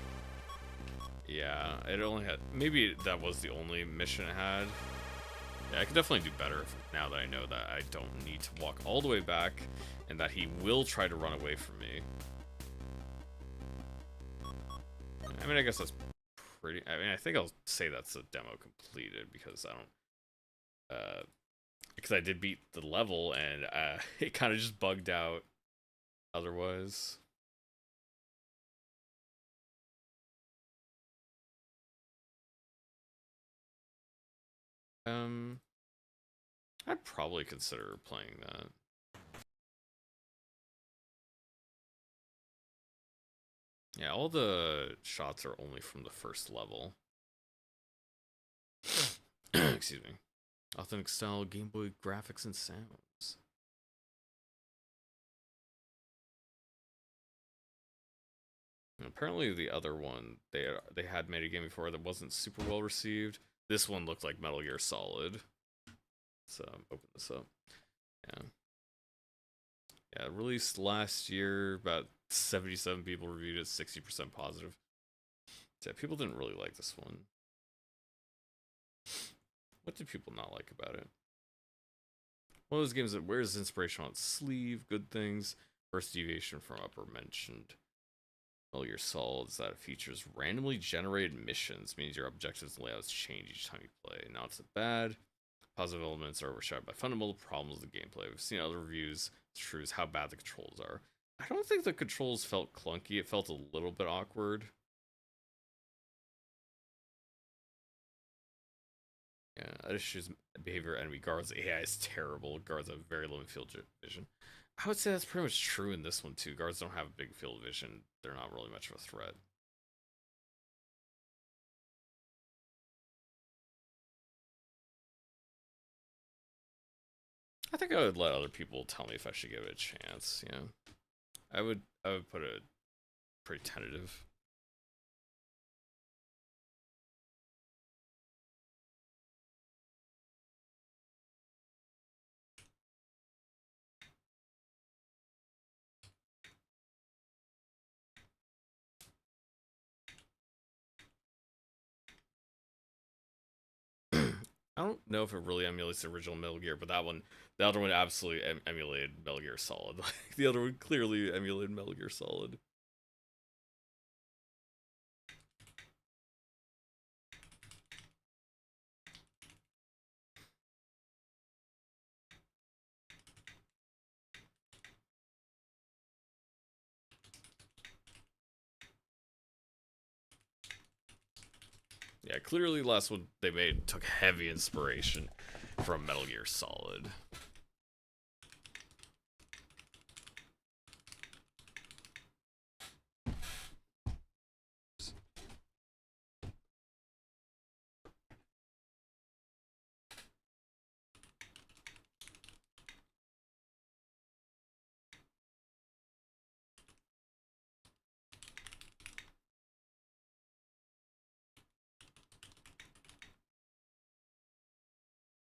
Yeah, it only had... Maybe that was the only mission it had. Yeah, I could definitely do better now that I know that I don't need to walk all the way back and that he will try to run away from me. I mean, I guess that's pretty... I mean, I think I'll say that's a demo completed because I don't... because I did beat the level and it kind of just bugged out otherwise. I'd probably consider playing that. Yeah, all the shots are only from the first level. Excuse me. Authentic style, Game Boy graphics and sounds. And apparently the other one, they had made a game before that wasn't super well received. This one looked like Metal Gear Solid. So, open this up. Yeah. Yeah, released last year, about 77 people reviewed it, 60% positive. Yeah, people didn't really like this one. What did people not like about it? One of those games that wears inspiration on its sleeve, good things. First deviation from upper mentioned. Metal Gear Solid is that it features randomly generated missions, means your objectives and layouts change each time you play. Now it's bad. Positive elements are overshadowed by fundamental problems with the gameplay. We've seen other reviews. It's true is how bad the controls are. I don't think the controls felt clunky. It felt a little bit awkward. Yeah, issues behavior enemy guards. The AI is terrible. Guards have very limited field vision. I would say that's pretty much true in this one too. Guards don't have a big field of vision. They're not really much of a threat. I think I would let other people tell me if I should give it a chance. Yeah, I would put it pretty tentative. I don't know if it really emulates the original Metal Gear, but the other one absolutely emulated Metal Gear Solid. Like, the other one clearly emulated Metal Gear Solid. Yeah, clearly the last one they made took heavy inspiration from Metal Gear Solid.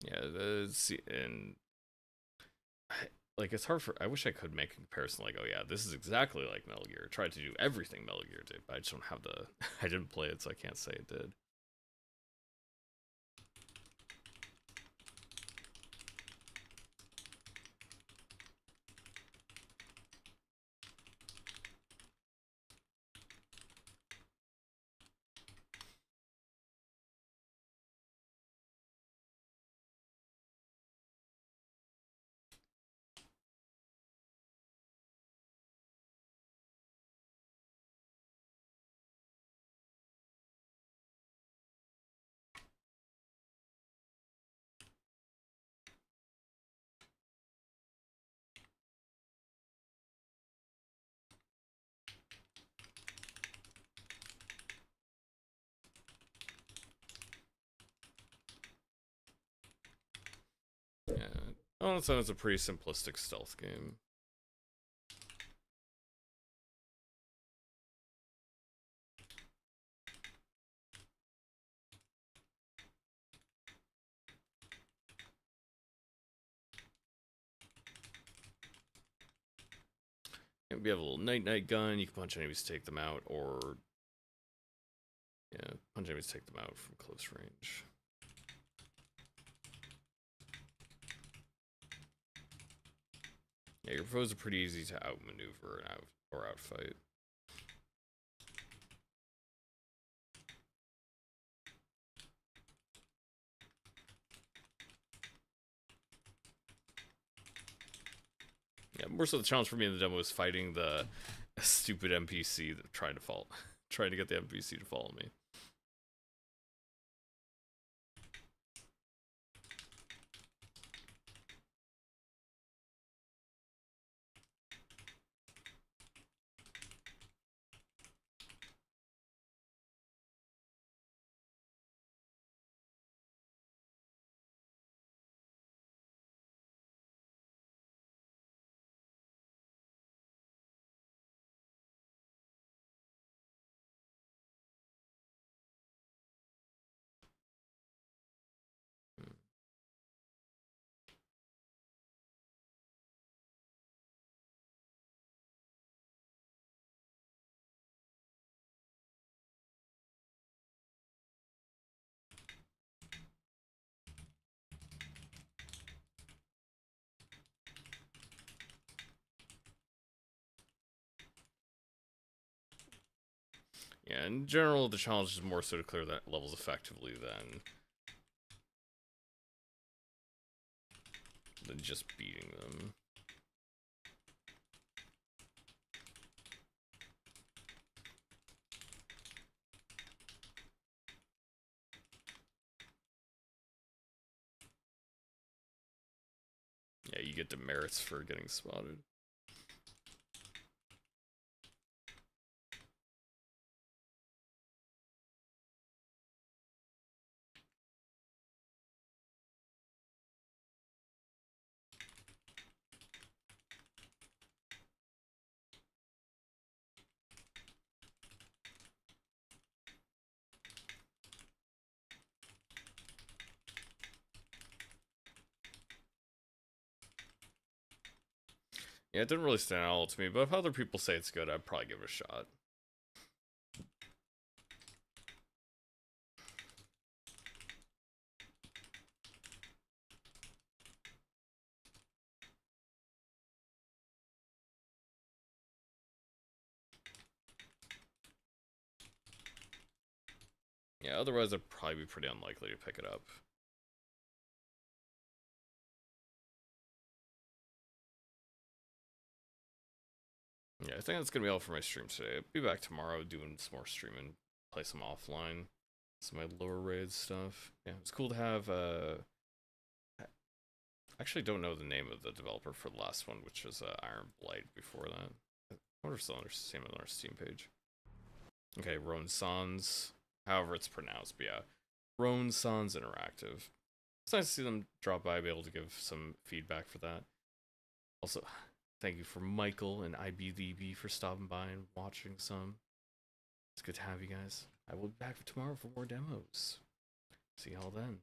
Yeah, and like it's hard for. I wish I could make a comparison. Like, oh yeah, this is exactly like Metal Gear. I tried to do everything Metal Gear did, but I just don't have the. I didn't play it, so I can't say it did. Yeah, on its own, it's a pretty simplistic stealth game. And we have a little night gun. You can punch enemies to take them out, or yeah, punch enemies to take them out from close range. Yeah, your foes are pretty easy to outmaneuver and outfight. Yeah, more so the challenge for me in the demo was fighting the stupid NPC that tried to trying to get the NPC to follow me. Yeah, in general, the challenge is more so to clear that levels effectively than just beating them. Yeah, you get demerits for getting spotted. Yeah, it didn't really stand out to me, but if other people say it's good, I'd probably give it a shot. Yeah, otherwise I'd probably be pretty unlikely to pick it up. Yeah, I think that's gonna be all for my stream today. I'll be back tomorrow doing some more streaming, play some offline, some of my lower raid stuff. Yeah, it's cool to have. I actually don't know the name of the developer for the last one, which was Iron Blight. Before that, I wonder if it's on our Steam page. Okay, Roan Sans, however it's pronounced, but yeah, Roan Sans Interactive. It's nice to see them drop by, be able to give some feedback for that. Also, thank you for Michael and IBDB for stopping by and watching some. It's good to have you guys. I will be back tomorrow for more demos. See y'all then.